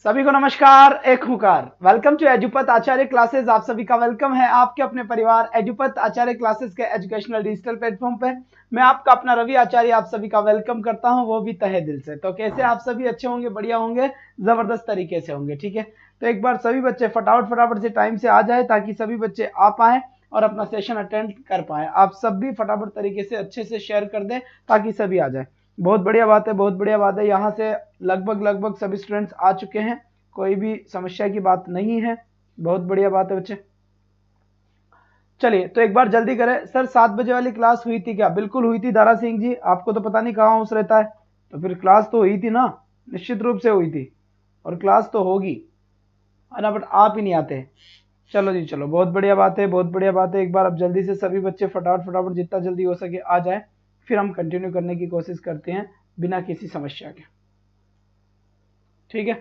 सभी को नमस्कार, एक हुकार। Welcome to Edupat Acharya classes. आप सभी का वेलकम है आपके अपने परिवार एजुपत आचार्य क्लासेस के एजुकेशनल डिजिटल प्लेटफॉर्म पे। मैं आपका अपना रवि आचार्य आप सभी का वेलकम करता हूं, वो भी तहे दिल से। तो कैसे आप सभी अच्छे होंगे, बढ़िया होंगे, जबरदस्त तरीके से होंगे। ठीक है, तो एक बार सभी बच्चे फटाफट से टाइम से आ जाए ताकि सभी बच्चे आ पाए और अपना सेशन अटेंड कर पाए। आप सब भी फटाफट तरीके से अच्छे से शेयर कर दें ताकि सभी आ जाए। बहुत बढ़िया बात है, बहुत बढ़िया बात है। यहाँ से लगभग सभी स्टूडेंट्स आ चुके हैं, कोई भी समस्या की बात नहीं है। बहुत बढ़िया बात है बच्चे। चलिए तो एक बार जल्दी करें। सर 7 बजे वाली क्लास हुई थी क्या? बिल्कुल हुई थी दारा सिंह जी, आपको तो पता नहीं कहाँ हाउस रहता है, तो फिर क्लास तो हुई थी ना, निश्चित रूप से हुई थी और क्लास तो होगी, है ना, बट आप ही नहीं आते। चलो जी चलो, बहुत बढ़िया बात है, बहुत बढ़िया बात है। एक बार अब जल्दी से सभी बच्चे फटाफट जितना जल्दी हो सके आ जाए, फिर हम कंटिन्यू करने की कोशिश करते हैं बिना किसी समस्या के। ठीक है,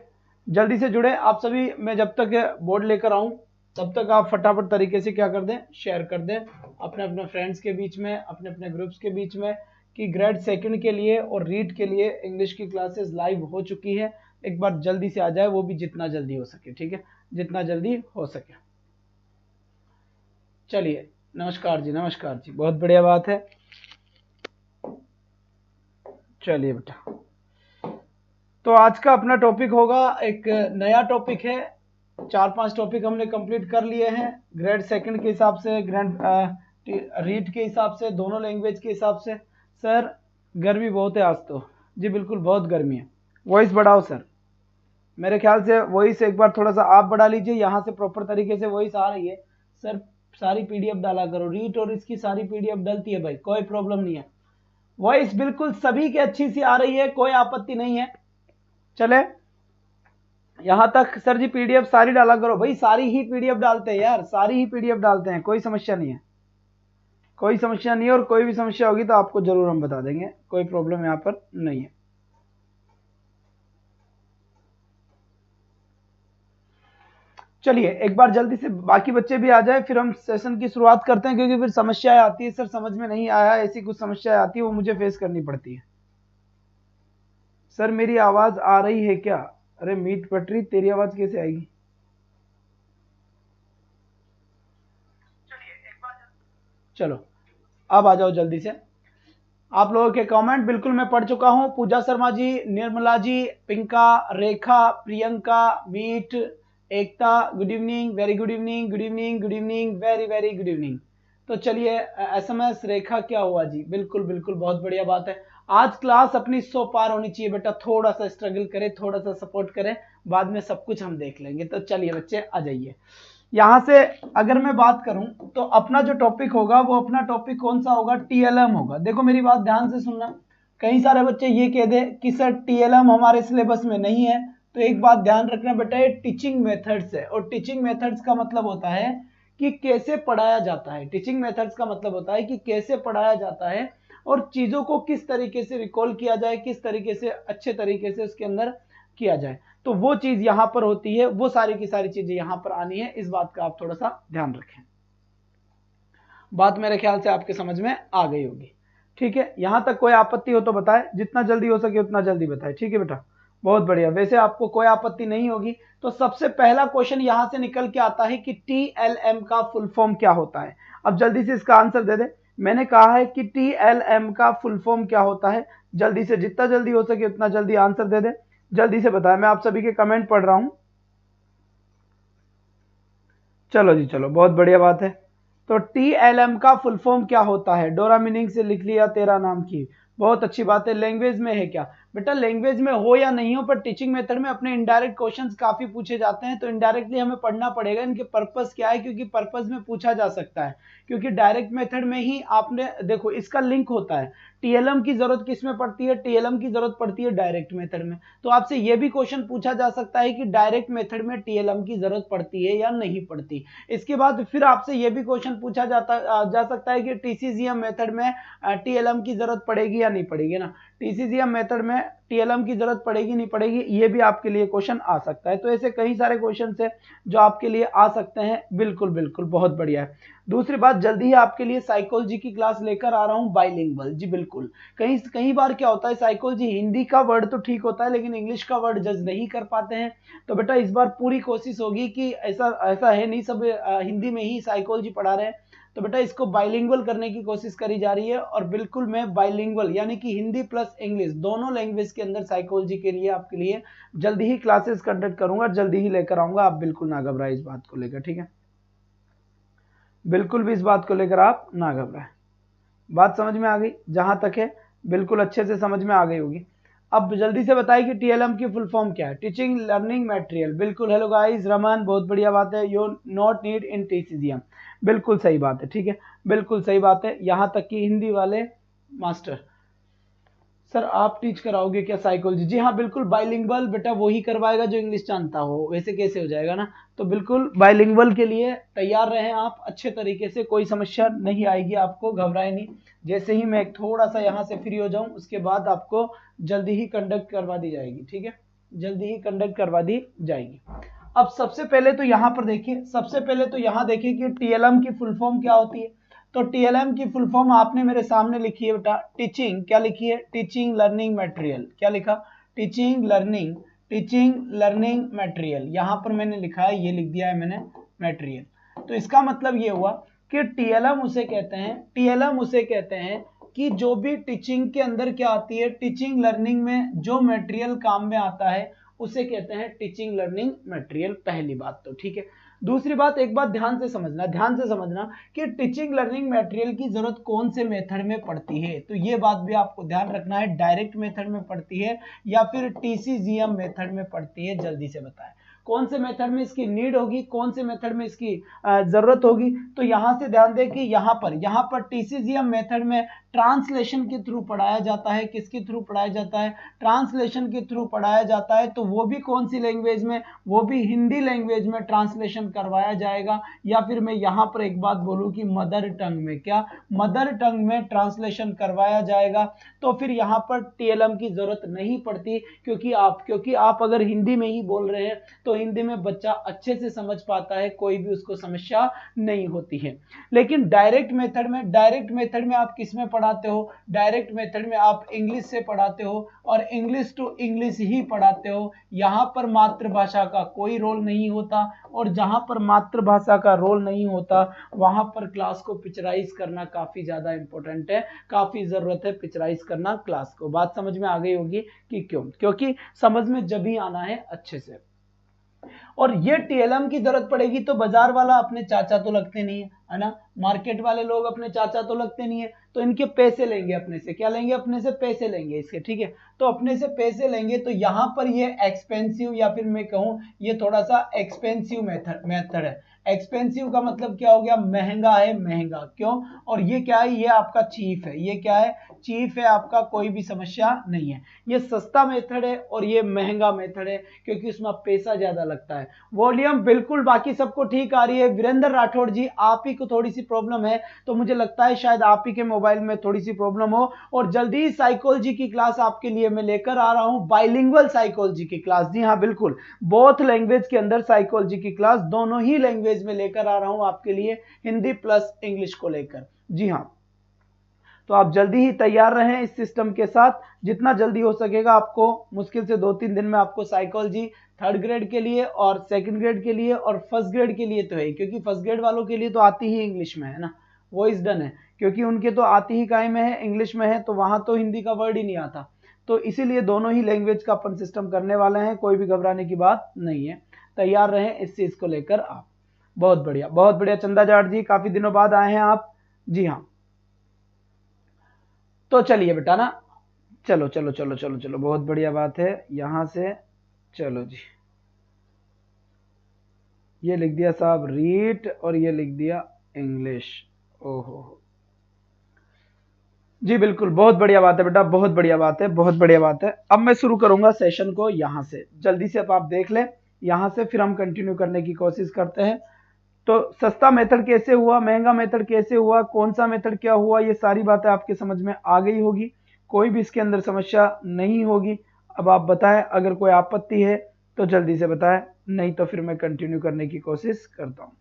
जल्दी से जुड़े आप सभी। मैं जब तक बोर्ड लेकर आऊं तब तक आप फटाफट तरीके से क्या कर दें, शेयर कर दें अपने अपने फ्रेंड्स के बीच में, अपने अपने ग्रुप्स के बीच में, कि ग्रेड सेकंड के लिए और रीड के लिए इंग्लिश की क्लासेस लाइव हो चुकी है। एक बार जल्दी से आ जाए, वो भी जितना जल्दी हो सके। ठीक है, जितना जल्दी हो सके। चलिए, नमस्कार जी, नमस्कार जी, बहुत बढ़िया बात है। चलिए बेटा, तो आज का अपना टॉपिक होगा, एक नया टॉपिक है। 4-5 टॉपिक हमने कंप्लीट कर लिए हैं ग्रेड सेकंड के हिसाब से, ग्रेड रीड के हिसाब से, दोनों लैंग्वेज के हिसाब से। सर गर्मी बहुत है आज तो। जी बिल्कुल, बहुत गर्मी है। वॉइस बढ़ाओ सर, मेरे ख्याल से वॉइस एक बार थोड़ा सा आप बढ़ा लीजिए। यहाँ से प्रॉपर तरीके से वॉइस आ रही है सर। सारी पीडीएफ डाला करो, रीड और इसकी सारी पीडीएफ डलती है भाई, कोई प्रॉब्लम नहीं है। वॉइस बिल्कुल सभी की अच्छी सी आ रही है, कोई आपत्ति नहीं है। चले यहां तक। सर जी पीडीएफ सारी डाला करो भाई, सारी ही पीडीएफ डालते हैं यार, सारी ही पीडीएफ डालते हैं, कोई समस्या नहीं है, कोई समस्या नहीं है। और कोई भी समस्या होगी तो आपको जरूर हम बता देंगे, कोई प्रॉब्लम यहां पर नहीं है। चलिए एक बार जल्दी से बाकी बच्चे भी आ जाए, फिर हम सेशन की शुरुआत करते हैं, क्योंकि फिर समस्याएं आती है सर, समझ में नहीं आया, ऐसी कुछ समस्याएं आती है, वो मुझे फेस करनी पड़ती है। सर मेरी आवाज आ रही है क्या? अरे मीट पटरी, तेरी आवाज कैसे आएगी? चलो अब आ जाओ जल्दी से। आप लोगों के कमेंट बिल्कुल मैं पढ़ चुका हूं। Pooja Sharma ji, Nirmala ji, Pinka, Rekha, Priyanka, Meet, Ekta, good evening, very good evening, good evening, good evening, very very good evening. तो चलिए, एसएमएस रेखा क्या हुआ जी? बिल्कुल बिल्कुल, बहुत बढ़िया बात है। आज क्लास अपनी 100 पार होनी चाहिए बेटा, थोड़ा सा स्ट्रगल करें, थोड़ा सा सपोर्ट करें, बाद में सब कुछ हम देख लेंगे। तो चलिए बच्चे आ जाइए। यहां से अगर मैं बात करूं तो अपना जो टॉपिक होगा, वो अपना टॉपिक कौन सा होगा? टीएलएम होगा। देखो मेरी बात ध्यान से सुनना। कई सारे बच्चे ये कह दे कि सर टीएलएम हमारे सिलेबस में नहीं है, तो एक बात ध्यान रखना बेटा, ये टीचिंग मेथड्स है, और टीचिंग मेथड्स का मतलब होता है कि कैसे पढ़ाया जाता है। टीचिंग मेथड्स का मतलब होता है कि कैसे पढ़ाया जाता है और चीजों को किस तरीके से रिकॉल किया जाए, किस तरीके से अच्छे तरीके से उसके अंदर किया जाए। तो वो चीज यहां पर होती है, वो सारी की सारी चीजें यहां पर आनी है। इस बात का आप थोड़ा सा ध्यान रखें। बात मेरे ख्याल से आपके समझ में आ गई होगी। ठीक है, यहां तक कोई आपत्ति हो तो बताएं, जितना जल्दी हो सके उतना जल्दी बताएं। ठीक है बेटा, बहुत बढ़िया। वैसे आपको कोई आपत्ति नहीं होगी तो सबसे पहला क्वेश्चन यहां से निकल के आता है कि टीएलएम का फुल फॉर्म क्या होता है। अब जल्दी से इसका आंसर दे दे। मैंने कहा है कि टीएलएम का फुल फॉर्म क्या होता है, जल्दी से, जितना जल्दी हो सके उतना जल्दी आंसर दे दे। जल्दी से बताएं, मैं आप सभी के कमेंट पढ़ रहा हूं। चलो जी चलो, बहुत बढ़िया बात है। तो टीएलएम का फुल फॉर्म क्या होता है? डोरा मीनिंग से लिख लिया तेरा नाम की, बहुत अच्छी बात है। लैंग्वेज में है क्या? बेटा लैंग्वेज में हो या नहीं हो, पर टीचिंग मेथड में अपने इनडायरेक्ट क्वेश्चंस काफी पूछे जाते हैं, तो इनडायरेक्टली हमें पढ़ना पड़ेगा इनके पर्पस क्या है, क्योंकि पर्पस में पूछा जा सकता है। क्योंकि डायरेक्ट मेथड में ही आपने देखो इसका लिंक होता है। टीएलएम की जरूरत किस में पड़ती है? टीएलएम की जरूरत पड़ती है डायरेक्ट मेथड में। तो आपसे यह भी क्वेश्चन पूछा जा सकता है कि डायरेक्ट मेथड में टीएलएम की जरूरत पड़ती है या नहीं पड़ती। इसके बाद फिर आपसे यह भी क्वेश्चन पूछा जा सकता है कि टीसीजीएम मेथड में टीएलएम की जरूरत पड़ेगी या नहीं पड़ेगी ना। टीसीजीएम मेथड में टीएलएम की जरूरत पड़ेगी नहीं पड़ेगी, ये भी आपके लिए क्वेश्चन आ सकता है। तो ऐसे कई सारे क्वेश्चन है जो आपके लिए आ सकते हैं। बिल्कुल बिल्कुल, बहुत बढ़िया है। दूसरी बात, जल्दी ही आपके लिए साइकोलॉजी की क्लास लेकर आ रहा हूं, बाइलिंगुअल। जी बिल्कुल, कई बार क्या होता है, साइकोलॉजी हिंदी का वर्ड तो ठीक होता है लेकिन इंग्लिश का वर्ड जज नहीं कर पाते हैं। तो बेटा इस बार पूरी कोशिश होगी कि ऐसा है नहीं सब हिंदी में ही साइकोलॉजी पढ़ा रहे हैं, तो बेटा इसको बाइलिंगुअल करने की कोशिश करी जा रही है। और बिल्कुल मैं बाइलिंगुअल यानी कि हिंदी प्लस इंग्लिश दोनों लैंग्वेज के अंदर साइकोलॉजी के लिए आपके लिए जल्दी ही क्लासेस कंडक्ट करूंगा, जल्दी ही लेकर आऊंगा। आप बिल्कुल ना घबराए इस बात को लेकर, ठीक है, बिल्कुल भी इस बात को लेकर आप ना घबराए। बात समझ में आ गई? जहां तक है बिल्कुल अच्छे से समझ में आ गई होगी। अब जल्दी से बताइए कि टीएलएम की फुल फॉर्म क्या है? Teaching learning material. बिल्कुल, हेलो गाइस, रमन, बहुत बढ़िया बात है। यू नॉट नीड इन टीसीजीएम, बिल्कुल सही बात है, ठीक है, बिल्कुल सही बात है। यहां तक कि हिंदी वाले मास्टर, सर आप टीच कराओगे क्या साइकोलॉजी? जी हाँ बिल्कुल, बाइलिंगुअल बेटा वही करवाएगा जो इंग्लिश जानता हो, वैसे कैसे हो जाएगा ना। तो बिल्कुल बाइलिंगुअल के लिए तैयार रहें आप अच्छे तरीके से, कोई समस्या नहीं आएगी आपको, घबराए नहीं। जैसे ही मैं थोड़ा सा यहाँ से फ्री हो जाऊं उसके बाद आपको जल्दी ही कंडक्ट करवा दी जाएगी, ठीक है, जल्दी ही कंडक्ट करवा दी जाएगी। अब सबसे पहले तो यहाँ पर देखिए, सबसे पहले तो यहाँ देखिए कि टीएलएम की फुल फॉर्म क्या होती है। तो टीएलएम की फुल फॉर्म आपने मेरे सामने लिखी है बेटा, टीचिंग, क्या लिखी है? Teaching learning material. क्या लिखा? Teaching learning material. यहां पर मैंने लिखा है, ये लिख दिया है मैंने, मटेरियल। तो इसका मतलब ये हुआ कि टीएलएम उसे कहते हैं कि जो भी टीचिंग के अंदर क्या आती है, टीचिंग लर्निंग में जो मटेरियल काम में आता है उसे कहते हैं टीचिंग लर्निंग मटेरियल। पहली बात तो ठीक है। दूसरी बात, एक बात ध्यान से समझना कि टीचिंग लर्निंग मटेरियल की जरूरत कौन से मेथड में पड़ती है। तो ये बात भी आपको ध्यान रखना है, डायरेक्ट मेथड में पड़ती है या फिर टीसीजीएम मेथड में पड़ती है। जल्दी से बताएं कौन से मेथड में इसकी नीड होगी, कौन से मेथड में इसकी जरूरत होगी। तो यहां से ध्यान दें कि यहाँ पर टीसीजीएम मेथड में ट्रांसलेशन के थ्रू पढ़ाया जाता है। किसके थ्रू पढ़ाया जाता है? ट्रांसलेशन के थ्रू पढ़ाया जाता है। तो वो भी कौन सी लैंग्वेज में? वो भी हिंदी लैंग्वेज में ट्रांसलेशन करवाया जाएगा। या फिर मैं यहाँ पर एक बात बोलूं कि मदर टंग में, क्या मदर टंग में ट्रांसलेशन करवाया जाएगा। तो फिर यहाँ पर टीएलएम की जरूरत नहीं पड़ती, क्योंकि आप अगर हिंदी में ही बोल रहे हैं तो हिंदी में बच्चा अच्छे से समझ पाता है, कोई भी उसको समस्या नहीं होती है। लेकिन डायरेक्ट मेथड में आप किस में पढ़ाते हो? डायरेक्ट मेथड में आप इंग्लिश से पढ़ाते हो और इंग्लिश टू इंग्लिश ही पढ़ाते हो। यहां पर मातृभाषा का कोई रोल नहीं होता, और जहां पर मातृभाषा का रोल नहीं होता वहां पर क्लास को पिक्चराइज करना काफी ज्यादा इंपॉर्टेंट है, काफी जरूरत है पिक्चराइज करना क्लास को। बात समझ में आ गई होगी कि क्यों? क्योंकि समझ में जब ही आना है अच्छे से। और ये टीएलएम की जरूरत पड़ेगी तो बाजार वाला अपने चाचा तो लगते नहीं है ना, मार्केट वाले लोग अपने चाचा तो लगते नहीं है, तो इनके पैसे लेंगे अपने से। क्या लेंगे? अपने से पैसे लेंगे इसके, ठीक है। तो अपने से पैसे लेंगे तो यहाँ पर ये एक्सपेंसिव, या फिर मैं कहूँ ये थोड़ा सा एक्सपेंसिव मेथड है। एक्सपेंसिव का मतलब क्या हो गया? महंगा है, महंगा। क्यों? और ये क्या है? ये आपका चीफ है। ये क्या है? चीफ है आपका, कोई भी समस्या नहीं है। ये सस्ता मेथड है और ये महंगा मेथड है, क्योंकि उसमें पैसा ज्यादा लगता है। वॉल्यूम बिल्कुल बाकी सबको ठीक आ रही है। वीरेंद्र राठौड़ जी, आप ही को थोड़ी सी प्रॉब्लम है, तो मुझे लगता है शायद आप ही के मोबाइल में थोड़ी सी प्रॉब्लम हो। और जल्दी साइकोलॉजी की क्लास आपके लिए मैं लेकर आ रहा हूं, बाइलिंगुअल साइकोलॉजी की क्लास। जी हाँ बिल्कुल, बोथ लैंग्वेज के अंदर साइकोलॉजी की क्लास, दोनों ही लैंग्वेज में लेकर आ रहा हूं आपके लिए, हिंदी प्लस इंग्लिश को लेकर। जी हाँ, तो आप जल्दी ही तैयार रहें इस सिस्टम के साथ, जितना जल्दी हो सकेगा आपको। मुश्किल से 2-3 दिन में आपको साइकोलॉजी 3rd ग्रेड के लिए और 2nd ग्रेड के लिए और 1st ग्रेड के लिए तो है, क्योंकि 1st ग्रेड वालों के लिए तो आती ही इंग्लिश में है ना, वो इज डन है, क्योंकि उनके तो आती ही काय में है, इंग्लिश में है, तो वहां तो हिंदी का वर्ड ही नहीं आता। तो इसीलिए दोनों ही लैंग्वेज का अपन सिस्टम करने वाले हैं, कोई भी घबराने की बात नहीं है। तैयार रहें इस चीज को लेकर आप। बहुत बढ़िया, बहुत बढ़िया। चंदा जाट जी, काफी दिनों बाद आए हैं आप। जी हाँ, तो चलिए बेटा ना, चलो चलो चलो चलो चलो, बहुत बढ़िया बात है। यहां से चलो जी, ये लिख दिया साहब रीड और ये लिख दिया इंग्लिश। ओहो जी, बिल्कुल, बहुत बढ़िया बात है बेटा, बहुत बढ़िया बात है, बहुत बढ़िया बात है। अब मैं शुरू करूंगा सेशन को यहां से, जल्दी से अब आप देख लें यहां से, फिर हम कंटिन्यू करने की कोशिश करते हैं। तो सस्ता मेथड कैसे हुआ, महंगा मेथड कैसे हुआ, कौन सा मेथड क्या हुआ, ये सारी बातें आपके समझ में आ गई होगी। कोई भी इसके अंदर समस्या नहीं होगी। अब आप बताएं, अगर कोई आपत्ति है तो जल्दी से बताएं, नहीं तो फिर मैं कंटिन्यू करने की कोशिश करता हूं।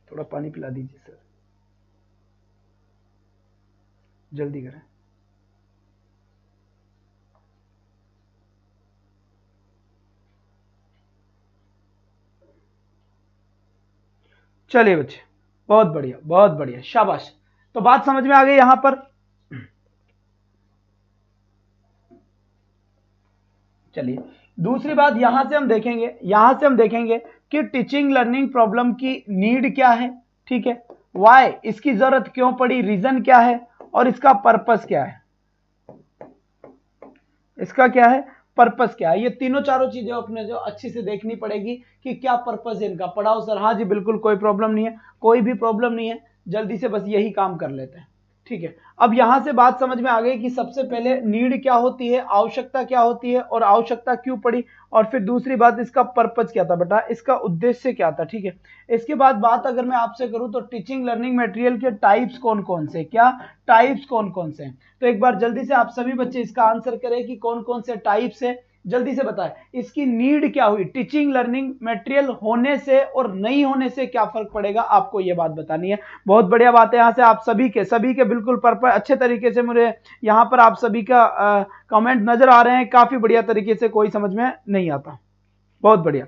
थोड़ा पानी पिला दीजिए सर, जल्दी करें। चलिए बच्चे, बहुत बढ़िया बहुत बढ़िया, शाबाश। तो बात समझ में आ गई यहां पर। चलिए दूसरी बात यहां से हम देखेंगे कि टीचिंग लर्निंग प्रॉब्लम की नीड क्या है, ठीक है, वाई, इसकी जरूरत क्यों पड़ी, रीजन क्या है, और इसका पर्पस क्या है। इसका क्या है, पर्पस क्या है, ये तीनों चारों चीजें अपने जो अच्छी से देखनी पड़ेगी कि क्या पर्पस है इनका। पढ़ाओ सर, हाँ जी बिल्कुल, कोई प्रॉब्लम नहीं है, कोई भी प्रॉब्लम नहीं है, जल्दी से बस यही काम कर लेते हैं, ठीक है। अब यहां से बात समझ में आ गई कि सबसे पहले नीड क्या होती है, आवश्यकता क्या होती है, और आवश्यकता क्यों पड़ी, और फिर दूसरी बात इसका पर्पस क्या था बेटा, इसका उद्देश्य क्या था, ठीक है। इसके बाद बात अगर मैं आपसे करूं तो टीचिंग लर्निंग मटेरियल के टाइप्स कौन कौन से, क्या टाइप्स कौन कौन से हैं। तो एक बार जल्दी से आप सभी बच्चे इसका आंसर करें कि कौन कौन से टाइप्स है, जल्दी से बताएं। इसकी नीड क्या हुई, टीचिंग लर्निंग मटेरियल होने से और नहीं होने से क्या फर्क पड़ेगा, आपको यह बात बतानी है। बहुत बढ़िया बात है, यहां से आप सभी के बिल्कुल पर्पस अच्छे तरीके से मुझे यहां पर आप सभी का कमेंट नजर आ रहे हैं, काफी बढ़िया तरीके से, कोई समझ में नहीं आता। बहुत बढ़िया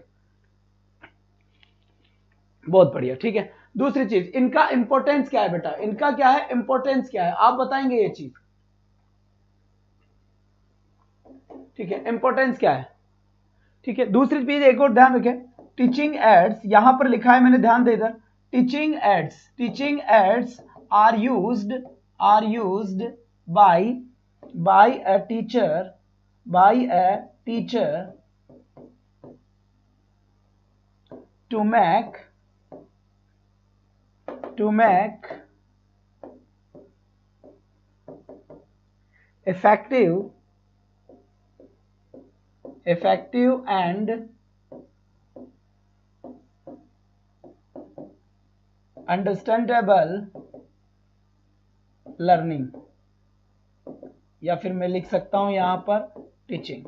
बहुत बढ़िया, ठीक है। दूसरी चीज, इनका इंपॉर्टेंस क्या है बेटा, इनका क्या है इंपॉर्टेंस क्या है, आप बताएंगे ये चीज, ठीक है, इंपॉर्टेंस क्या है, ठीक है। दूसरी चीज एक और ध्यान रखें, टीचिंग एड्स यहां पर लिखा है, मैंने ध्यान दे इधर, teaching aids are used by a teacher to make effective and understandable learning, या फिर मैं लिख सकता हूं यहां पर टीचिंग।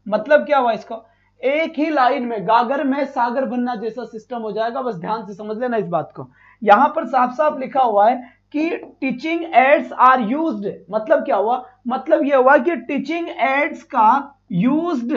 मतलब क्या हुआ, इसका एक ही लाइन में गागर में सागर बनना जैसा सिस्टम हो जाएगा, बस ध्यान से समझ लेना इस बात को। यहां पर साफ साफ लिखा हुआ है कि टीचिंग एड्स आर यूज्ड, मतलब क्या हुआ, मतलब यह हुआ कि टीचिंग एड्स का यूज्ड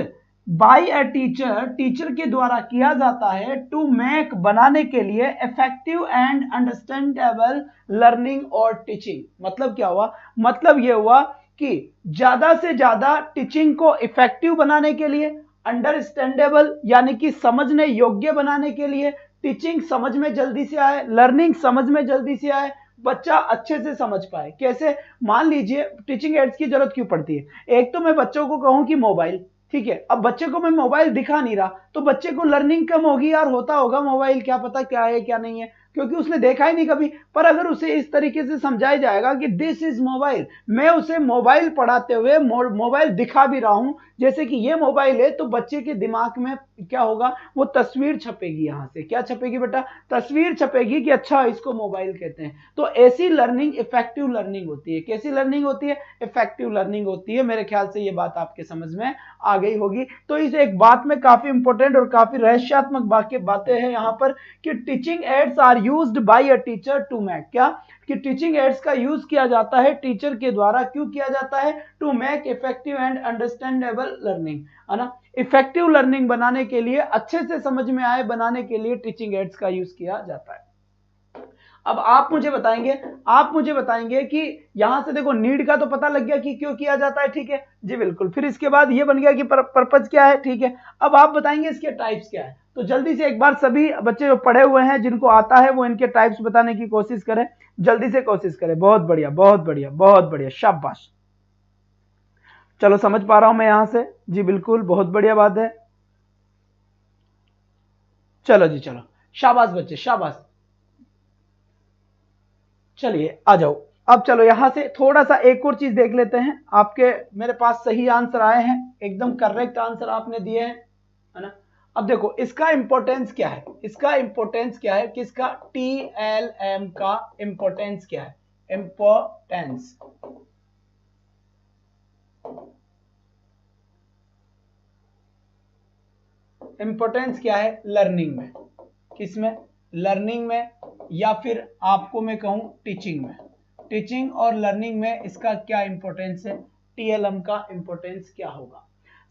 बाय अ टीचर के द्वारा किया जाता है, टू मेक, बनाने के लिए, इफेक्टिव एंड अंडरस्टैंडेबल लर्निंग और टीचिंग। मतलब क्या हुआ, मतलब यह हुआ कि ज्यादा से ज्यादा टीचिंग को इफेक्टिव बनाने के लिए, अंडरस्टैंडेबल यानी कि समझने योग्य बनाने के लिए, टीचिंग समझ में जल्दी से आए, लर्निंग समझ में जल्दी से आए, बच्चा अच्छे से समझ पाए। कैसे, मान लीजिए टीचिंग एड्स की जरूरत क्यों पड़ती है, एक तो मैं बच्चों को कहूं कि मोबाइल, ठीक है, अब बच्चे को मैं मोबाइल दिखा नहीं रहा तो बच्चे को लर्निंग कम होगी यार, होता होगा मोबाइल क्या पता क्या है क्या नहीं है, क्योंकि उसने देखा ही नहीं कभी। पर अगर उसे इस तरीके से समझाया जाएगा कि दिस इज मोबाइल, मैं उसे मोबाइल पढ़ाते हुए मोबाइल दिखा भी रहा हूं जैसे कि ये मोबाइल है, तो बच्चे के दिमाग में क्या होगा, वो तस्वीर छपेगी। यहां से क्या छपेगी बेटा, तस्वीर छपेगी कि अच्छा इसको मोबाइल कहते हैं। तो ऐसी लर्निंग इफेक्टिव लर्निंग होती है। कैसी लर्निंग होती है, इफेक्टिव लर्निंग होती है। मेरे ख्याल से ये बात आपके समझ में आ गई होगी। तो इस एक बात में काफी इंपॉर्टेंट और काफी रहस्यात्मक बातें हैं यहां पर कि teaching aids are used by a teacher to make, क्या कि टीचिंग एड्स का यूज किया जाता है टीचर के द्वारा, क्यों किया जाता है, to make effective and understandable learning, है ना, इफेक्टिव लर्निंग बनाने के लिए, अच्छे से समझ में आए बनाने के लिए टीचिंग एड्स का यूज किया जाता है। अब आप मुझे बताएंगे कि यहां से देखो नीड का तो पता लग गया कि क्यों किया जाता है, ठीक है जी बिल्कुल। फिर इसके बाद ये बन गया कि पर्पज क्या है, ठीक है। अब आप बताएंगे इसके टाइप्स क्या है। तो जल्दी से एक बार सभी बच्चे जो पढ़े हुए हैं जिनको आता है वो इनके टाइप्स बताने की कोशिश करें, जल्दी से कोशिश करें। बहुत बढ़िया बहुत बढ़िया बहुत बढ़िया, शाबाश। चलो समझ पा रहा हूं मैं यहां से, जी बिल्कुल, बहुत बढ़िया बात है। चलो जी चलो, शाबाश बच्चे शाबाश। चलिए आ जाओ। अब चलो यहां से थोड़ा सा एक और चीज देख लेते हैं। आपके मेरे पास सही आंसर आए हैं, एकदम करेक्ट आंसर आपने दिए हैं, है ना। अब देखो इसका इंपॉर्टेंस क्या है, इसका इंपॉर्टेंस क्या है, किसका, TLM का इंपॉर्टेंस क्या है, इंपॉर्टेंस इंपॉर्टेंस क्या है लर्निंग में, किसमें, लर्निंग में, या फिर आपको मैं कहूं टीचिंग में, टीचिंग और लर्निंग में इसका क्या इंपॉर्टेंस है, TLM का इंपॉर्टेंस क्या होगा।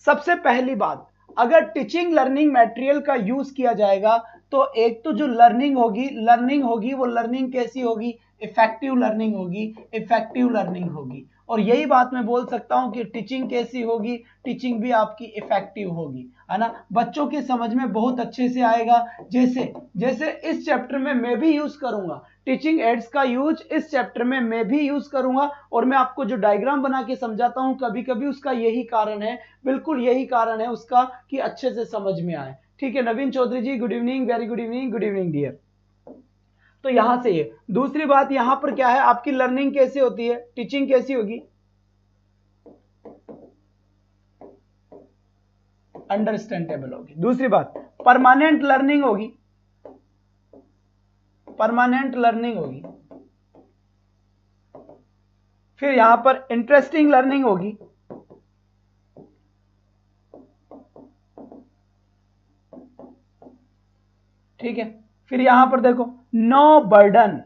सबसे पहली बात, अगर टीचिंग लर्निंग मटेरियल का यूज किया जाएगा तो एक तो जो लर्निंग होगी वो लर्निंग कैसी होगी, इफेक्टिव लर्निंग होगी, इफेक्टिव लर्निंग होगी। और यही बात मैं बोल सकता हूं कि टीचिंग कैसी होगी, टीचिंग भी आपकी इफेक्टिव होगी, है ना, बच्चों के समझ में बहुत अच्छे से आएगा। जैसे जैसे इस चैप्टर में मैं भी यूज करूंगा, टीचिंग एड्स का यूज इस चैप्टर में मैं भी यूज करूंगा, और मैं आपको जो डायग्राम बना के समझाता हूं कभी कभी उसका यही कारण है, बिल्कुल यही कारण है उसका कि अच्छे से समझ में आए। ठीक है, Naveen Chaudhary ji good evening, very good evening, good evening dear. तो यहां से ये दूसरी बात, यहां पर क्या है, आपकी लर्निंग कैसे होती है, टीचिंग कैसी होगी, अंडरस्टैंडेबल होगी। दूसरी बात, परमानेंट लर्निंग होगी, परमानेंट लर्निंग होगी। फिर यहां पर इंटरेस्टिंग लर्निंग होगी, ठीक है। फिर यहां पर देखो no burden,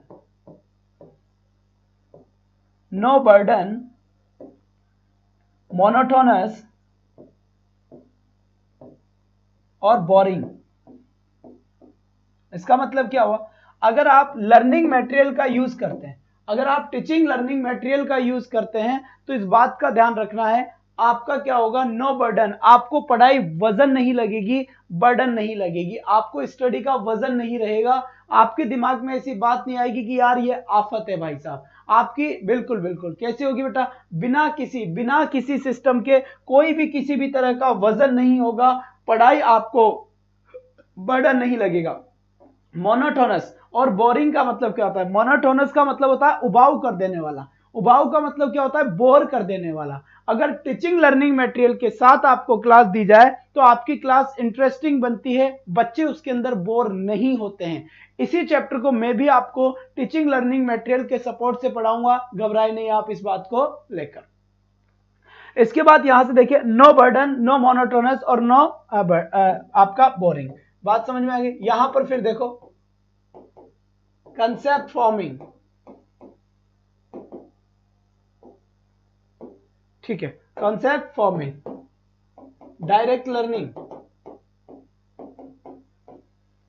no burden, monotonous और बोरिंग। इसका मतलब क्या हुआ, अगर आप लर्निंग मटेरियल का यूज करते हैं, अगर आप टीचिंग लर्निंग मटेरियल का यूज करते हैं तो इस बात का ध्यान रखना है, आपका क्या होगा, नो बर्डन, आपको पढ़ाई वजन नहीं लगेगी, बर्डन नहीं लगेगी, आपको स्टडी का वजन नहीं रहेगा, आपके दिमाग में ऐसी बात नहीं आएगी कि यार ये आफत है भाई साहब, आपकी बिल्कुल बिल्कुल कैसी होगी बेटा, बिना किसी सिस्टम के कोई भी किसी भी तरह का वजन नहीं होगा, पढ़ाई आपको बर्डन नहीं लगेगा। मोनोटोनस और बोरिंग का मतलब क्या होता है, मोनोटोनस का मतलब होता है उबाऊ कर देने वाला, उबाऊ का मतलब क्या होता है, बोर कर देने वाला। अगर टीचिंग लर्निंग मटेरियल के साथ आपको क्लास दी जाए तो आपकी क्लास इंटरेस्टिंग बनती है, बच्चे उसके अंदर बोर नहीं होते हैं। इसी चैप्टर को मैं भी आपको टीचिंग लर्निंग मटेरियल के सपोर्ट से पढ़ाऊंगा, घबराए नहीं आप इस बात को लेकर। इसके बाद यहां से देखिए नो बर्डन, नो मोनोटोनस और नो आपका बोरिंग, बात समझ में आ गई। यहां पर फिर देखो कंसेप्ट फॉर्मिंग, ठीक है, कंसेप्ट फॉर्मिंग, डायरेक्ट लर्निंग,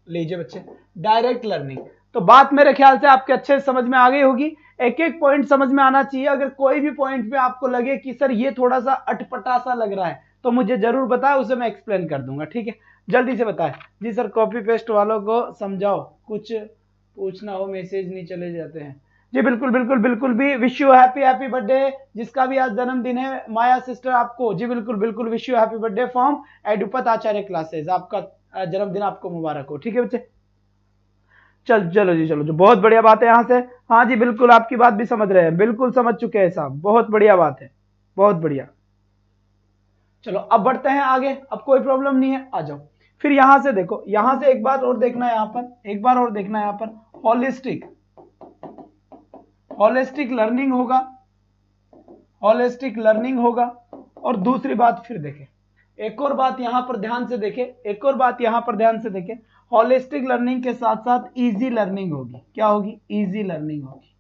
लीजिए बच्चे डायरेक्ट लर्निंग। तो बात मेरे ख्याल से आपके अच्छे समझ में आ गई होगी, एक एक पॉइंट समझ में आना चाहिए। अगर कोई भी पॉइंट पे आपको लगे कि सर ये थोड़ा सा अटपटा सा लग रहा है तो मुझे जरूर बताएं, उसे मैं एक्सप्लेन कर दूंगा, ठीक है, जल्दी से बताएं। जी सर कॉपी पेस्ट वालों को समझाओ, कुछ पूछना हो मैसेज नहीं चले जाते हैं। जी बिल्कुल बिल्कुल बिल्कुल भी, wish you happy happy birthday, जिसका भी आज जन्मदिन है माया सिस्टर आपको, जी बिल्कुल बिल्कुल wish you happy birthday from Edupat Acharya classes, आपका जन्मदिन आपको मुबारक हो, ठीक है बच्चे। चलो जी, चलो जो बहुत बढ़िया बात है यहां से, हाँ जी बिल्कुल आपकी बात भी समझ रहे हैं, बिल्कुल समझ चुके हैं साहब, बहुत बढ़िया बात है, बहुत बढ़िया। चलो अब बढ़ते हैं आगे, अब कोई प्रॉब्लम नहीं है, आ जाओ। फिर यहां से देखो, यहां से एक बार और देखना है, यहां पर एक बार और देखना है, यहां पर होलिस्टिक, होलिस्टिक लर्निंग होगा, होलिस्टिक लर्निंग होगा। और दूसरी बात फिर देखें, एक और बात यहां पर ध्यान से देखें, एक और बात यहां पर ध्यान से देखें, होलिस्टिक लर्निंग के साथ साथ इजी लर्निंग होगी, क्या होगी, इजी लर्निंग होगी,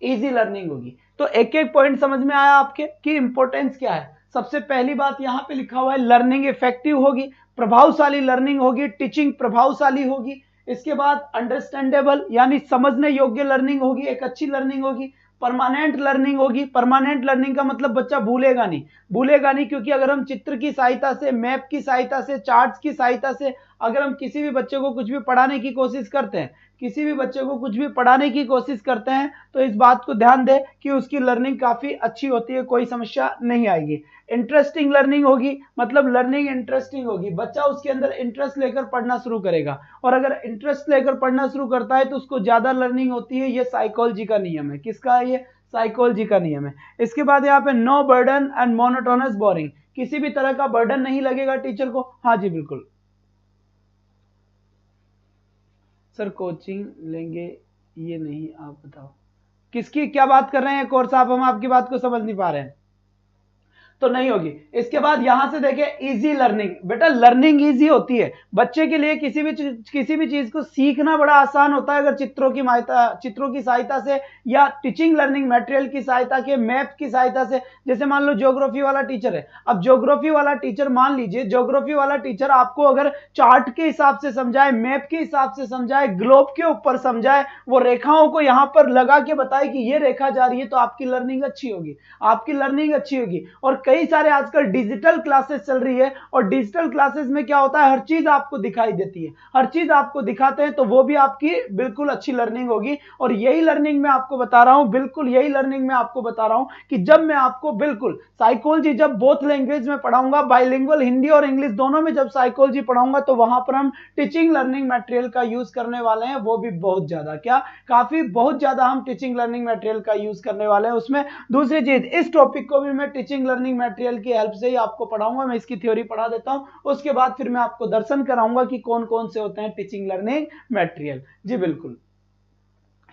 इजी लर्निंग होगी। तो एक एक पॉइंट समझ में आया आपके कि इंपॉर्टेंस क्या है। सबसे पहली बात यहां पे लिखा हुआ है लर्निंग इफेक्टिव होगी, प्रभावशाली लर्निंग होगी, टीचिंग प्रभावशाली होगी। इसके बाद अंडरस्टैंडेबल यानी समझने योग्य लर्निंग होगी, एक अच्छी लर्निंग होगी। परमानेंट लर्निंग होगी, परमानेंट लर्निंग का मतलब बच्चा भूलेगा नहीं, क्योंकि अगर हम चित्र की सहायता से, मैप की सहायता से, चार्ट्स की सहायता से अगर हम किसी भी बच्चे को कुछ भी पढ़ाने की कोशिश करते हैं, किसी भी बच्चे को कुछ भी पढ़ाने की कोशिश करते हैं तो इस बात को ध्यान दें कि उसकी लर्निंग काफी अच्छी होती है, कोई समस्या नहीं आएगी। इंटरेस्टिंग लर्निंग होगी, मतलब लर्निंग इंटरेस्टिंग होगी, बच्चा उसके अंदर इंटरेस्ट लेकर पढ़ना शुरू करेगा, और अगर इंटरेस्ट लेकर पढ़ना शुरू करता है तो उसको ज्यादा लर्निंग होती है। ये साइकोलॉजी का नियम है, किसका, ये साइकोलॉजी का नियम है। इसके बाद यहाँ पे no burden and monotonous boring, किसी भी तरह का बर्डन नहीं लगेगा टीचर को। हाँ जी बिल्कुल सर कोचिंग लेंगे ये नहीं, आप बताओ किसकी क्या बात कर रहे हैं कोर्स आप, हम आपकी बात को समझ नहीं पा रहे हैं। तो नहीं होगी। इसके बाद यहां से देखिए इजी लर्निंग, बेटा लर्निंग इजी होती है बच्चे के लिए, किसी भी चीज को सीखना बड़ा आसान होता है अगर चित्रों की सहायता से या टीचिंग लर्निंग मटेरियल की सहायता के मैप की सहायता से। जैसे मान लो ज्योग्राफी वाला टीचर है, अब ज्योग्राफी वाला टीचर मान लीजिए ज्योग्राफी वाला टीचर आपको अगर चार्ट के हिसाब से समझाए, मैप के हिसाब से समझाए, ग्लोब के ऊपर समझाए, वो रेखाओं को यहां पर लगा के बताए कि ये रेखा जा रही है, तो आपकी लर्निंग अच्छी होगी, आपकी लर्निंग अच्छी होगी। और कई सारे आजकल डिजिटल क्लासेस चल रही है, और डिजिटल क्लासेस में क्या होता है, हर चीज आपको दिखाई देती है, हर चीज आपको दिखाते हैं, तो वो भी आपकी बिल्कुल अच्छी लर्निंग होगी। और यही लर्निंग मैं आपको बता रहा हूं, बिल्कुल यही लर्निंग मैं आपको बता रहा हूं कि जब मैं आपको बिल्कुल साइकोलॉजी जब बोथ लैंग्वेज में पढ़ाऊंगा, बाइलिंगुअल हिंदी और इंग्लिश दोनों में जब साइकोलॉजी पढ़ाऊंगा, तो वहां पर हम टीचिंग लर्निंग मटेरियल का यूज करने वाले हैं, वो भी बहुत ज्यादा, क्या काफी बहुत ज्यादा हम टीचिंग लर्निंग मटेरियल का यूज करने वाले हैं उसमें। दूसरी चीज, इस टॉपिक को भी मैं टीचिंग लर्निंग मटेरियल की हेल्प से ही आपको पढ़ाऊंगा, मैं इसकी थ्योरी पढ़ा देता हूं, उसके बाद फिर मैं आपको दर्शन कराऊंगा कि कौन कौन से होते हैं टीचिंग लर्निंग मटेरियल। जी बिल्कुल,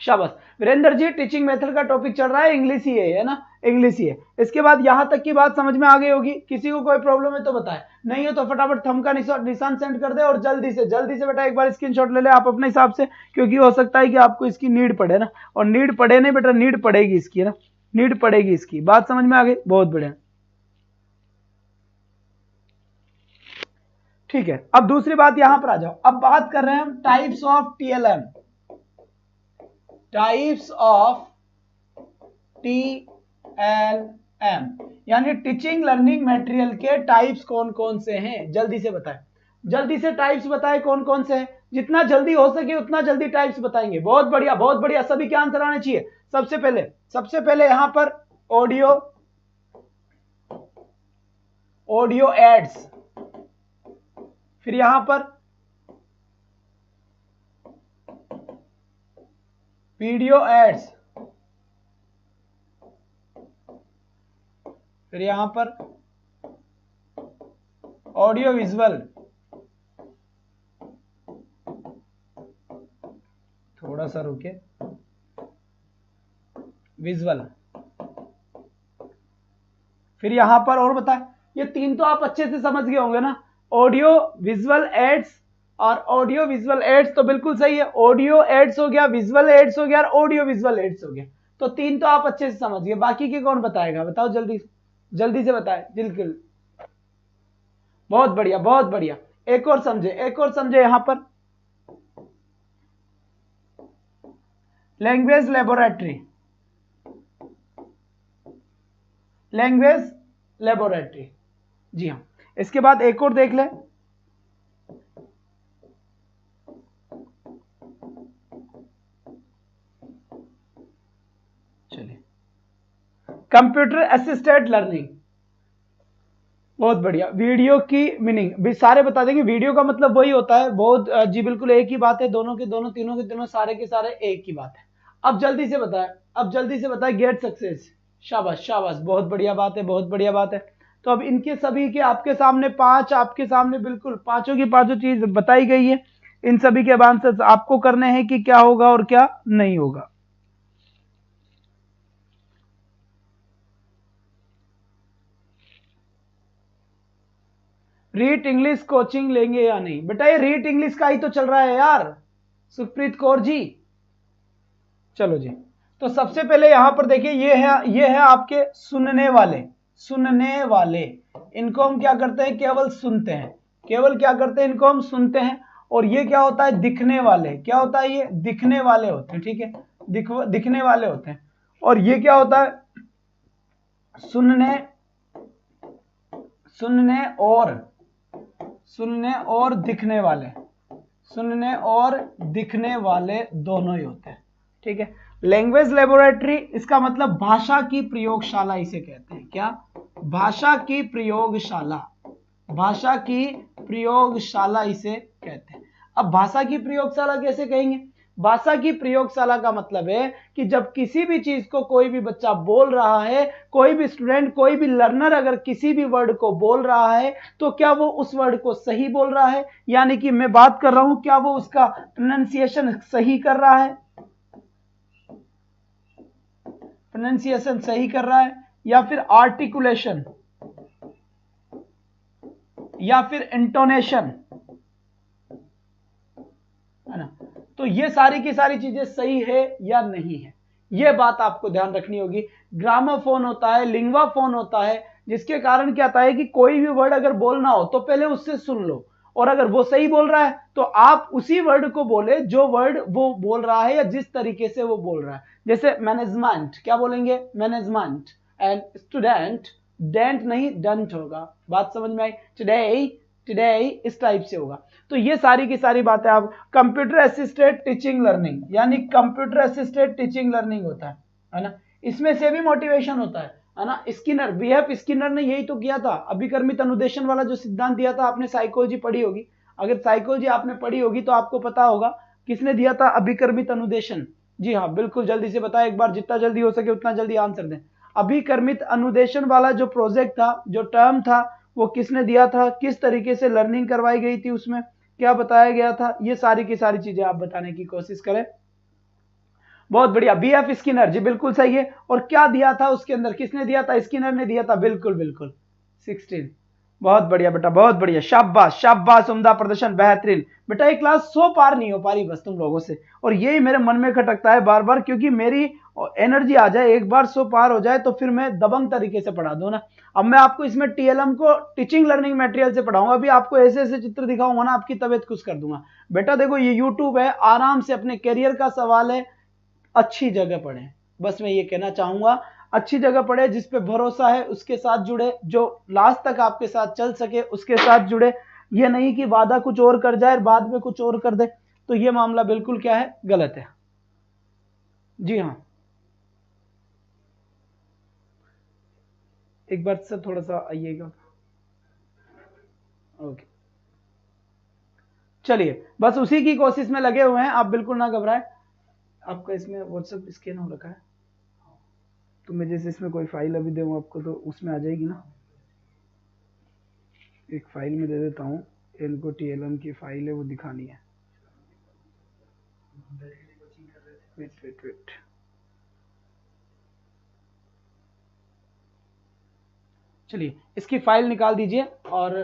शाबाश वीरेंद्र जी, टीचिंग मेथड का टॉपिक चल रहा है, इंग्लिश ही है ना, इंग्लिश ही है। इसके बाद यहां तक की बात समझ में आ गई होगी, किसी को कोई प्रॉब्लम है तो बताएं, नहीं हो तो फटाफट थंब का निशान सेंड कर दे, और जल्दी से बेटा एक बार स्क्रीनशॉट ले ले आप अपने हिसाब से, क्योंकि हो सकता है कि आपको इसकी नीड पड़े ना, और नीड पड़े नहीं बेटा, नीड पड़ेगी इसकी ना, नीड पड़ेगी इसकी, बात समझ में आ गई, बहुत बढ़िया। ठीक है, अब दूसरी बात यहां पर आ जाओ, अब बात कर रहे हैं हम types of TLM, types of TLM, यानी टीचिंग लर्निंग मटेरियल के टाइप्स कौन कौन से हैं, जल्दी से बताएं, जल्दी से टाइप्स बताएं कौन कौन से हैं, जितना जल्दी हो सके उतना जल्दी टाइप्स बताएंगे। बहुत बढ़िया बहुत बढ़िया, सभी के आंसर आने चाहिए। सबसे पहले यहां पर ऑडियो एड्स, फिर यहां पर वीडियो एड्स, फिर यहां पर ऑडियो विजुअल, थोड़ा सा रुके, विजुअल, फिर यहां पर और बताएं, ये तीन तो आप अच्छे से समझ गए होंगे ना, ऑडियो विजुअल एड्स और ऑडियो विजुअल एड्स, तो बिल्कुल सही है, ऑडियो एड्स हो गया, विजुअल एड्स हो गया, और ऑडियो विजुअल एड्स हो गया, तो तीन तो आप अच्छे से समझ गए, बाकी के कौन बताएगा, बताओ जल्दी से बताएं, बिल्कुल बहुत बढ़िया बहुत बढ़िया। एक और समझे यहां पर लैंग्वेज लेबोरेटरी, जी हाँ। इसके बाद एक और देख ले, चलिए कंप्यूटर असिस्टेड लर्निंग, बहुत बढ़िया। वीडियो की मीनिंग भी सारे बता देंगे, वीडियो का मतलब वही होता है, बहुत जी बिल्कुल एक ही बात है, दोनों के दोनों, तीनों के तीनों, सारे के सारे एक ही बात है। अब जल्दी से बताएं गेट सक्सेस, शाबाश शाबाश, बहुत बढ़िया बात है, बहुत बढ़िया बात है। तो अब इनके सभी के आपके सामने आपके सामने बिल्कुल पांचों की पांचों चीज बताई गई है, इन सभी के आंसर आपको करने हैं कि क्या होगा और क्या नहीं होगा। रीट इंग्लिश कोचिंग लेंगे या नहीं, बेटा ये रीट इंग्लिश का ही तो चल रहा है यार, सुखप्रीत कौर जी। चलो जी, तो सबसे पहले यहां पर देखिए, ये है आपके सुनने वाले, इनको हम क्या करते हैं, केवल सुनते हैं, केवल क्या करते हैं, इनको हम सुनते हैं। और ये क्या होता है, दिखने वाले, क्या होता है, ये दिखने वाले होते हैं, ठीक है, दिखने वाले होते हैं। और ये क्या होता है, सुनने और दिखने वाले दोनों ही होते हैं, ठीक है। लैंग्वेज लेबोरेटरी, इसका मतलब भाषा की प्रयोगशाला इसे कहते हैं, क्या, भाषा की प्रयोगशाला इसे कहते हैं। अब भाषा की प्रयोगशाला कैसे कहेंगे, भाषा की प्रयोगशाला का मतलब है कि जब किसी भी चीज को कोई भी बच्चा बोल रहा है, कोई भी स्टूडेंट, कोई भी लर्नर अगर किसी भी वर्ड को बोल रहा है तो क्या वो उस वर्ड को सही बोल रहा है, यानी कि मैं बात कर रहा हूं क्या वो उसका प्रोनाउंसिएशन सही कर रहा है, प्रोनाउंसिएशन सही कर रहा है, या फिर आर्टिकुलेशन, या फिर इंटोनेशन, है ना। तो ये सारी की सारी चीजें सही है या नहीं है, ये बात आपको ध्यान रखनी होगी। ग्रामोफोन होता है, लिंग्वाफोन होता है, जिसके कारण क्या होता है कि कोई भी वर्ड अगर बोलना हो तो पहले उससे सुन लो, और अगर वो सही बोल रहा है तो आप उसी वर्ड को बोले जो वर्ड वो बोल रहा है या जिस तरीके से वो बोल रहा है। जैसे मैनेजमेंट, क्या बोलेंगे, मैनेजमेंट, एंड स्टूडेंट, डेंट नहीं डंट होगा, बात समझ में आई। टुडे, टुडे इस टाइप से होगा। तो ये सारी की सारी बातें आप कंप्यूटर असिस्टेड टीचिंग लर्निंग, यानी कंप्यूटर असिस्टेड टीचिंग लर्निंग होता है ना, इसमें से भी मोटिवेशन होता है ना। स्किनर, बीएफ स्किनर ने यही तो किया था, अभिकर्मित अनुदेशन वाला जो सिद्धांत दिया था, आपने साइकोलॉजी पढ़ी होगी, अगर साइकोलॉजी आपने पढ़ी होगी तो आपको पता होगा किसने दिया था अभिकर्मित अनुदेशन। जी हाँ, बिल्कुल जल्दी से बताएं एक बार, जितना जल्दी हो सके उतना जल्दी आंसर दें। अभिकर्मित अनुदेशन वाला जो प्रोजेक्ट था, जो टर्म था, वो किसने दिया था, किस तरीके से लर्निंग करवाई गई थी, उसमें क्या बताया गया था, ये सारी की सारी चीजें आप बताने की कोशिश करें। बहुत बढ़िया, बीएफ स्किनर, जी बिल्कुल सही है। और क्या दिया था उसके अंदर, किसने दिया था, स्किनर ने दिया था, बिल्कुल बिल्कुल 16। बहुत बढ़िया बेटा, बहुत बढ़िया, शाबाश शाबाश, उम्दा प्रदर्शन, बेहतरीन बेटा। ये क्लास 100 पार नहीं हो पा रही बस तुम लोगों से, और यही मेरे मन में खटकता है बार बार, क्योंकि मेरी एनर्जी आ जाए, एक बार 100 पार हो जाए तो फिर मैं दबंग तरीके से पढ़ा दूं ना। अब मैं आपको इसमें टीएलएम को टीचिंग लर्निंग मटेरियल से पढ़ाऊंगा, अभी आपको ऐसे ऐसे चित्र दिखाऊंगा ना, आपकी तबीयत खुश कर दूंगा। बेटा देखो, ये यूट्यूब है, आराम से अपने करियर का सवाल है, अच्छी जगह पढ़े, बस मैं ये कहना चाहूंगा, अच्छी जगह पढ़े, जिस पे भरोसा है उसके साथ जुड़े, जो लास्ट तक आपके साथ चल सके उसके साथ जुड़े। ये नहीं कि वादा कुछ और कर जाए और बाद में कुछ और कर दे, तो ये मामला बिल्कुल क्या है, गलत है। जी हाँ, एक बार से थोड़ा सा आइएगा। ओके, चलिए बस उसी की कोशिश में लगे हुए हैं, आप बिल्कुल ना घबराएं। आपका इसमें व्हाट्सएप स्कैन हो रखा है, तो मैं जैसे इसमें कोई फाइल अभी दूँ आपको तो उसमें आ जाएगी ना, एक फाइल में दे देता हूँ, इनको टीएलएम की फाइल है वो दिखानी है। वेट वेट वेट, चलिए इसकी फाइल निकाल दीजिए और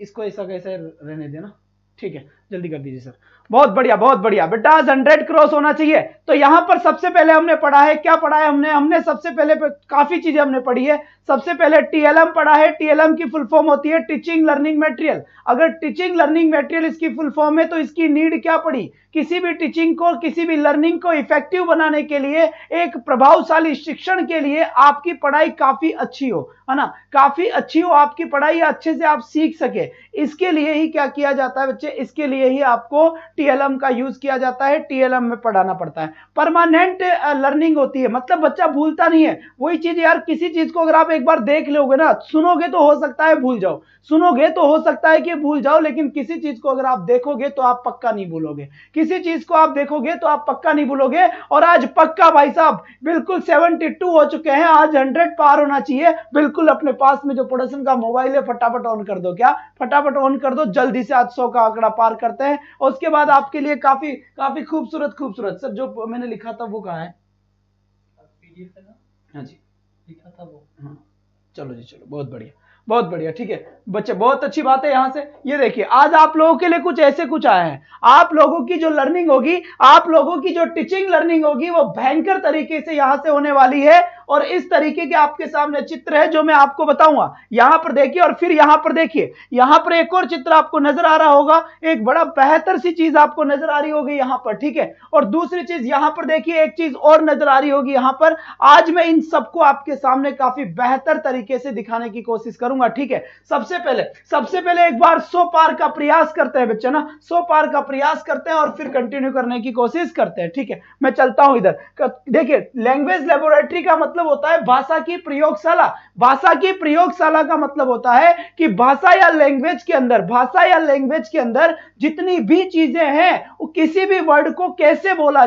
इसको ऐसा कैसे रहने देना, ठीक है, जल्दी कर दीजिए सर। बहुत बढ़िया बहुत बढ़िया बेटा, 100 क्रॉस होना चाहिए। तो यहां पर सबसे पहले हमने पढ़ा है, क्या पढ़ा है हमने सबसे पहले काफी चीजें हमने पढ़ी है। सबसे पहले टीएलएम पढ़ा है, टीएलएम की फुल फॉर्म होती है टीचिंग लर्निंग मटेरियल। अगर टीचिंग लर्निंग मटेरियल इसकी फुल फॉर्म है तो इसकी नीड क्या पड़ी, किसी भी टीचिंग को, किसी भी लर्निंग को इफेक्टिव बनाने के लिए, एक प्रभावशाली शिक्षण के लिए आपकी पढ़ाई काफी अच्छी हो, है ना, काफी अच्छी हो आपकी पढ़ाई, अच्छे से आप सीख सके, इसके लिए ही क्या किया जाता है बच्चे, इसके लिए ही आपको टीएलएम का यूज किया जाता है, टीएलएम में पढ़ाना पड़ता है। परमानेंट लर्निंग होती है, मतलब बच्चा भूलता नहीं है। वही चीज यार, किसी चीज को अगर आप एक बार देख लोगे ना, सुनोगे तो हो सकता है भूल जाओ, सुनोगे तो हो सकता है कि भूल जाओ, लेकिन किसी चीज को अगर आप देखोगे तो आप पक्का नहीं भूलोगे, किसी चीज को आप देखोगे तो आप पक्का नहीं भूलोगे। और आज पक्का भाई साहब बिल्कुल 72 हो चुके हैं, आज 100 पार होना चाहिए। बिल्कुल अपने पास में जो प्रोडक्शन का मोबाइल है फटाफट ऑन कर दो, क्या फटाफट ऑन कर दो, जल्दी से आज 100 का आंकड़ा पार करते हैं। और उसके बाद आपके लिए काफी काफी खूबसूरत खूबसूरत सर जो मैंने लिखा था वो कहाँ है, पीडीएफ है ना, हाँ जी लिखा था वो, हाँ चलो जी चलो, बहुत बढ़िया बहुत बढ़िया, ठीक है बच्चे, बहुत अच्छी बात है। यहां से ये देखिए, आज आप लोगों के लिए कुछ ऐसे कुछ आया है, आप लोगों की जो लर्निंग होगी, आप लोगों की जो टीचिंग लर्निंग होगी, वो भयंकर तरीके से यहां से होने वाली है। और इस तरीके के आपके सामने चित्र है जो मैं आपको बताऊंगा। यहां पर देखिए, और फिर यहां पर देखिए, यहां पर एक और चित्र आपको नजर आ रहा होगा, एक बड़ा बेहतर सी चीज आपको नजर आ रही होगी यहां पर, ठीक है। और दूसरी चीज यहां पर देखिए, एक चीज और नजर आ रही होगी यहां पर। आज मैं इन सबको आपके सामने काफी बेहतर तरीके से दिखाने की कोशिश करूंगा। करूंगा, ठीक है। सबसे पहले एक बार 100 पार का प्रयास करते हैं बच्चे ना, 100 पार का प्रयास करते हैं और फिर कंटिन्यू करने की कोशिश करते हैं, ठीक है। मैं चलता हूं इधर। देखिए, लैंग्वेज लेबोरेटरी का मतलब होता है भाषा की प्रयोगशाला। भाषा की प्रयोगशाला का मतलब होता है कि भाषा या लैंग्वेज के अंदर जितनी भी चीजें हैं, वो किसी भी वर्ड को कैसे बोला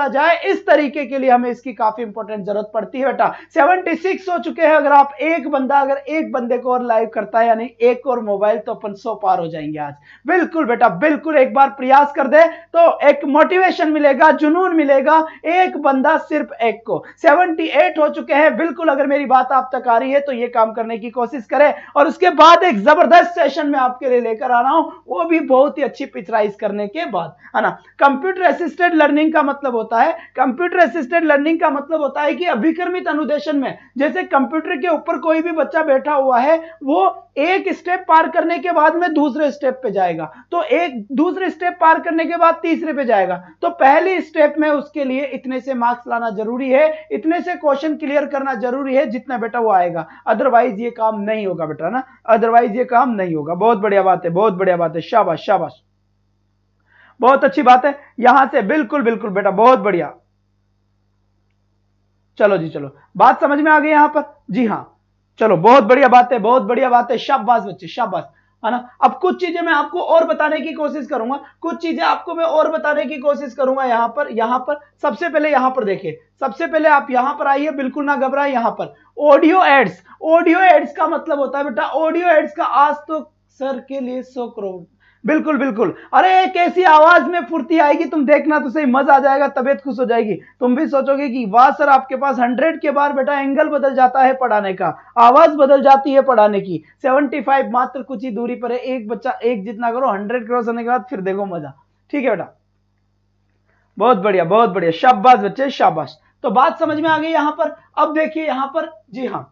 जाए, इस तरीके के लिए हमें इसकी काफी इंपॉर्टेंट जरूरत पड़ती है बेटा। 76 हो चुके हैं। अगर एक बंदे को और लाइव करता है, यानी एक और मोबाइल, तो अपन 100 पार हो जाएंगे आज। बिल्कुल बेटा, बिल्कुल। एक बार प्रयास कर दे तो एक मोटिवेशन मिलेगा, जुनून मिलेगा। एक बंदा सिर्फ एक को। 78 हो चुके हैं। बिल्कुल, अगर मेरी बात आप तक आ रही है तो ये काम करने की कोशिश करें। और उसके बाद एक जबरदस्त सेशन में आपके लिए लेकर आ रहा हूं, वो भी बहुत ही अच्छी पिक्चराइज करने के बाद, है ना। कंप्यूटर असिस्टेड लर्निंग का मतलब होता है कि अभिक्रमित अनुदेशन में, जैसे कंप्यूटर के ऊपर कोई भी बच्चा बैठा हुआ है, वो एक स्टेप पार करने के बाद में दूसरे स्टेप पे जाएगा, तो एक दूसरे स्टेप पार करने के बाद तीसरे पे जाएगा, तो पहली स्टेप में उसके लिए इतने से मार्क्स लाना जरूरी है, इतने से क्वेश्चन क्लियर करना जरूरी है, जितना बेटा वो आएगा। अदरवाइज ये काम नहीं होगा बेटा ना, अदरवाइज ये काम नहीं होगा। बहुत बढ़िया बात है, शाबाश, बहुत अच्छी बात है। यहां से बिल्कुल बेटा, बहुत बढ़िया। चलो जी, चलो, बात समझ में आ गई यहां पर? जी हाँ, चलो, बहुत बढ़िया बात है। शाबाश बच्चे, शाबाश, है ना। अब कुछ चीजें मैं आपको और बताने की कोशिश करूंगा, यहां पर सबसे पहले यहां पर देखिए, सबसे पहले आप यहां पर आइए, बिल्कुल ना घबराएं। यहां पर ऑडियो एड्स का मतलब होता है बेटा, ऑडियो एड्स का आज तो सर के लिए 100 करोड़। बिल्कुल। अरे एक ऐसी आवाज में फुर्ती आएगी, तुम देखना तो सही, मजा आ जाएगा, तबीयत खुश हो जाएगी। तुम भी सोचोगे कि वाह सर, आपके पास 100 के बार बेटा एंगल बदल जाता है पढ़ाने का, आवाज बदल जाती है पढ़ाने की। 75 मात्र कुछ ही दूरी पर है। एक बच्चा एक जितना करो, 100 क्रॉस होने के बाद फिर देखो मजा, ठीक है बेटा। बहुत बढ़िया, शाबाश बच्चे, शाबाश। तो बात समझ में आ गई यहां पर। अब देखिए यहां पर, जी हाँ,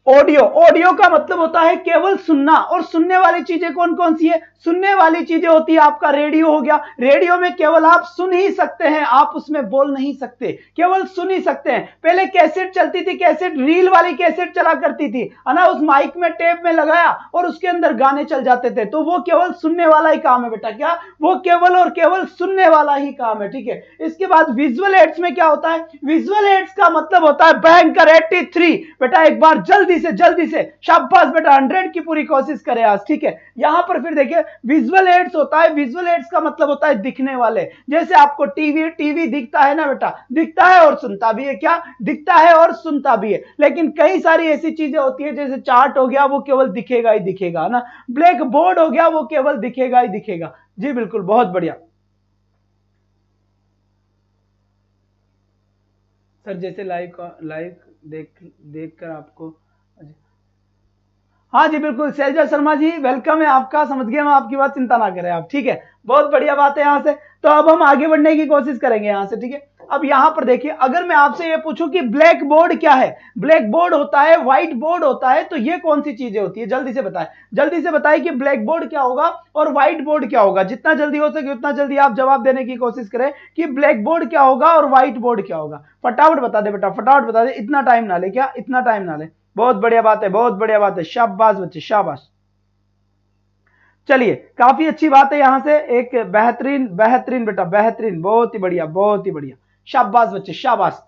ऑडियो का मतलब होता है केवल सुनना। और सुनने वाली चीजें कौन कौन सी है? सुनने वाली चीजें होती है आपका रेडियो हो गया। रेडियो में केवल आप सुन ही सकते हैं, आप उसमें बोल नहीं सकते, केवल सुन ही सकते हैं। पहले कैसेट चलती थी, कैसेट, रील वाली कैसेट चला करती थी, है ना। उस माइक में टेप में लगाया और उसके अंदर गाने चल जाते थे, तो वो केवल सुनने वाला ही काम है बेटा। क्या? वो केवल और केवल सुनने वाला ही काम है, ठीक है। इसके बाद विजुअल एड्स में क्या होता है? विजुअल एड्स का मतलब होता है भयंकर 83 बेटा। एक बार जल्दी से शाबाश बेटा, 100 की पूरी कोशिश करें आज, ठीक है। यहां पर फिर देखिए, विजुअल एड्स होता है। विजुअल एड्स का मतलब होता है दिखने वाले। जैसे आपको टीवी दिखता है ना बेटा, दिखता है और सुनता भी है। क्या? दिखता है और सुनता भी है। लेकिन कई सारी ऐसी चीजें होती है, जैसे चार्ट हो गया, वो केवल दिखेगा ही दिखेगा, ना। ब्लैक बोर्ड हो गया, वो केवल दिखेगा ही दिखेगा। जी बिल्कुल, बहुत बढ़िया सर। जैसे लाइव देख कर आपको, हाँ जी बिल्कुल, शैलजा शर्मा जी वेलकम है आपका, समझ गया मैं आपकी बात, चिंता ना करें आप, ठीक है। बहुत बढ़िया बात है। यहां से तो अब हम आगे बढ़ने की कोशिश करेंगे यहां से, ठीक है। अब यहां पर देखिए, अगर मैं आपसे ये पूछूं कि ब्लैक बोर्ड क्या है? ब्लैक बोर्ड होता है, व्हाइट बोर्ड होता है, तो ये कौन सी चीजें होती है? जल्दी से बताएं कि ब्लैक बोर्ड क्या होगा और व्हाइट बोर्ड क्या होगा। जितना जल्दी हो सके उतना जल्दी आप जवाब देने की कोशिश करें कि ब्लैक बोर्ड क्या होगा और व्हाइट बोर्ड क्या होगा। फटाफट बता दे बेटा, फटाफट बता दे, इतना टाइम ना ले। क्या? इतना टाइम ना ले। बहुत बढ़िया बात है, शाबाश बच्चे, शाबाश। चलिए, काफी अच्छी बात है। यहां से एक बेहतरीन बेटा, बेहतरीन, बहुत ही बढ़िया, शाबाश बच्चे, शाबाश।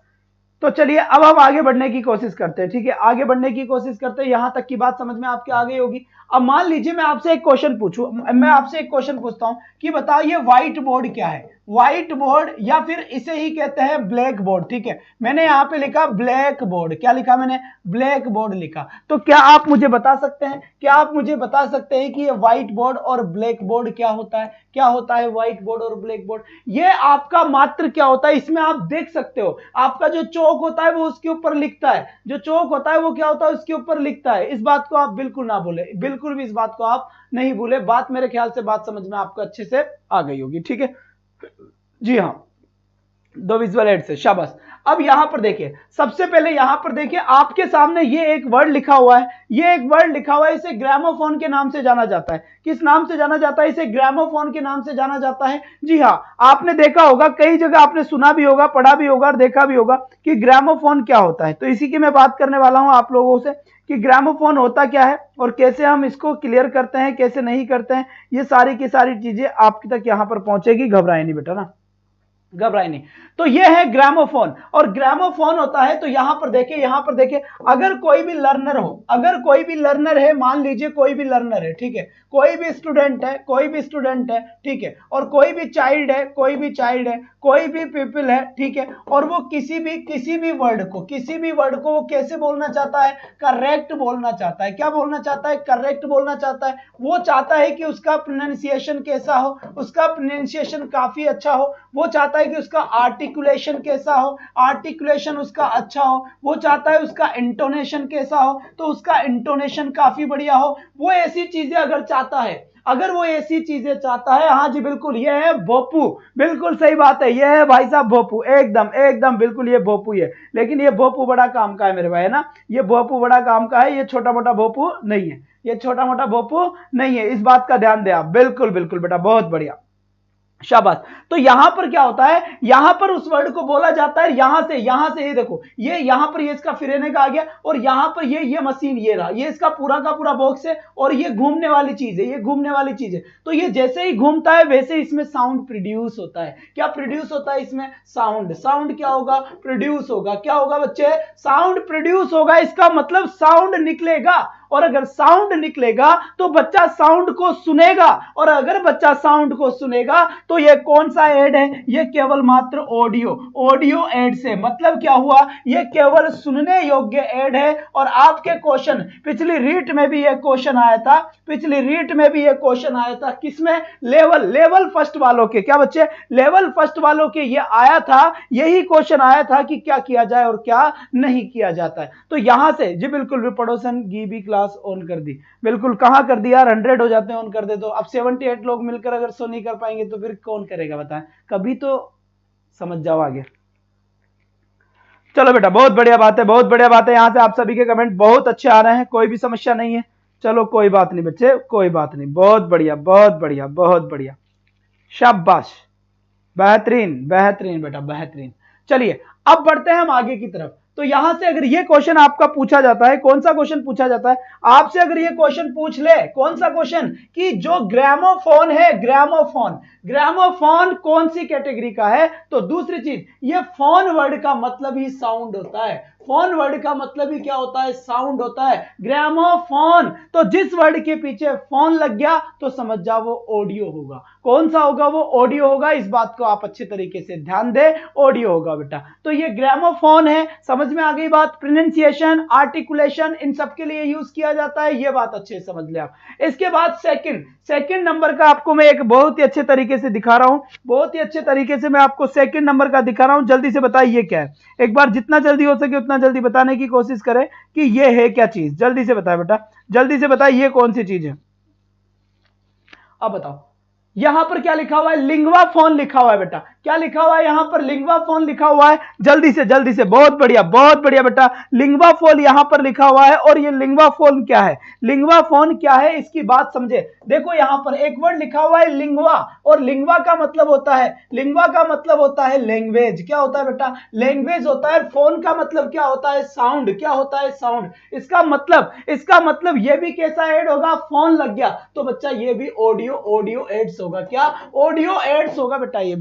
तो चलिए, अब हम आगे बढ़ने की कोशिश करते हैं, ठीक है। आगे बढ़ने की कोशिश करते हैं, यहां तक की बात समझ में आपके आ गई होगी। अब मान लीजिए मैं आपसे एक क्वेश्चन पूछता हूं कि बताओ ये व्हाइट बोर्ड क्या है? व्हाइट बोर्ड, या फिर इसे ही कहते हैं ब्लैक बोर्ड, ठीक है। मैंने यहां पे लिखा ब्लैक बोर्ड। क्या लिखा मैंने? ब्लैक बोर्ड लिखा। तो क्या आप मुझे बता सकते हैं कि ये व्हाइट बोर्ड और ब्लैक बोर्ड क्या होता है? क्या होता है व्हाइट बोर्ड और ब्लैक बोर्ड? ये आपका मात्र क्या होता है, इसमें आप देख सकते हो, आपका जो चौक होता है वो उसके ऊपर लिखता है। जो चौक होता है वो क्या होता है, उसके ऊपर लिखता है। इस बात को आप बिल्कुल ना भूले, बिल्कुल भी इस बात को आप नहीं भूले। बात मेरे ख्याल से बात समझ में आपको अच्छे से आ गई होगी, ठीक है। जी हाँ, दो विजुअल एड से, शाबाश। अब यहां पर देखिए, सबसे पहले यहां पर देखिए आपके सामने ये एक वर्ड लिखा हुआ है, ये एक वर्ड लिखा हुआ है, इसे ग्रामोफोन के नाम से जाना जाता है। किस नाम से जाना जाता है? इसे ग्रामोफोन के नाम से जाना जाता है। जी हाँ, आपने देखा होगा, कई जगह आपने सुना भी होगा, पढ़ा भी होगा और देखा भी होगा कि ग्रामोफोन क्या होता है। तो इसी की मैं बात करने वाला हूं आप लोगों से कि ग्रामोफोन होता क्या है और कैसे हम इसको क्लियर करते हैं, कैसे नहीं करते हैं। ये सारी की सारी चीजें आपकी तक यहां पर पहुंचेगी, घबराए नहीं बेटा ना, घबराए नहीं। तो ये है ग्रामोफोन, और ग्रामोफोन होता है, तो यहां पर देखिए, यहां पर देखिए, अगर कोई भी लर्नर हो, अगर कोई भी लर्नर है, मान लीजिए कोई भी लर्नर है, ठीक है, कोई भी स्टूडेंट है, कोई भी स्टूडेंट है, ठीक है, और कोई भी चाइल्ड है, कोई भी चाइल्ड है, कोई भी पीपल है, ठीक है, और वो किसी भी वर्ड को वो कैसे बोलना चाहता है? करेक्ट बोलना चाहता है। क्या बोलना चाहता है? करेक्ट बोलना चाहता है। वो चाहता है कि उसका प्रोनाउंसिएशन कैसा हो, उसका प्रोनाउंसिएशन काफी अच्छा हो। वो चाहता है कि उसका आर्टिकुलेशन कैसा हो, आर्टिकुलेशन उसका अच्छा हो। वो चाहता है उसका इंटोनेशन कैसा हो, तो उसका इंटोनेशन काफी बढ़िया हो। वो ऐसी चीजें अगर चाहता है, अगर वो ऐसी चीजें चाहता है, हाँ जी बिल्कुल, ये है भोपू, बिल्कुल सही बात है, ये है भाई साहब भोपू, एकदम एकदम बिल्कुल ये भोपू ही है। लेकिन ये भोपू बड़ा काम का है मेरे भाई, है ना, ये भोपू बड़ा काम का है, ये छोटा मोटा भोपू नहीं है, ये छोटा मोटा भोपू नहीं है। इस बात का ध्यान दे आप, बिल्कुल बिल्कुल बेटा, बहुत बढ़िया, शाबाश। तो यहां पर क्या होता है, यहां पर उस वर्ड को बोला जाता है, यहां से ये देखो, ये यहां पर ये इसका फिरेने का आ गया, और यहां पर ये मशीन ये रहा, ये इसका पूरा का पूरा बॉक्स है, और ये घूमने वाली चीज है, ये घूमने वाली चीज है। तो ये जैसे ही घूमता है वैसे इसमें साउंड प्रोड्यूस होता है। क्या प्रोड्यूस होता है इसमें? साउंड। साउंड क्या होगा? प्रोड्यूस होगा। क्या होगा बच्चे? साउंड प्रोड्यूस होगा। इसका मतलब साउंड निकलेगा, और अगर साउंड निकलेगा तो बच्चा साउंड को सुनेगा, और अगर बच्चा साउंड को सुनेगा तो ये कौन सा एड है? ये केवल मात्र ऑडियो एड से। मतलब क्या हुआ? ये केवल सुनने योग्य एड है। और आपके क्वेश्चन पिछली रीट में भी ये क्वेश्चन आया था, पिछली रीट में भी ये क्वेश्चन आया था, किसमें? लेवल फर्स्ट वालों के। क्या बच्चे? लेवल फर्स्ट वालों के ये आया था, यही क्वेश्चन आया था कि क्या किया जाए और क्या नहीं किया जाता है। तो यहां से जी बिल्कुल भी पड़ोसन गी भी क्लास ऑन कर दी, बिल्कुल कहां कर दी यार, 100 हो जाते हैं ऑन कर दे तो। अब 78 लोग मिलकर अगर सो नहीं कर पाएंगे तो फिर कौन करेगा बताएं? कभी तो समझ जाओ आगे। चलो बेटा, बहुत बढ़िया बात है, बहुत बढ़िया बात है। यहां से आप सभी के कमेंट बहुत अच्छे आ रहे हैं, कोई भी समस्या नहीं है। चलो कोई बात नहीं बच्चे, कोई बात नहीं, बहुत बढ़िया बहुत बढ़िया बहुत बढ़िया, शाबाश, बेहतरीन बेहतरीन बेटा बेहतरीन। चलिए अब बढ़ते हैं हम आगे की तरफ। तो यहां से अगर ये क्वेश्चन आपका पूछा जाता है, कौन सा क्वेश्चन पूछा जाता है आपसे? अगर ये क्वेश्चन पूछ ले, कौन सा क्वेश्चन? कि जो ग्रामोफोन है, ग्रामोफोन कौन सी कैटेगरी का है? तो दूसरी चीज, ये फोन वर्ड का मतलब ही साउंड होता है। फोन वर्ड का मतलब ही क्या होता है? साउंड होता है। ग्रामोफोन, तो जिस वर्ड के पीछे फोन लग गया तो समझ जाओ वो ऑडियो होगा। कौन सा होगा? वो ऑडियो होगा। इस बात को आप अच्छे तरीके से ध्यान दे, ऑडियो होगा बेटा। तो ये ग्रामोफोन है, समझ में आ गई बात? प्रोनाउंसिएशन, आर्टिकुलेशन, इन सब के लिए यूज किया जाता है, ये बात अच्छे से समझ ले आप। इसके बाद सेकंड नंबर का आपको मैं एक बहुत ही अच्छे तरीके से दिखा रहा हूं, बहुत ही अच्छे तरीके से मैं आपको सेकंड नंबर का दिखा रहा हूं। जल्दी से बताइए क्या है, एक बार जितना जल्दी हो सके उतना जल्दी बताने की कोशिश करें कि ये है क्या चीज। जल्दी से बताएं बेटा, जल्दी से बताइए ये कौन सी चीज है। अब बताओ, यहां पर क्या लिखा हुआ है? लिंग्वा फोन लिखा हुआ है बेटा। क्या लिखा हुआ है यहां पर? लिंग्वा फोन लिखा हुआ है। जल्दी से, बहुत बढ़िया बेटा, लिंग्वा फोन यहां पर लिखा हुआ है। और ये लिंग्वा फोन क्या है? लिंग्वा फोन क्या है इसकी बात समझे। देखो यहां पर एक वर्ड लिखा हुआ है लिंग्वा, और लिंग्वा का मतलब होता है, लिंग्वा का मतलब होता है लैंग्वेज। क्या होता है बेटा? लैंग्वेज होता है। फोन का मतलब क्या होता है? साउंड। क्या होता है? साउंड। इसका मतलब ये भी कैसा ऐड होगा? फोन लग गया तो बच्चा ये भी ऑडियो एड्स होगा। क्या? ऑडियो एड्स होगा बेटा, ये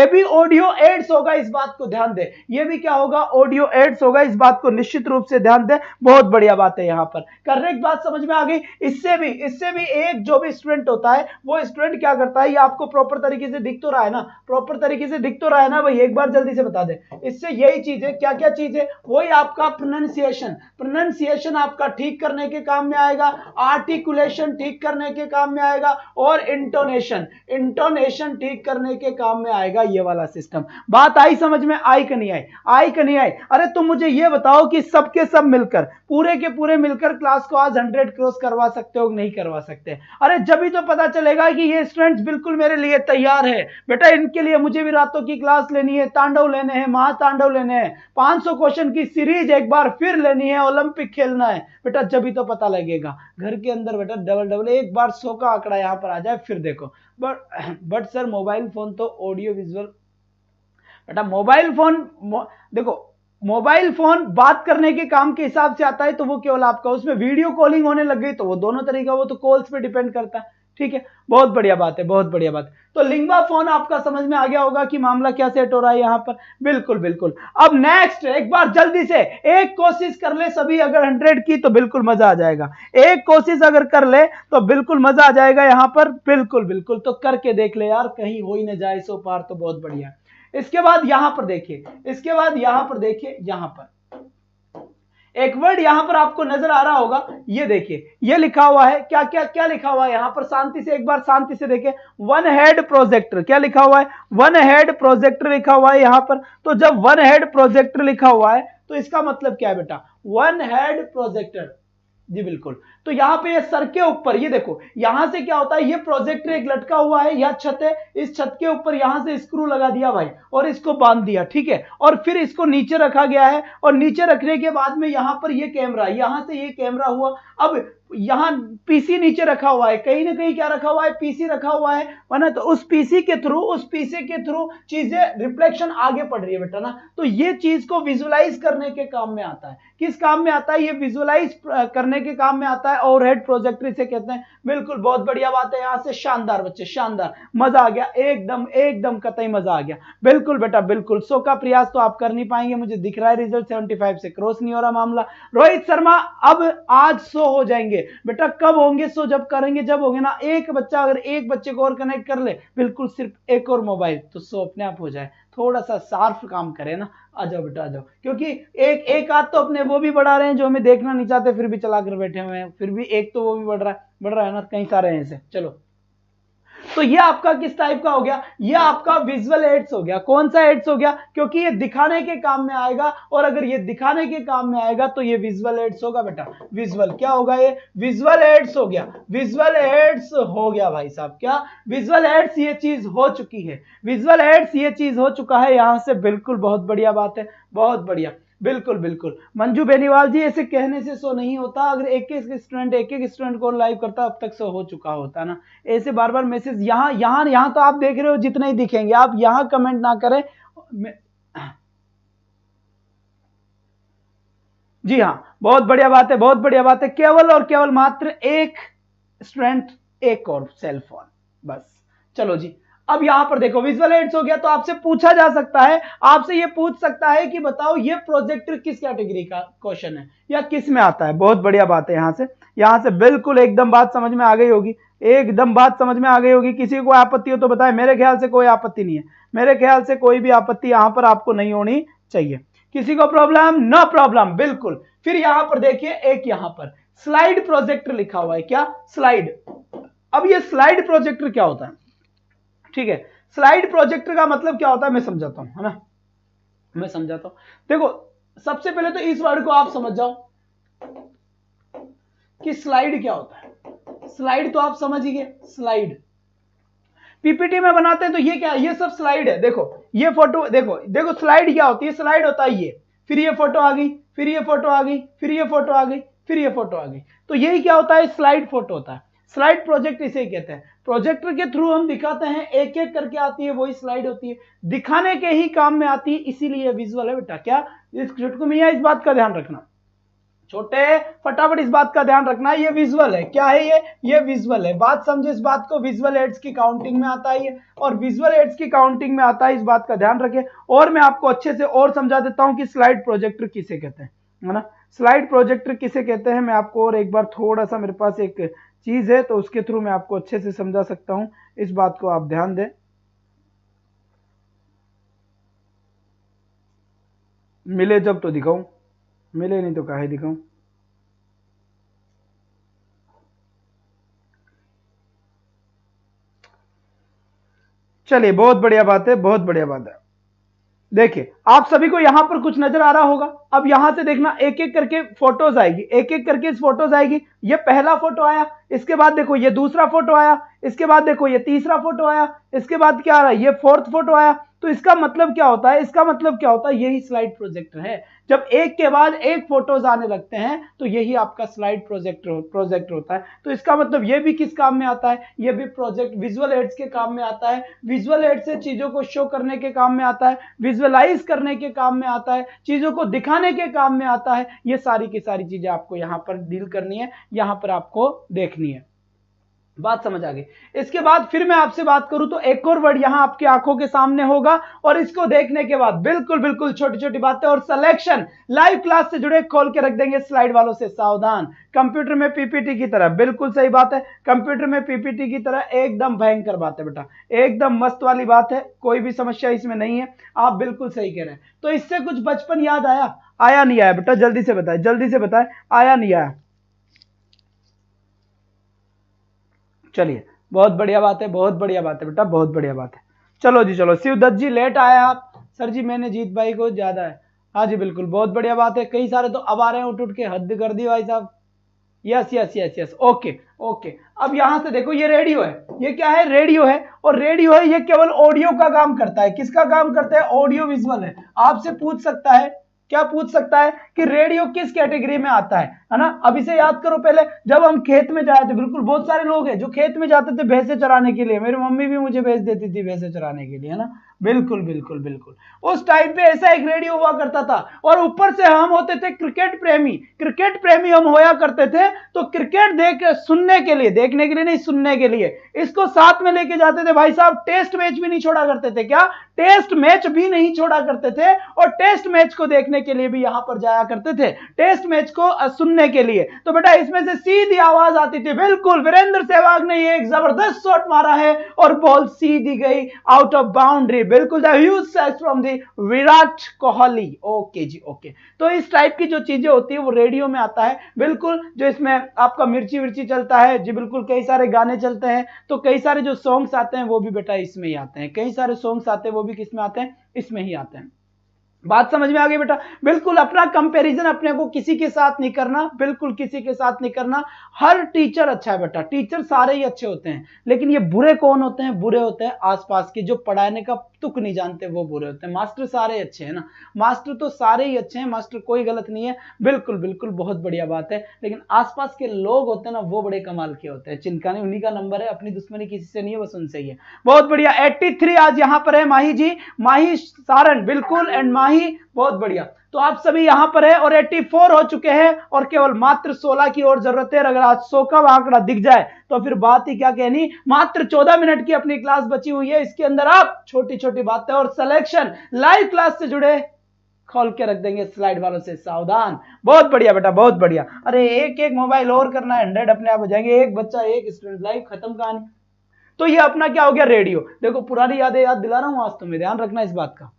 भी ऑडियो एड्स होगा। इस बात को ध्यान दे, ये भी क्या होगा? ऑडियो एड्स होगा। इस बात को निश्चित रूप से ध्यान दे, बहुत बढ़िया बात है। यहां पर करेक्ट बात समझ में आ गई। इससे भी एक जो भी स्टूडेंट होता है वो स्टूडेंट क्या करता है, ये आपको प्रॉपर तरीके से दिख तो रहा है ना, प्रॉपर तरीके से दिख तो रहा है ना भाई, एक बार जल्दी से बता दे। इससे यही चीज है, क्या क्या चीज है? वही आपका प्रोनाउंसिएशन आपका ठीक करने के काम में आएगा, आर्टिकुलेशन ठीक करने के काम में आएगा, और इंटोनेशन इंटोनेशन ठीक करने के काम में आएगा ये वाला सिस्टम। बात आई समझ में? आई कि नहीं आई? आई कि नहीं आई? अरे तुम मुझे ये बताओ कि सबके सब मिलकर, पूरे के पूरे मिलकर क्लास को आज 100 क्रॉस करवा सकते हो कि नहीं करवा सकते? अरे जब ही तो पता चलेगा कि ये स्टूडेंट्स बिल्कुल मेरे लिए तैयार है। बेटा इनके लिए मुझे भी रातों की क्लास लेनी है, तांडव लेने हैं, महातांडव लेने हैं, 500 क्वेश्चन की सीरीज एक बार फिर लेनी है, ओलंपिक खेलना है। बेटा जब ही तो पता लगेगा। घर के अंदर बेटा डबल डबल एक बार 100 का आंकड़ा यहां पर आ जाए फिर देखो। बट सर मोबाइल फोन तो ऑडियो विजुअल, बेटा मोबाइल फोन देखो, मोबाइल फोन बात करने के काम के हिसाब से आता है तो वो केवल आपका, उसमें वीडियो कॉलिंग होने लग गई तो वो दोनों तरीका, वो तो कॉल्स पे डिपेंड करता है। ठीक है, बहुत बढ़िया बात है, बहुत बढ़िया बात है। तो लिंगवा फोन आपका समझ में आ गया होगा कि मामला क्या सेट हो रहा है यहां पर। बिल्कुल बिल्कुल। अब नेक्स्ट एक बार जल्दी से एक कोशिश कर ले सभी, अगर 100 की तो बिल्कुल मजा आ जाएगा। एक कोशिश अगर कर ले तो बिल्कुल मजा आ जाएगा यहां पर। बिल्कुल बिल्कुल, तो करके देख ले यार, कहीं हो ही ना जाए सो पार, तो बहुत बढ़िया। इसके बाद यहां पर देखिए, इसके बाद यहां पर देखिए, यहां पर एक वर्ड यहां पर आपको नजर आ रहा होगा, ये देखिए, ये लिखा हुआ है, क्या क्या क्या लिखा हुआ है यहां पर, शांति से एक बार शांति से देखिए, वन हेड प्रोजेक्टर। क्या लिखा हुआ है? वन हेड प्रोजेक्टर लिखा हुआ है यहां पर। तो जब वन हेड प्रोजेक्टर लिखा हुआ है तो इसका मतलब क्या है बेटा? वन हेड प्रोजेक्टर, जी बिल्कुल। तो यहां पे ये सर के ऊपर, ये देखो यहां से क्या होता है, ये प्रोजेक्टर एक लटका हुआ है, यह छत है, इस छत के ऊपर यहां से स्क्रू लगा दिया भाई और इसको बांध दिया, ठीक है, और फिर इसको नीचे रखा गया है, और नीचे रखने के बाद में यहां पर ये कैमरा, यहां से ये कैमरा हुआ। अब यहां पीसी नीचे रखा हुआ है, कहीं ना कहीं क्या रखा हुआ है? पीसी रखा हुआ है, वरना तो उस पीसी के थ्रू चीजें रिफ्लेक्शन आगे पड़ रही है बेटा ना। तो ये चीज को विजुअलाइज करने के काम में आता है। किस काम में आता है? ये विजुअलाइज करने के काम में आता है, ओवरहेड प्रोजेक्टर इसे कहते हैं। बिल्कुल, बहुत बढ़िया बात है। यहां से शानदार बच्चे, शानदार, मजा आ गया, एकदम एकदम कतई मजा आ गया। बिल्कुल बेटा बिल्कुल, 100 का प्रयास तो आप कर नहीं पाएंगे, मुझे दिख रहा है रिजल्ट 75 से क्रॉस नहीं हो रहा मामला। रोहित शर्मा अब आज 100 हो जाएंगे बेटा। कब होंगे 100? जब करेंगे, जब होंगे ना एक बच्चा, अगर एक बच्चे को और कनेक्ट कर ले, बिल्कुल सिर्फ एक और मोबाइल, तो 100 अपने आप हो जाए। थोड़ा सा शार्प काम करे ना, आ जाओ बेटा आ जाओ, क्योंकि एक एक आध तो अपने वो भी बढ़ा रहे हैं जो हमें देखना नहीं चाहते, फिर भी चला कर बैठे हुए हैं, फिर भी एक तो वो भी बढ़ रहा है ना, कई सारे हैं ऐसे। चलो, तो ये आपका किस टाइप का हो गया? ये आपका विजुअल एड्स हो गया। कौन सा एड्स हो गया? क्योंकि ये दिखाने के काम में आएगा, और अगर ये दिखाने के काम में आएगा तो ये विजुअल एड्स होगा बेटा। विजुअल क्या होगा? ये विजुअल एड्स हो गया। विजुअल एड्स हो गया भाई साहब। क्या? विजुअल एड्स ये चीज हो चुकी है, विजुअल एड्स ये चीज हो चुका है यहां से। बिल्कुल, बहुत बढ़िया बात है, बहुत बढ़िया। बिल्कुल बिल्कुल, मंजू बेनीवाल जी, ऐसे कहने से सो नहीं होता। अगर एक एक स्टूडेंट को लाइव करता अब तक सो हो चुका होता ना। ऐसे बार बार मैसेज यहां यहां यहां तो आप देख रहे हो जितने ही दिखेंगे, आप यहां कमेंट ना करें। जी हाँ, बहुत बढ़िया बात है, बहुत बढ़िया बात है। केवल और केवल मात्र एक स्टूडेंट, एक और सेल फोन, बस। चलो जी, अब यहां पर देखो विजुअल एड्स हो गया, तो आपसे पूछा जा सकता है, आपसे ये पूछ सकता है कि बताओ ये प्रोजेक्टर किस कैटेगरी का क्वेश्चन है या किस में आता है। बहुत बढ़िया बात है। यहां से बिल्कुल एकदम बात समझ में आ गई होगी, एकदम बात समझ में आ गई होगी। किसी को आपत्ति हो तो बताए। मेरे ख्याल से कोई आपत्ति नहीं है, मेरे ख्याल से कोई भी आपत्ति यहां पर आपको नहीं होनी चाहिए। किसी को प्रॉब्लम? नो प्रॉब्लम, बिल्कुल। फिर यहां पर देखिए, एक यहां पर स्लाइड प्रोजेक्टर लिखा हुआ है। क्या? स्लाइड। अब ये स्लाइड प्रोजेक्टर क्या होता है? ठीक है, स्लाइड प्रोजेक्टर का मतलब क्या होता है मैं समझाता हूं, है ना, मैं समझाता हूं। देखो, सबसे पहले तो इस वर्ड को आप समझ जाओ कि स्लाइड क्या होता है। स्लाइड तो आप समझ ही गए, स्लाइड पीपीटी में बनाते हैं तो ये क्या? ये सब स्लाइड है। देखो ये फोटो, देखो देखो स्लाइड क्या होती है? स्लाइड होता है ये, फिर ये फोटो आ गई, फिर ये फोटो आ गई, फिर ये फोटो आ गई, फिर ये फोटो आ गई। तो यही क्या होता है? स्लाइड फोटो होता है। स्लाइड प्रोजेक्ट इसे कहते हैं। प्रोजेक्टर के थ्रू हम दिखाते हैं, एक एक करके आती है, वही स्लाइड होती है, दिखाने के ही काम में आती है, इसीलिए विजुअल है बेटा। क्या? इस छुटकू मियां इस बात का ध्यान रखना, छोटे फटाफट इस बात का ध्यान रखना, ये विजुअल है। क्या है ये विजुअल है। बात समझे इस बात को, विजुअल एड्स की काउंटिंग में आता है ये, और विजुअल एड्स की काउंटिंग में आता है, इस बात का ध्यान रखें। और मैं आपको अच्छे से और समझा देता हूं कि स्लाइड प्रोजेक्टर किसे कहते हैं, है ना। स्लाइड प्रोजेक्टर किसे कहते हैं मैं आपको और एक बार, थोड़ा सा मेरे पास एक चीज है तो उसके थ्रू मैं आपको अच्छे से समझा सकता हूं, इस बात को आप ध्यान दें। मिले जब तो दिखाऊं, मिले नहीं तो काहे दिखाऊं। चलिए बहुत बढ़िया बात है, बहुत बढ़िया बात है। देखिए आप सभी को यहां पर कुछ नजर आ रहा होगा। अब यहां से देखना एक एक करके फोटोज आएगी, एक एक करके इस फोटोज आएगी। ये पहला फोटो आया, इसके बाद देखो ये दूसरा फोटो आया, इसके बाद देखो ये तीसरा फोटो आया, इसके बाद क्या आ रहा है, ये फोर्थ फोटो आया। तो इसका मतलब क्या होता है, इसका मतलब क्या होता है, यही स्लाइड प्रोजेक्टर है। जब एक के बाद एक फोटोज आने लगते हैं तो यही आपका स्लाइड प्रोजेक्टर होता है। तो इसका मतलब ये भी किस काम में आता है, ये भी प्रोजेक्ट विजुअल एड्स के काम में आता है। विजुअल एड से चीजों को शो करने के काम में आता है, विजुअलाइज करने के काम में आता है, चीजों को दिखाने के काम में आता है। ये सारी की सारी चीजें आपको यहां पर डील करनी है, यहां पर आपको देखनी है। बात समझ आ गई। इसके बाद फिर मैं आपसे बात करूं तो एक और वर्ड यहां आपकी आंखों के सामने होगा, और इसको देखने के बाद बिल्कुल बिल्कुल छोटी छोटी बातें और सिलेक्शन लाइव क्लास से जुड़े खोल के रख देंगे। स्लाइड वालों से सावधान, कंप्यूटर में पीपीटी की तरह, बिल्कुल सही बात है, कंप्यूटर में पीपीटी की तरह एकदम भयंकर बात है बेटा, एकदम मस्त वाली बात है, कोई भी समस्या इसमें नहीं है, आप बिल्कुल सही कह रहे हैं। तो इससे कुछ बचपन याद आया, आया नहीं आया बेटा, जल्दी से बताए, जल्दी से बताए, आया नहीं आया। चलिए बहुत बढ़िया बात है, बहुत बढ़िया बात है बेटा, बहुत बढ़िया बात है। चलो जी चलो, शिवदत्त जी लेट आए आप। सर जी मैंने जीत भाई को ज्यादा है, हाँ जी बिल्कुल, बहुत बढ़िया बात है। कई सारे तो अब आ रहे हैं, उठ उठ के हद कर दी भाई साहब। Yes yes yes yes, okay okay. अब यहां से देखो ये रेडियो है, ये क्या है, रेडियो है, और रेडियो है ये केवल ऑडियो का काम करता है। किसका काम करता है, ऑडियो विजुअल है। आपसे पूछ सकता है, क्या पूछ सकता है कि रेडियो किस कैटेगरी में आता है ना। अब इसे याद करो, पहले जब हम खेत में जाए थे, बिल्कुल बहुत सारे लोग हैं जो खेत में जाते थे भैंसे चराने के लिए, मेरी मम्मी भी मुझे भेज देती थी भैंसे चराने के लिए, है ना, बिल्कुल बिल्कुल बिल्कुल। उस टाइम पे ऐसा एक रेडियो हुआ करता था, और ऊपर से हम होते थे क्रिकेट प्रेमी, क्रिकेट प्रेमी हम होया करते थे। तो क्रिकेट देख सुनने के लिए, देखने के लिए नहीं, सुनने के लिए इसको साथ में लेके जाते थे भाई साहब। टेस्ट मैच भी नहीं छोड़ा करते थे, क्या टेस्ट मैच भी नहीं छोड़ा करते थे, और टेस्ट मैच को देखने के लिए भी यहां पर जाया करते थे, टेस्ट मैच को सुनने के लिए। तो बेटा इसमें से सीधी आवाज आती थी, बिल्कुल वीरेंद्र सहवाग ने एक जबरदस्त शॉट मारा है और बॉल सीधी गई आउट ऑफ बाउंड्री, बिल्कुल द ह्यूज सैच from the Virat Kohli. Okay ji okay. तो इस टाइप की जो चीजें होती है वो रेडियो में आता है, बिल्कुल। जो इसमें आपका मिर्ची विर्ची चलता है जी, बिल्कुल कई सारे गाने चलते हैं, तो कई सारे जो सॉन्ग्स आते हैं वो भी बेटा इसमें ही आते हैं, कई सारे सॉन्ग्स आते हैं वो भी किस में आते हैं, इसमें ही आते हैं। बात समझ में आ गई बेटा, बिल्कुल अपना कंपैरिजन अपने को किसी के साथ नहीं करना, बिल्कुल किसी के साथ नहीं करना। हर टीचर अच्छा है बेटा, टीचर सारे ही अच्छे होते हैं, लेकिन ये बुरे कौन होते हैं, बुरे होते हैं आसपास के, जो पढ़ाने का तुक नहीं जानते वो बुरे होते हैं। मास्टर सारे अच्छे हैं ना, मास्टर तो सारे ही अच्छे हैं, मास्टर कोई गलत नहीं है, बिल्कुल बिल्कुल बहुत बढ़िया बात है। लेकिन आसपास के लोग होते हैं ना वो बड़े कमाल के होते हैं, चिंता नहीं, उन्हीं का नंबर है, अपनी दुश्मनी किसी से नहीं है, बस उनसे ही है। बहुत बढ़िया, 83 आज यहां पर है माही जी, माही सारण, बिल्कुल, एंड माही बहुत बढ़िया। तो आप सभी यहां पर है, और 84 हो चुके हैं, और केवल मात्र 16 की और जरूरत है। अगर आज 100 का आंकड़ा दिख जाए तो फिर बात ही क्या कहनी। मात्र 14 मिनट की अपनी क्लास बची हुई है, इसके अंदर आप छोटी छोटी बातें और सिलेक्शन लाइव क्लास से जुड़े खोल के रख देंगे। स्लाइड वालों से सावधान। बहुत बढ़िया बेटा, बहुत बढ़िया। अरे एक एक मोबाइल और करना है, 100 अपने आप हो जाएंगे, एक बच्चा एक स्टूडेंट, लाइव खत्म कहानी। तो ये अपना क्या हो गया, रेडियो। देखो पुरानी यादें याद दिला रहा हूं आज, तुम्हें ध्यान रखना इस बात का।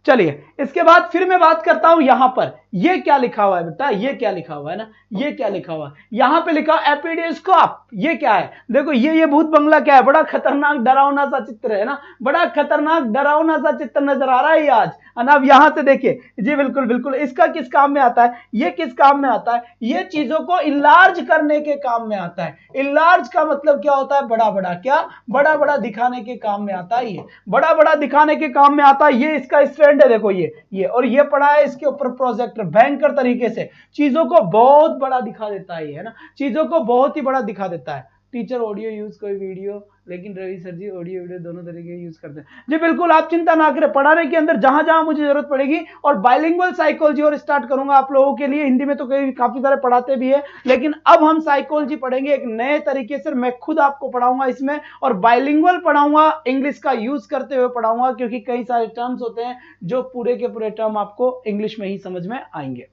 चलिए इसके बाद फिर मैं बात करता हूं, यहां पर ये क्या लिखा हुआ है बेटा, ये क्या लिखा हुआ है ना, ये क्या लिखा हुआ है, यहां पे लिखा एपिडियोस्कोप। ये क्या है, देखो ये भूत बंगला क्या है, बड़ा खतरनाक डरावना सा चित्र है ना, बड़ा खतरनाक डरावना सा चित्र नजर आ रहा है आज। अब यहां से देखिए जी, बिल्कुल बिल्कुल, इसका किस काम में आता है, ये किस काम में आता है, ये चीजों को इनलार्ज करने के काम में आता है। इनलार्ज का मतलब क्या होता है, बड़ा बड़ा, क्या बड़ा बड़ा दिखाने के काम में आता है, ये बड़ा बड़ा दिखाने के काम में आता है। ये इसका स्टैंड है, देखो ये और ये पड़ा है इसके ऊपर प्रोजेक्टर, भयंकर तरीके से चीजों को बहुत बड़ा दिखा देता है ना, चीजों को बहुत ही बड़ा दिखा देता है। टीचर ऑडियो यूज, कोई वीडियो, लेकिन रवि सर जी ऑडियो वीडियो दोनों तरीके यूज करते हैं जी, बिल्कुल आप चिंता ना करें, पढ़ाने के अंदर जहां जहां मुझे जरूरत पड़ेगी। और बाइलिंगुअल साइकोलॉजी और स्टार्ट करूंगा आप लोगों के लिए, हिंदी में तो काफी सारे पढ़ाते भी है, लेकिन अब हम साइकोलॉजी पढ़ेंगे एक नए तरीके से, मैं खुद आपको पढ़ाऊंगा इसमें, और बाइलिंगुअल पढ़ाऊंगा, इंग्लिश का यूज करते हुए पढ़ाऊंगा, क्योंकि कई सारे टर्म्स होते हैं जो पूरे के पूरे टर्म आपको इंग्लिश में ही समझ में आएंगे।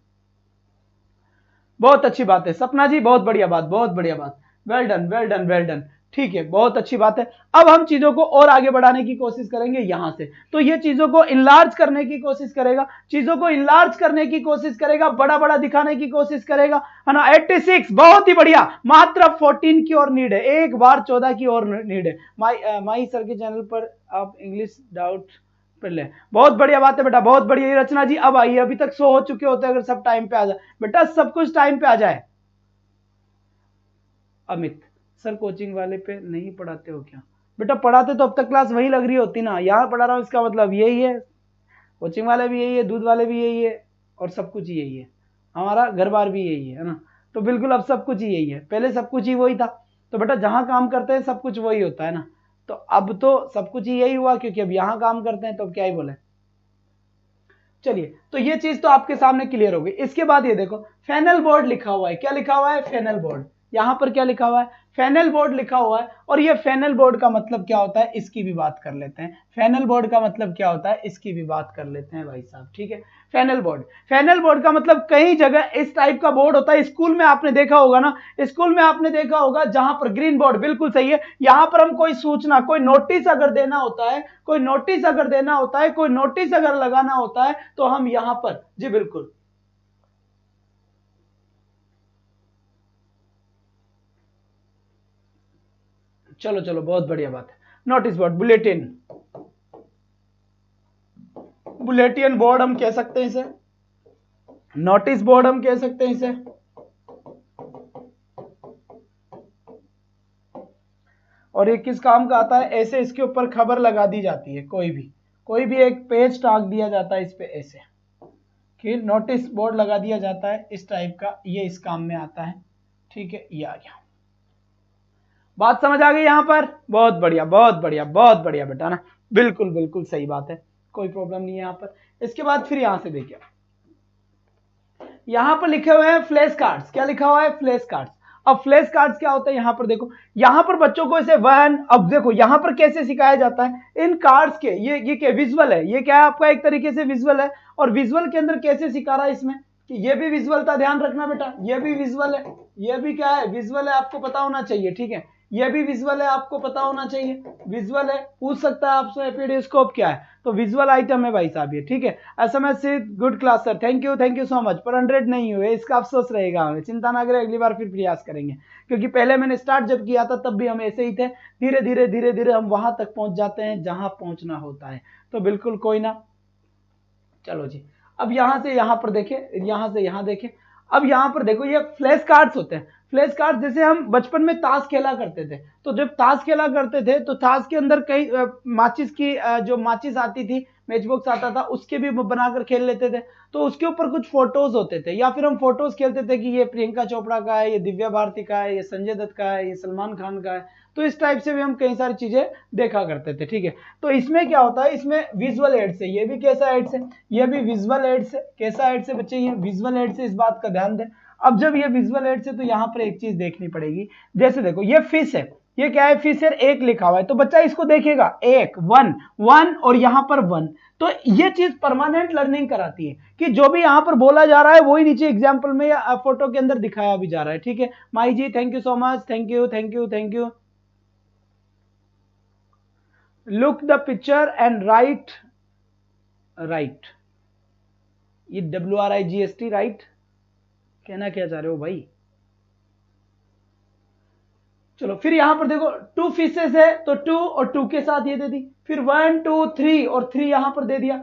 बहुत अच्छी बात है सपना जी, बहुत बढ़िया बात, बहुत बढ़िया बात, well done well done well done. ठीक है, बहुत अच्छी बात है। अब हम चीजों को और आगे बढ़ाने की कोशिश करेंगे यहां से, तो ये चीजों को इनलार्ज करने की कोशिश करेगा, चीजों को इनलार्ज करने की कोशिश करेगा, बड़ा बड़ा दिखाने की कोशिश करेगा, है ना। 86, बहुत ही बढ़िया, मात्र 14 की और नीड है, एक बार 14 की और नीड है। माई सर के चैनल पर आप इंग्लिश डाउट पर ले, बहुत बढ़िया बात है बेटा, बहुत बढ़िया। रचना जी अब आइए, अभी तक सो हो चुके होते अगर सब टाइम पे आ जाए, बेटा सब कुछ टाइम पे आ जाए। अमित सर कोचिंग वाले पे नहीं पढ़ाते हो क्या? बेटा पढ़ाते तो अब तक क्लास वही लग रही होती ना, यहाँ पढ़ा रहा हूँ इसका मतलब यही है, कोचिंग वाले भी यही है, दूध वाले भी यही है, और सब कुछ यही है, हमारा घर बार भी यही है ना। तो बिल्कुल अब सब कुछ यही है, पहले सब कुछ ही वही था, तो बेटा जहां काम करते हैं सब कुछ वही होता है ना, तो अब तो सब कुछ ही यही हुआ, क्योंकि अब यहाँ काम करते हैं तो अब क्या ही बोले। चलिए, तो ये चीज तो आपके सामने क्लियर हो गई। इसके बाद ये देखो फेनल बोर्ड लिखा हुआ है, क्या लिखा हुआ है? Flannel board. यहां पर क्या लिखा हुआ है? फेनल बोर्ड लिखा हुआ है। और ये फेनल बोर्ड का मतलब क्या होता है इसकी भी बात कर लेते हैं। फेनल बोर्ड का मतलब क्या होता है इसकी भी बात कर लेते हैं भाई साहब, ठीक है। फेनल बोर्ड, फेनल बोर्ड का मतलब कई जगह इस टाइप का बोर्ड होता है, स्कूल में आपने देखा होगा ना, स्कूल में आपने देखा होगा जहां पर ग्रीन बोर्ड, बिल्कुल सही है। यहां पर हम कोई सूचना, कोई नोटिस अगर देना होता है, कोई नोटिस अगर देना होता है, कोई नोटिस अगर लगाना होता है, तो हम यहां पर, जी बिल्कुल, चलो चलो बहुत बढ़िया बात है। Notice board, bulletin, bulletin board हम कह सकते हैं इसे, नोटिस बोर्ड हम कह सकते हैं इसे। और ये किस काम का आता है? ऐसे इसके ऊपर खबर लगा दी जाती है, कोई भी एक पेज टांग दिया जाता है इस पे ऐसे, कि नोटिस बोर्ड लगा दिया जाता है इस टाइप का, ये इस काम में आता है, ठीक है। ये आ गया, बात समझ आ गई यहां पर? बहुत बढ़िया बहुत बढ़िया बहुत बढ़िया बेटा ना, बिल्कुल बिल्कुल सही बात है, कोई प्रॉब्लम नहीं है यहां पर। इसके बाद फिर यहां से देखिए, यहां पर लिखे हुए हैं फ्लैश कार्ड्स, क्या लिखा हुआ है? Flash cards. अब फ्लैश कार्ड्स क्या होता है? यहां पर देखो, यहां पर बच्चों को ऐसे वन, अब देखो यहां पर कैसे सिखाया जाता है इन कार्ड्स के, ये क्या विजुअल है, ये क्या है आपका एक तरीके से विजुअल है, और विजुअल के अंदर कैसे सिखा रहा है इसमें, कि ये भी विजुअल था, ध्यान रखना बेटा, ये भी विजुअल है, ये भी क्या है? विजुअल है, आपको पता होना चाहिए, ठीक है। ये भी विजुअल है, आपको पता होना चाहिए, विजुअल है, पूछ सकता है आपसे एपिडियोस्कोप क्या है, तो विजुअल आइटम है भाई साहब ये, ठीक है। एसएमएस से good class sir, thank you so much, पर 100 नहीं हुए, इसका अफसोस रहेगा हमें, चिंता ना करें, अगली बार फिर प्रयास करेंगे, क्योंकि पहले मैंने स्टार्ट जब किया था तब भी हम ऐसे ही थे, धीरे धीरे हम वहां तक पहुंच जाते हैं जहां पहुंचना होता है, तो बिल्कुल कोई ना। चलो जी, अब यहां से यहां पर देखें, यहां से यहां देखें, अब यहां पर देखो ये फ्लैश कार्ड्स होते हैं, फ्लैश कार्ड जैसे हम बचपन में ताश खेला करते थे, तो जब ताश खेला करते थे तो ताश के अंदर कई माचिस की जो माचिस आती थी, मैच बॉक्स आता था, उसके भी बनाकर खेल लेते थे, तो उसके ऊपर कुछ फोटोज होते थे, या फिर हम फोटोज खेलते थे कि ये प्रियंका चोपड़ा का है, ये दिव्या भारती का है, ये संजय दत्त का है, ये सलमान खान का है, तो इस टाइप से भी हम कई सारी चीजें देखा करते थे, ठीक है। तो इसमें क्या होता है, इसमें विजुअल एड्स है, ये भी कैसा एड्स है? ये भी विजुअल एड्स है, कैसा एड्स है बच्चे? ये विजुअल एड्स है, इस बात का ध्यान दें। अब जब ये विजुअल एड्स है तो यहाँ पर एक चीज देखनी पड़ेगी, जैसे देखो ये फिश है, ये क्या है? फिश है, एक लिखा हुआ है, तो बच्चा इसको देखेगा, एक, वन, वन, और यहाँ पर वन, तो ये चीज परमानेंट लर्निंग कराती है कि जो भी यहाँ पर बोला जा रहा है वही नीचे एग्जाम्पल में या फोटो के अंदर दिखाया भी जा रहा है, ठीक है। माई जी thank you so much, thank you. Look the picture and write, ये WRIGST, राइट, कहना क्या चाह रहे हो भाई? चलो फिर यहां पर देखो 2 फिशेस है, तो 2 और 2 के साथ ये दे दी, फिर 1 2 3 और 3 यहां पर दे दिया,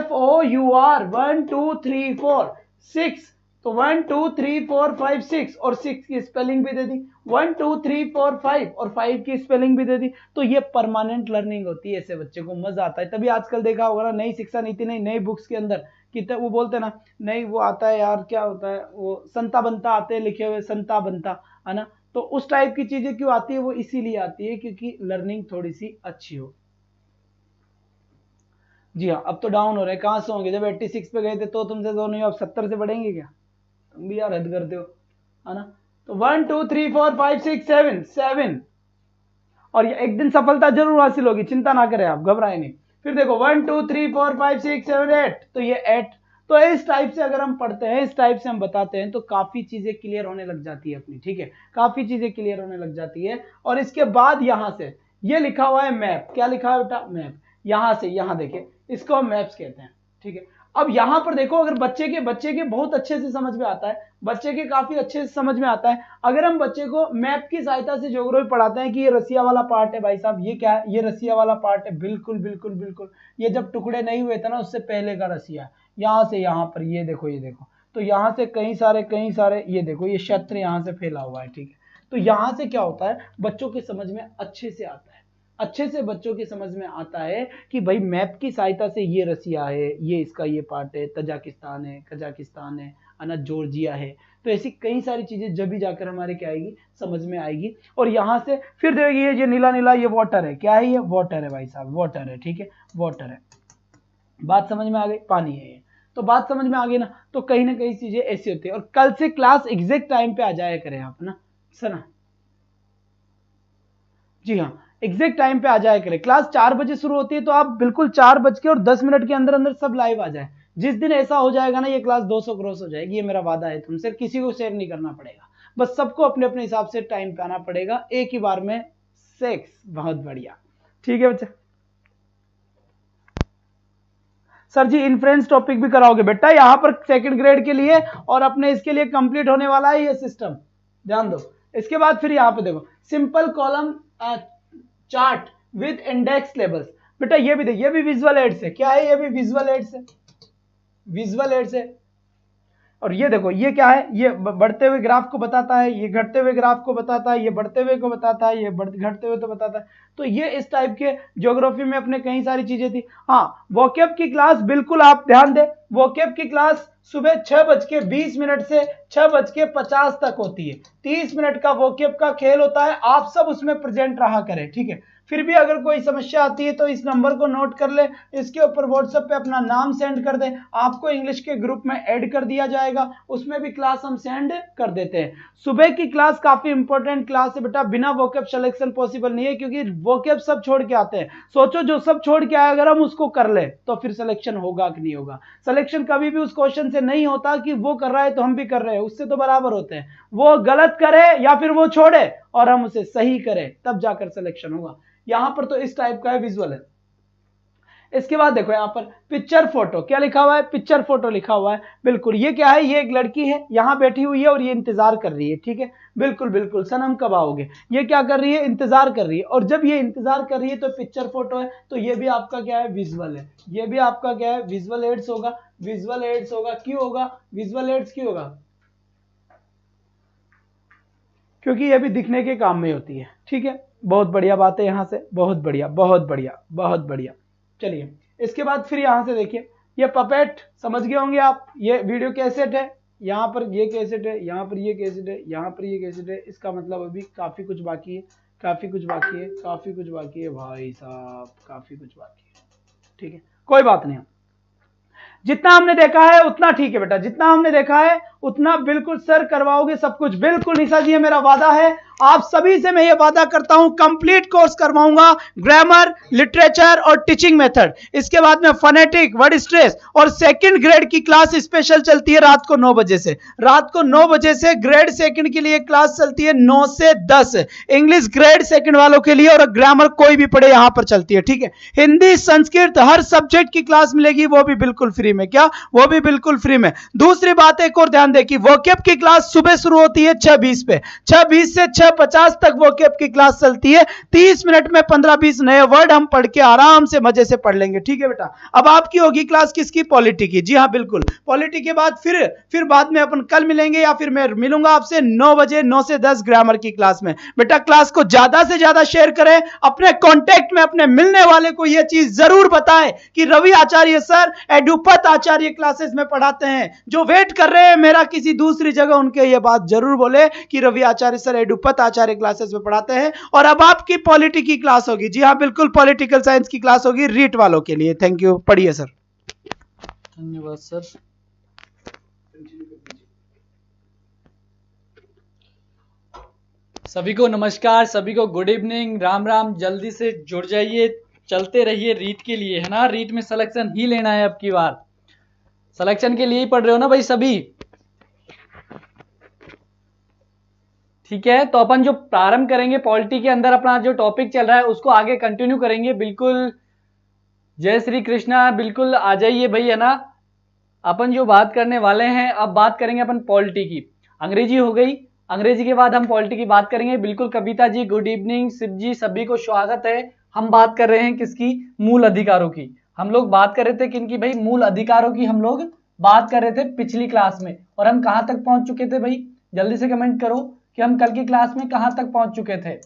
FOUR 1 2 3 4 6, तो 1 2 3 4 5 6, और 6 की स्पेलिंग भी दे दी, 1 2 3 4 5 और 5 की स्पेलिंग भी दे दी, तो ये परमानेंट लर्निंग होती है, ऐसे बच्चे को मजा आता है। तभी आजकल देखा होगा ना, नई शिक्षा नीति नई बुक्स के अंदर कितने वो बोलते ना, नहीं वो आता है यार, क्या होता है वो, संता बनता आते हैं लिखे हुए, संता बनता, है ना। तो उस टाइप की चीजें क्यों आती है? वो इसीलिए आती है क्योंकि लर्निंग थोड़ी सी अच्छी हो। जी हाँ, अब तो डाउन हो रहे हैं, कहां से होंगे? जब 86 पे गए थे तो तुमसे तो नहीं, अब 70 से बढ़ेंगे क्या? तुम भी यार हद करते हो, है ना। तो 1 2 3 4 5 6 7, और ये एक दिन सफलता जरूर हासिल होगी, चिंता ना करें आप, घबराए नहीं। फिर देखो 1 2 3 4 5 6 7 8, तो ये 8, तो इस टाइप से अगर हम पढ़ते हैं, इस टाइप से हम बताते हैं तो काफी चीजें क्लियर होने लग जाती है अपनी, ठीक है, काफी चीजें क्लियर होने लग जाती है। और इसके बाद यहां से ये लिखा हुआ है मैप, क्या लिखा है बेटा, मैप, यहां से यहां देखे, इसको हम मैप्स कहते हैं, ठीक है। अब यहां पर देखो, अगर बच्चे के बहुत अच्छे से समझ में आता है, बच्चे के काफी अच्छे से समझ में आता है अगर हम बच्चे को मैप की सहायता से ज्योग्राफी पढ़ाते हैं कि ये रसिया वाला पार्ट है भाई साहब, ये क्या है, ये रसिया वाला पार्ट है, बिल्कुल बिल्कुल बिल्कुल, ये जब टुकड़े नहीं हुए थे ना उससे पहले का रसिया, यहां से यहां पर ये देखो, ये देखो, तो यहां से कई सारे ये देखो, ये क्षेत्र यहां से फैला हुआ है, ठीक है। तो यहां से क्या होता है, बच्चों के समझ में अच्छे से आता है, अच्छे से बच्चों की समझ में आता है कि भाई मैप की सहायता से ये रसिया है, ये इसका ये पार्ट है, तजाकिस्तान है, कजाकिस्तान है ना, जॉर्जिया है। तो ऐसी कई सारी चीजें जब भी जाकर हमारे क्या आएगी, समझ में आएगी। और यहां से फिर देखिए ये नीला नीला ये वाटर है, क्या है ये, वाटर है भाई साहब, वाटर है, ठीक है, वाटर है, बात समझ में आ गई, पानी है ये, तो बात समझ में आ गई ना। तो कहीं ना कहीं चीजें ऐसी होती है। और कल से क्लास एग्जैक्ट टाइम पे आ जाया करें आप ना, सर, जी हाँ, एग्जैक्ट टाइम पे आ जाया करें। क्लास 4 बजे शुरू होती है तो आप बिल्कुल 4:10 के अंदर अंदर सब लाइव आ जाए। जिस दिन ऐसा हो जाएगा ना, ये क्लास 200 क्रॉस हो जाएगी, ये मेरा वादा है तुमसे, किसी को शेयर नहीं करना पड़ेगा, बस सबको अपने अपने हिसाब से टाइम पे आना पड़ेगा, एक ही बार में सेक्स। बहुत बढ़िया, ठीक है बच्चे। सर जी इन्फ्रेंस टॉपिक भी कराओगे बेटा यहाँ पर सेकंड ग्रेड के लिए, और अपने इसके लिए कंप्लीट होने वाला है ये सिस्टम, ध्यान दो। इसके बाद फिर यहाँ पे देखो simple column chart with index labels, बेटा ये भी देखिए, ये भी विजुअल एड्स है, क्या है, ये भी विजुअल एड्स है, विजुअल एड्स है। और ये देखो ये क्या है, ये बढ़ते हुए ग्राफ को बताता है, ये घटते हुए ग्राफ को बताता है, ये बढ़ते हुए को बताता है, ये घटते हुए तो बताता है। तो ये इस टाइप के ज्योग्राफी में अपने कई सारी चीजें थी। हाँ, वोकैब की क्लास बिल्कुल आप ध्यान दें, वोकैब की क्लास सुबह 6:20 से 6:50 तक होती है। 30 मिनट का वोकैब का खेल होता है, आप सब उसमें प्रेजेंट रहा करें, ठीक है। फिर भी अगर कोई समस्या आती है तो इस नंबर को नोट कर ले, इसके ऊपर व्हाट्सएप पे अपना नाम सेंड कर दे, आपको इंग्लिश के ग्रुप में ऐड कर दिया जाएगा, उसमें भी क्लास हम सेंड कर देते हैं। सुबह की क्लास काफी इंपॉर्टेंट क्लास है बेटा, बिना वोकैब सिलेक्शन पॉसिबल नहीं है, क्योंकि वोकैब सब छोड़ के आते हैं। सोचो जो सब छोड़ के आए अगर हम उसको कर ले तो फिर सिलेक्शन होगा कि नहीं होगा। सिलेक्शन कभी भी उस क्वेश्चन से नहीं होता कि वो कर रहा है तो हम भी कर रहे हैं, उससे तो बराबर होते हैं। वो गलत करे या फिर वो छोड़े और हम उसे सही करें, तब जाकर सिलेक्शन होगा। यहां पर तो इस टाइप का है, विजुअल है। इसके बाद देखो यहां पर पिक्चर फोटो, क्या लिखा हुआ है, पिक्चर फोटो लिखा हुआ है, बिल्कुल। ये क्या है, ये एक लड़की है यहां बैठी हुई है और ये इंतजार कर रही है, ठीक है, बिल्कुल बिल्कुल, सनम कब आओगे, ये क्या कर रही है, इंतजार कर रही है। और जब ये इंतजार कर रही है तो पिक्चर फोटो है, तो ये भी आपका क्या है, विजुअल है, ये भी आपका क्या है, विजुअल एड्स होगा, विजुअल एड्स होगा। क्यों होगा विजुअल एड्स, क्यों होगा, क्योंकि ये भी दिखने के काम में होती है, ठीक है। बहुत बढ़िया बात है यहां से, बहुत बढ़िया बहुत बढ़िया बहुत बढ़िया। चलिए इसके बाद फिर यहां से देखिए, ये पपेट समझ गए होंगे आप, ये वीडियो कैसेट है, यहाँ पर ये कैसेट है, यहाँ पर ये कैसेट है, यहाँ पर ये कैसेट है। इसका मतलब अभी काफी कुछ बाकी है, काफी कुछ बाकी है, काफी कुछ बाकी है भाई साहब, काफी कुछ बाकी है, ठीक है, कोई बात नहीं। जितना हमने देखा है उतना ठीक है बेटा, जितना हमने देखा है उतना बिल्कुल सर करवाओगे सब कुछ, बिल्कुल निशा जी, मेरा वादा है आप सभी से, मैं ये वादा करता हूं कंप्लीट कोर्स करवाऊंगा, ग्रामर, लिटरेचर और टीचिंग मेथड। इसके बाद में फोनेटिक, वर्ड स्ट्रेस, और सेकंड ग्रेड की क्लास स्पेशल चलती है रात को 9 बजे से, रात को 9 बजे से ग्रेड सेकंड के लिए क्लास चलती है 9 से 10, इंग्लिश ग्रेड सेकंड वालों के लिए, और ग्रामर कोई भी पढ़े यहां पर चलती है, ठीक है। हिंदी, संस्कृत, हर सब्जेक्ट की क्लास मिलेगी, वो भी बिल्कुल फ्री में, क्या, वो भी बिल्कुल फ्री में। दूसरी बात एक और ध्यान देखिए, वोकैब की क्लास सुबह शुरू होती है 6:20 पे, 6:20 से 6:50 तक वोकैब की क्लास चलती है। 30 मिनट में 15-20 नए वर्ड हम पढ़ के आराम से मजे से पढ़ लेंगे, ठीक है बेटा। अब आपकी होगी क्लास किसकी, पॉलिटी की, जी हाँ बिल्कुल, पॉलिटी के बाद फिर बाद में अपन कल मिलेंगे, या फिर मैं मिलूंगा आपसे 9 बजे, 9 से 10 ग्रामर की क्लास में। बेटा क्लास को ज्यादा से ज्यादा शेयर करें, अपने कॉन्टेक्ट में अपने मिलने वाले को यह चीज जरूर बताएं कि रवि आचार्य सर एडुपत आचार्य क्लासेस में पढ़ाते हैं। जो वेट कर रहे हैं मेरा किसी दूसरी जगह, उनके ये बात जरूर बोले कि रवि आचार्य सर एडुपत आचार्य क्लासेस में पढ़ाते हैं। और अब आपकी पॉलिटी की क्लास होगी, जी हाँ बिल्कुल, पॉलिटिकल साइंस की क्लास होगी रीट वालों के लिए। थैंक यू, पढ़िए सर। धन्यवाद सर। सभी को नमस्कार, सभी को गुड इवनिंग, राम राम। जल्दी से जुड़ जाइए, चलते रहिए रीट के लिए, है ना, रीट में सिलेक्शन ही लेना है अब की बार। सिलेक्शन के लिए ही पढ़ रहे हो ना भाई सभी? ठीक है, तो अपन जो प्रारंभ करेंगे पॉलिटी के अंदर, अपना जो टॉपिक चल रहा है उसको आगे कंटिन्यू करेंगे। बिल्कुल, जय श्री कृष्णा, बिल्कुल आ जाइए भाई, है ना। अपन जो बात करने वाले हैं, अब बात करेंगे अपन पॉलिटी की। अंग्रेजी हो गई, अंग्रेजी के बाद हम पॉलिटी की बात करेंगे। बिल्कुल कविता जी गुड इवनिंग, शिव जी सभी को स्वागत है। हम बात कर रहे हैं किसकी? मूल अधिकारों की। हम लोग बात कर रहे थे किनकी भाई? मूल अधिकारों की हम लोग बात कर रहे थे पिछली क्लास में। और हम कहां तक पहुंच चुके थे भाई? जल्दी से कमेंट करो कि हम कल की क्लास में कहां तक पहुंच चुके थे।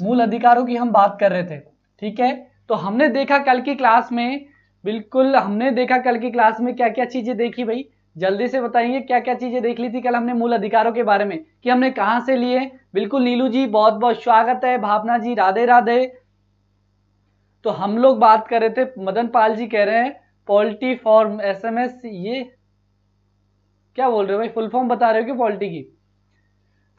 मूल अधिकारों की हम बात कर रहे थे, ठीक है। तो हमने देखा कल की क्लास में, बिल्कुल हमने देखा कल की क्लास में क्या क्या चीजें देखी भाई? जल्दी से बताइए क्या क्या चीजें देख ली थी कल हमने मूल अधिकारों के बारे में, कि हमने कहां से लिए। बिल्कुल नीलू जी बहुत बहुत स्वागत है, भावना जी राधे राधे। तो हम लोग बात कर रहे थे, मदन पाल जी कह रहे हैं पॉलिटी फॉर्म SMS, ये क्या बोल रहे हो भाई? फुल फॉर्म बता रहे हो कि पॉलिटी की?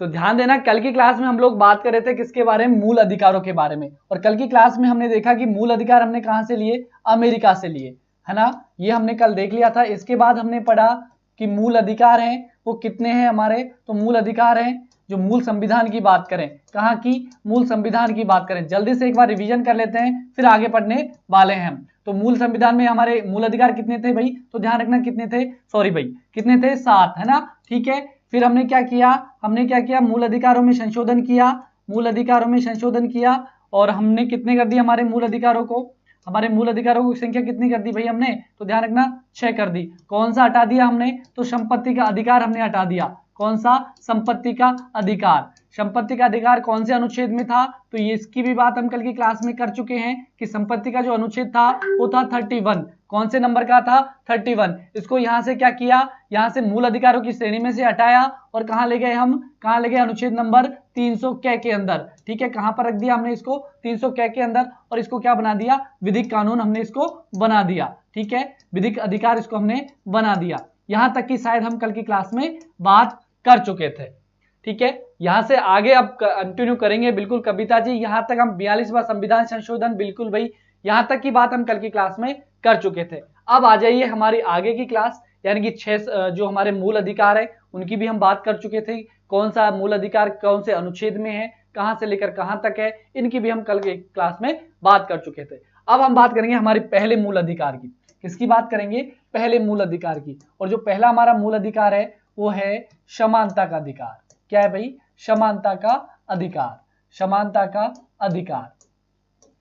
तो ध्यान देना, कल की क्लास में हम लोग बात कर रहे थे किसके बारे में? मूल अधिकारों के बारे में। और कल की क्लास में हमने देखा कि मूल अधिकार हमने कहां से लिए? अमेरिका से लिए, है ना। ये हमने कल देख लिया था। इसके बाद हमने पढ़ा कि मूल अधिकार हैं वो कितने हैं हमारे। तो मूल अधिकार हैं जो मूल संविधान की बात करें, कहां की? मूल संविधान की बात करें। जल्दी से एक बार रिवीजन कर लेते हैं, फिर आगे पढ़ने वाले हैं हम। तो मूल संविधान में हमारे मूल अधिकार कितने थे भाई? तो ध्यान रखना कितने थे, सॉरी भाई, कितने थे? 7, है ना। ठीक है, फिर हमने क्या किया? हमने क्या किया? मूल अधिकारों में संशोधन किया, मूल अधिकारों में संशोधन किया। और हमने कितने कर दिए हमारे मूल अधिकारों को? हमारे मूल अधिकारों की संख्या कितनी कर दी भाई हमने? तो ध्यान रखना 6 कर दी। कौन सा हटा दिया हमने? तो संपत्ति का अधिकार हमने हटा दिया। कौन सा? संपत्ति का अधिकार। संपत्ति का अधिकार कौन से अनुच्छेद में था? तो ये इसकी भी बात हम कल की क्लास में कर चुके हैं कि संपत्ति का जो अनुच्छेद था वो था 31। कौन से नंबर का था? 31। इसको यहां से क्या किया? यहां से मूल अधिकारों की श्रेणी में से हटाया और कहां ले गए हम? कहां ले गए? अनुच्छेद नंबर 300 क के अंदर। ठीक है, कहां पर रख दिया हमने इसको? 300 क के अंदर। और इसको क्या बना दिया? विधिक कानून हमने इसको बना दिया। ठीक है, विधिक अधिकार इसको हमने बना दिया। यहां तक कि शायद हम कल की क्लास में बात कर चुके थे। ठीक है, यहां से आगे अब कंटिन्यू करेंगे। बिल्कुल कविता जी, यहां तक हम 42वां संविधान संशोधन, बिल्कुल भाई यहां तक की बात हम कल की क्लास में कर चुके थे। अब आ जाइए हमारी आगे की क्लास, यानी कि 6 जो हमारे मूल अधिकार है उनकी भी हम बात कर चुके थे। कौन सा मूल अधिकार कौन से अनुच्छेद में है, कहां से लेकर कहां तक है, इनकी भी हम कल की क्लास में बात कर चुके थे। अब हम बात करेंगे हमारे पहले मूल अधिकार की। किसकी बात करेंगे? पहले मूल अधिकार की। और जो पहला हमारा मूल अधिकार है वो है समानता का अधिकार। क्या है भाई? समानता का अधिकार। समानता का अधिकार।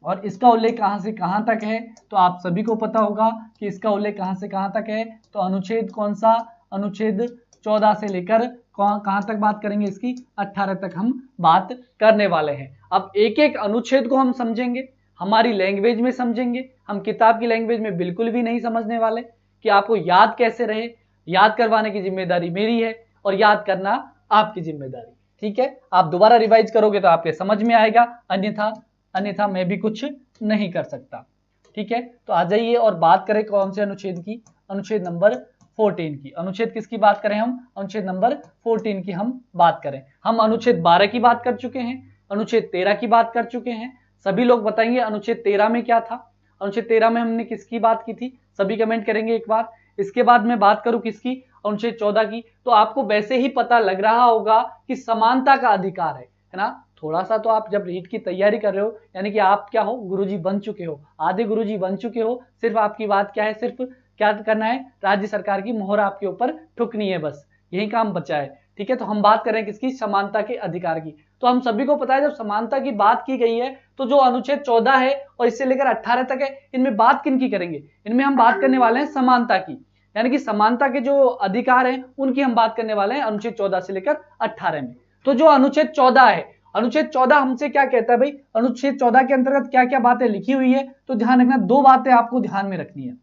और इसका उल्लेख कहां से कहां तक है? तो आप सभी को पता होगा कि इसका उल्लेख कहां से कहां तक है। तो अनुच्छेद कौन सा? अनुच्छेद 14 से लेकर कहां तक बात करेंगे इसकी? 18 तक हम बात करने वाले हैं। अब एक एक अनुच्छेद को हम समझेंगे, हमारी लैंग्वेज में समझेंगे। हम किताब की लैंग्वेज में बिल्कुल भी नहीं समझने वाले कि आपको याद कैसे रहे। याद करवाने की जिम्मेदारी मेरी है और याद करना आपकी जिम्मेदारी। ठीक है, आप दोबारा रिवाइज करोगे तो आपके समझ में आएगा, अन्यथा मैं भी कुछ नहीं कर सकता। ठीक है, तो आ जाइए और बात करें कौन से अनुच्छेद की? अनुच्छेद नंबर 14 की। अनुच्छेद किसकी बात करें हम? अनुच्छेद नंबर 14 की हम बात करें। हम अनुच्छेद 12 की बात कर चुके हैं, अनुच्छेद 13 की बात कर चुके हैं। सभी लोग बताएंगे अनुच्छेद 13 में क्या था? अनुच्छेद 13 में हमने किसकी बात की थी? सभी कमेंट करेंगे एक बार। इसके बाद मैं बात करूं किसकी? अनुच्छेद 14 की। तो आपको वैसे ही पता लग रहा होगा कि समानता का अधिकार है ना। थोड़ा सा तो आप जब रीट की तैयारी कर रहे हो, यानी कि आप क्या हो? गुरुजी बन चुके हो, आधे गुरुजी बन चुके हो। सिर्फ आपकी बात क्या है? सिर्फ क्या करना है? राज्य सरकार की मोहर आपके ऊपर ठुकनी है, बस यही काम बचा है। ठीक है, तो हम बात कर रहे हैं किसकी? समानता के अधिकार की। तो हम सभी को पता है जब समानता की बात की गई है तो जो अनुच्छेद 14 है और इससे लेकर 18 तक है, इनमें बात किन की करेंगे? इनमें हम बात करने वाले हैं समानता की, यानी कि समानता के जो अधिकार हैं उनकी हम बात करने वाले हैं अनुच्छेद 14 से लेकर 18 में। तो जो अनुच्छेद 14 है, अनुच्छेद 14 हमसे क्या कहता है भाई? अनुच्छेद 14 के अंतर्गत क्या क्या बातें लिखी हुई है? तो ध्यान रखना, 2 बातें आपको ध्यान में रखनी है।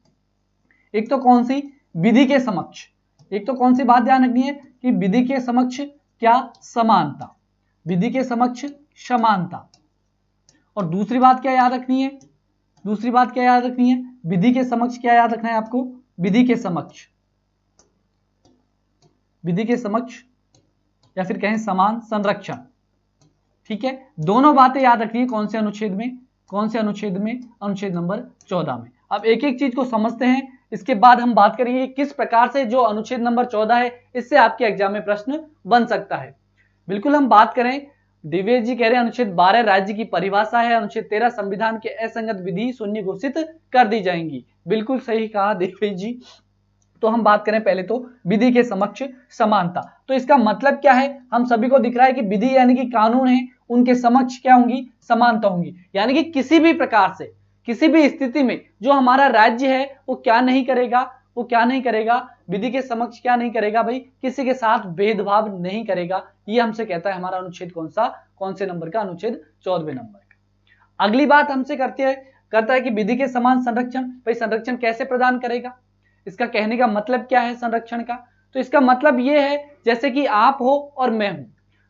एक तो कौन सी? विधि के समक्ष। एक तो कौन सी बात ध्यान रखनी है कि विधि के समक्ष क्या? समानता। विधि के समक्ष समानता। और दूसरी बात क्या याद रखनी है? दूसरी बात क्या याद रखनी है? विधि के समक्ष क्या याद रखना है आपको? विधि के समक्ष, विधि के समक्ष या फिर कहें समान संरक्षण। ठीक है, दोनों बातें याद रखनी है। कौन से अनुच्छेद में? कौन से अनुच्छेद में? अनुच्छेद नंबर 14 में। अब एक एक चीज को समझते हैं, इसके बाद हम बात करेंगे किस प्रकार से जो अनुच्छेद नंबर 14 है इससे आपके एग्जाम में प्रश्न बन सकता है। बिल्कुल हम बात करें, दिव्य जी कह रहे हैं अनुच्छेद 12 राज्य की परिभाषा है, अनुच्छेद 13 संविधान के असंगत विधि शून्य घोषित कर दी जाएंगी। बिल्कुल सही कहा दिव्य जी। तो हम बात करें पहले तो विधि के समक्ष समानता, तो इसका मतलब क्या है, हम सभी को दिख रहा है कि विधि यानी कि कानून है, उनके समक्ष क्या होंगी, समानता होंगी, यानी कि किसी भी प्रकार से किसी भी स्थिति में जो हमारा राज्य है वो क्या नहीं करेगा, वो क्या नहीं करेगा, विधि के समक्ष क्या नहीं करेगा भाई, किसी के साथ भेदभाव नहीं करेगा। ये हमसे कहता है हमारा अनुच्छेद कौन सा, कौन से नंबर का, अनुच्छेद 14वें नंबर का। अगली बात हमसे करता है कि विधि के समान संरक्षण, भाई संरक्षण कैसे प्रदान करेगा, इसका कहने का मतलब क्या है संरक्षण का, तो इसका मतलब ये है जैसे कि आप हो और मैं हूं,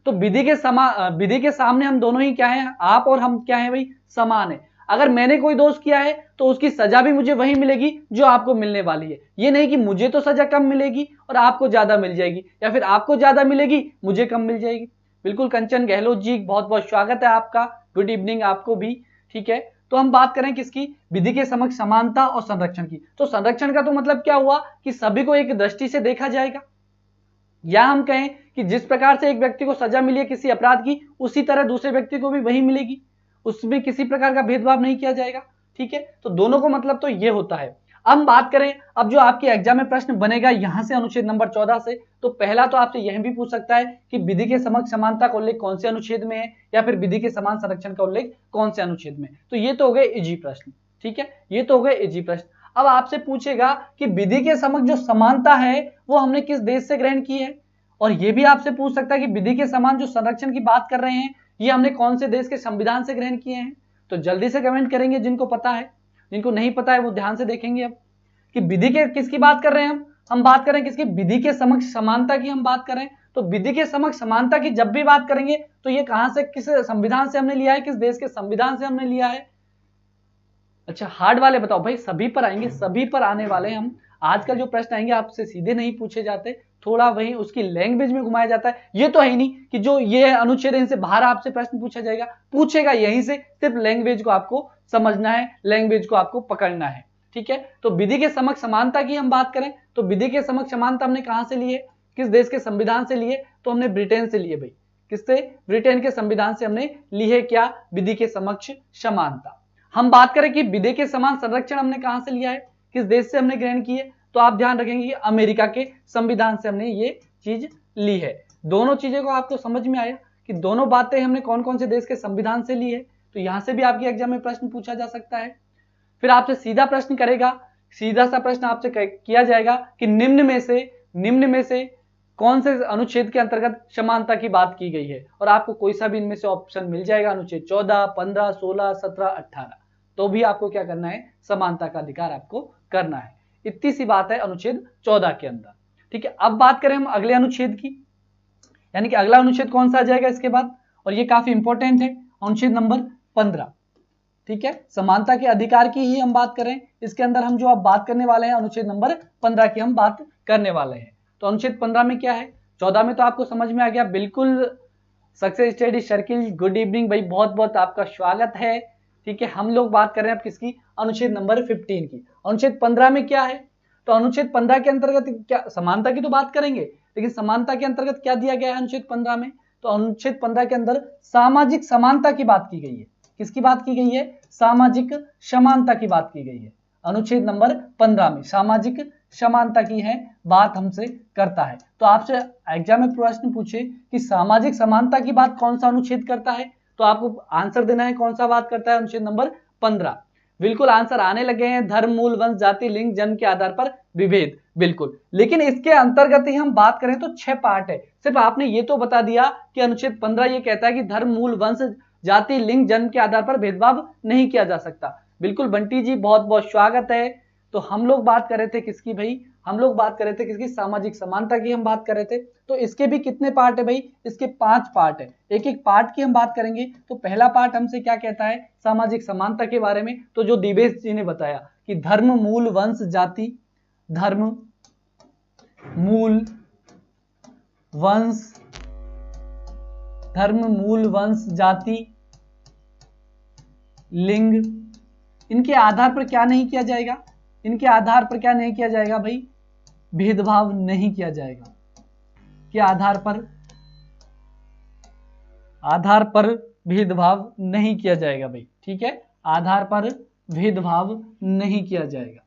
तो विधि के सामने हम दोनों ही क्या है, आप और हम क्या है भाई, समान है। अगर मैंने कोई दोष किया है तो उसकी सजा भी मुझे वही मिलेगी जो आपको मिलने वाली है, ये नहीं कि मुझे तो सजा कम मिलेगी और आपको ज्यादा मिल जाएगी, या फिर आपको ज्यादा मिलेगी मुझे कम मिल जाएगी। बिल्कुल कंचन गहलोत जी, बहुत बहुत स्वागत है आपका, गुड इवनिंग आपको भी। ठीक है, तो हम बात करें किसकी, विधि के समक्ष समानता और संरक्षण की। तो संरक्षण का तो मतलब क्या हुआ कि सभी को एक दृष्टि से देखा जाएगा, या हम कहें कि जिस प्रकार से एक व्यक्ति को सजा मिली है किसी अपराध की, उसी तरह दूसरे व्यक्ति को भी वही मिलेगी, उसमें किसी प्रकार का भेदभाव नहीं किया जाएगा। ठीक है, तो दोनों को मतलब तो ये होता है। अब बात करें, अब जो आपके एग्जाम में प्रश्न बनेगा यहां से अनुच्छेद नंबर 14 से, तो पहला तो आपसे यह भी पूछ सकता है कि विधि के समक्ष समानता का उल्लेख कौन से अनुच्छेद में है, या फिर विधि के समान संरक्षण का उल्लेख कौन से अनुच्छेद में। तो ये तो हो गए इजी प्रश्न। ठीक है, ये तो हो गए इजी प्रश्न। अब आपसे पूछेगा कि विधि के समक्ष जो समानता है वो हमने किस देश से ग्रहण की है, और ये भी आपसे पूछ सकता है कि विधि के समान जो संरक्षण की बात कर रहे हैं ये हमने कौन से देश के संविधान से ग्रहण किए हैं। तो जल्दी से कमेंट करेंगे जिनको पता है, जिनको नहीं पता है वो ध्यान से देखेंगे। अब कि विधि के किसकी बात कर रहे हैं हम बात करें किसकी, विधि के समक्ष समानता की हम बात करें। तो विधि के समक्ष समानता की जब भी बात करेंगे तो ये कहां से, किस संविधान से हमने लिया है, किस देश के संविधान से हमने लिया है। अच्छा हार्ड वाले बताओ भाई, सभी पर आएंगे, सभी पर आने वाले हम। आजकल जो प्रश्न आएंगे आपसे सीधे नहीं पूछे जाते, थोड़ा वही उसकी लैंग्वेज में घुमाया जाता है। ये तो है नहीं कि जो ये अनुच्छेद इनसे बाहर आपसे प्रश्न पूछा जाएगा, पूछेगा यहीं से, सिर्फ लैंग्वेज को आपको समझना है, लैंग्वेज को आपको पकड़ना है। ठीक है, तो विधि के समक्ष समानता की हम बात करें तो विधि के समक्ष समानता हमने कहां से ली है, किस देश के संविधान से लिए, तो हमने ब्रिटेन से लिए भाई। किससे, ब्रिटेन के संविधान से हमने ली है क्या, विधि के समक्ष समानता। हम बात करें कि विधि के समान संरक्षण हमने कहां से लिया है, किस देश से हमने ग्रहण की है, तो आप ध्यान रखेंगे कि अमेरिका के संविधान से हमने ये चीज ली है। दोनों चीजों को आपको समझ में आया कि दोनों बातें हमने कौन कौन से देश के संविधान से ली है। तो यहां से भी आपके एग्जाम में प्रश्न पूछा जा सकता है। फिर आपसे सीधा प्रश्न करेगा, सीधा सा प्रश्न आपसे किया जाएगा कि निम्न में से कौन से अनुच्छेद के अंतर्गत समानता की बात की गई है, और आपको कोई सा भी इनमें से ऑप्शन मिल जाएगा, अनुच्छेद 14, 15, 16, 17, 18, तो भी आपको क्या करना है, समानता का अधिकार आपको करना है। इतनी सी बात है अनुच्छेद 14 के अंदर। ठीक है, अब बात करें हम अगले अनुच्छेद की, यानी कि अगला अनुच्छेद कौन सा आ जाएगा इसके बाद, और ये काफी इंपॉर्टेंट है, अनुच्छेद नंबर 15। ठीक है, समानता के अधिकार की ही हम बात करें, इसके अंदर हम जो अब बात करने वाले हैं अनुच्छेद नंबर 15 की हम बात करने वाले हैं। तो अनुच्छेद 15 में क्या है, 14 में तो आपको समझ में आ गया, बिल्कुल। Success study circle, good evening भाई, बहुत बहुत आपका स्वागत है। ठीक है, हम लोग बात कर रहे हैं अब किसकी, अनुच्छेद नंबर 15 की। अनुच्छेद 15 में क्या है, तो अनुच्छेद 15 के अंतर्गत क्या, समानता की तो बात करेंगे, लेकिन समानता के अंतर्गत क्या दिया गया है अनुच्छेद 15 में, तो अनुच्छेद 15 के अंदर सामाजिक समानता की बात की गई है। किसकी बात की गई है, सामाजिक समानता की बात की गई है। अनुच्छेद नंबर 15 में सामाजिक समानता की है बात हमसे करता है। तो आपसे एग्जाम में प्रश्न पूछे कि सामाजिक समानता की बात कौन सा अनुच्छेद करता है, तो आपको आंसर देना है कौन सा बात करता है, अनुच्छेद नंबर 15। बिल्कुल आंसर आने लगे हैं, धर्म, मूल, वंश, जाति, लिंग, जन्म के आधार पर विभेद, बिल्कुल। लेकिन इसके अंतर्गत ही हम बात करें तो 6 पार्ट है। सिर्फ आपने ये तो बता दिया कि अनुच्छेद 15 ये कहता है कि धर्म, मूल, वंश, जाति, लिंग, जन्म के आधार पर भेदभाव नहीं किया जा सकता। बिल्कुल बंटी जी, बहुत बहुत स्वागत है। तो हम लोग बात कर रहे थे किसकी भाई, हम लोग बात कर रहे थे किसकी, सामाजिक समानता की हम बात कर रहे थे। तो इसके भी कितने पार्ट है भाई, इसके 5 पार्ट है। एक एक पार्ट की हम बात करेंगे। तो पहला पार्ट हमसे क्या कहता है, सामाजिक समानता के बारे में, तो जो दिवेश जी ने बताया कि धर्म, मूल, वंश, जाति, धर्म, मूल, वंश, धर्म, मूल, वंश, जाति, लिंग, इनके आधार पर क्या नहीं किया जाएगा, इनके आधार पर क्या नहीं किया जाएगा भाई, भेदभाव नहीं किया जाएगा। के आधार पर भेदभाव नहीं किया जाएगा भाई, ठीक है, आधार पर भेदभाव नहीं किया जाएगा।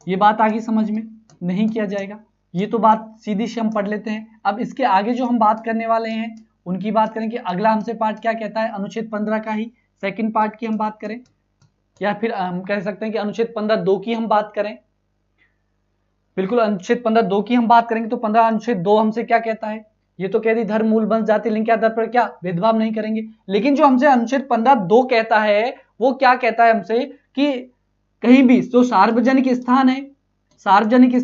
ये बात आगे समझ में, नहीं किया जाएगा, ये तो बात सीधी से हम पढ़ लेते हैं। अब इसके आगे जो हम बात करने वाले हैं उनकी बात करें कि अगला हमसे पार्ट क्या कहता है, अनुच्छेद 15 का ही सेकंड पार्ट की हम बात करें, या फिर हम कह सकते हैं कि अनुच्छेद 15(2) की हम बात करें। बिल्कुल अनुच्छेद 15(2) की हम बात करेंगे तो 15 अनुच्छेद 2 हमसे क्या कहता है, ये तो कह दी धर्म, मूल, वंश, जाति, लिंग के आधार पर क्या भेदभाव नहीं करेंगे। लेकिन जो हमसे अनुच्छेद 15(2) कहता है वो क्या कहता है हमसे कि कहीं भी जो सार्वजनिक स्थान है, सार्वजनिक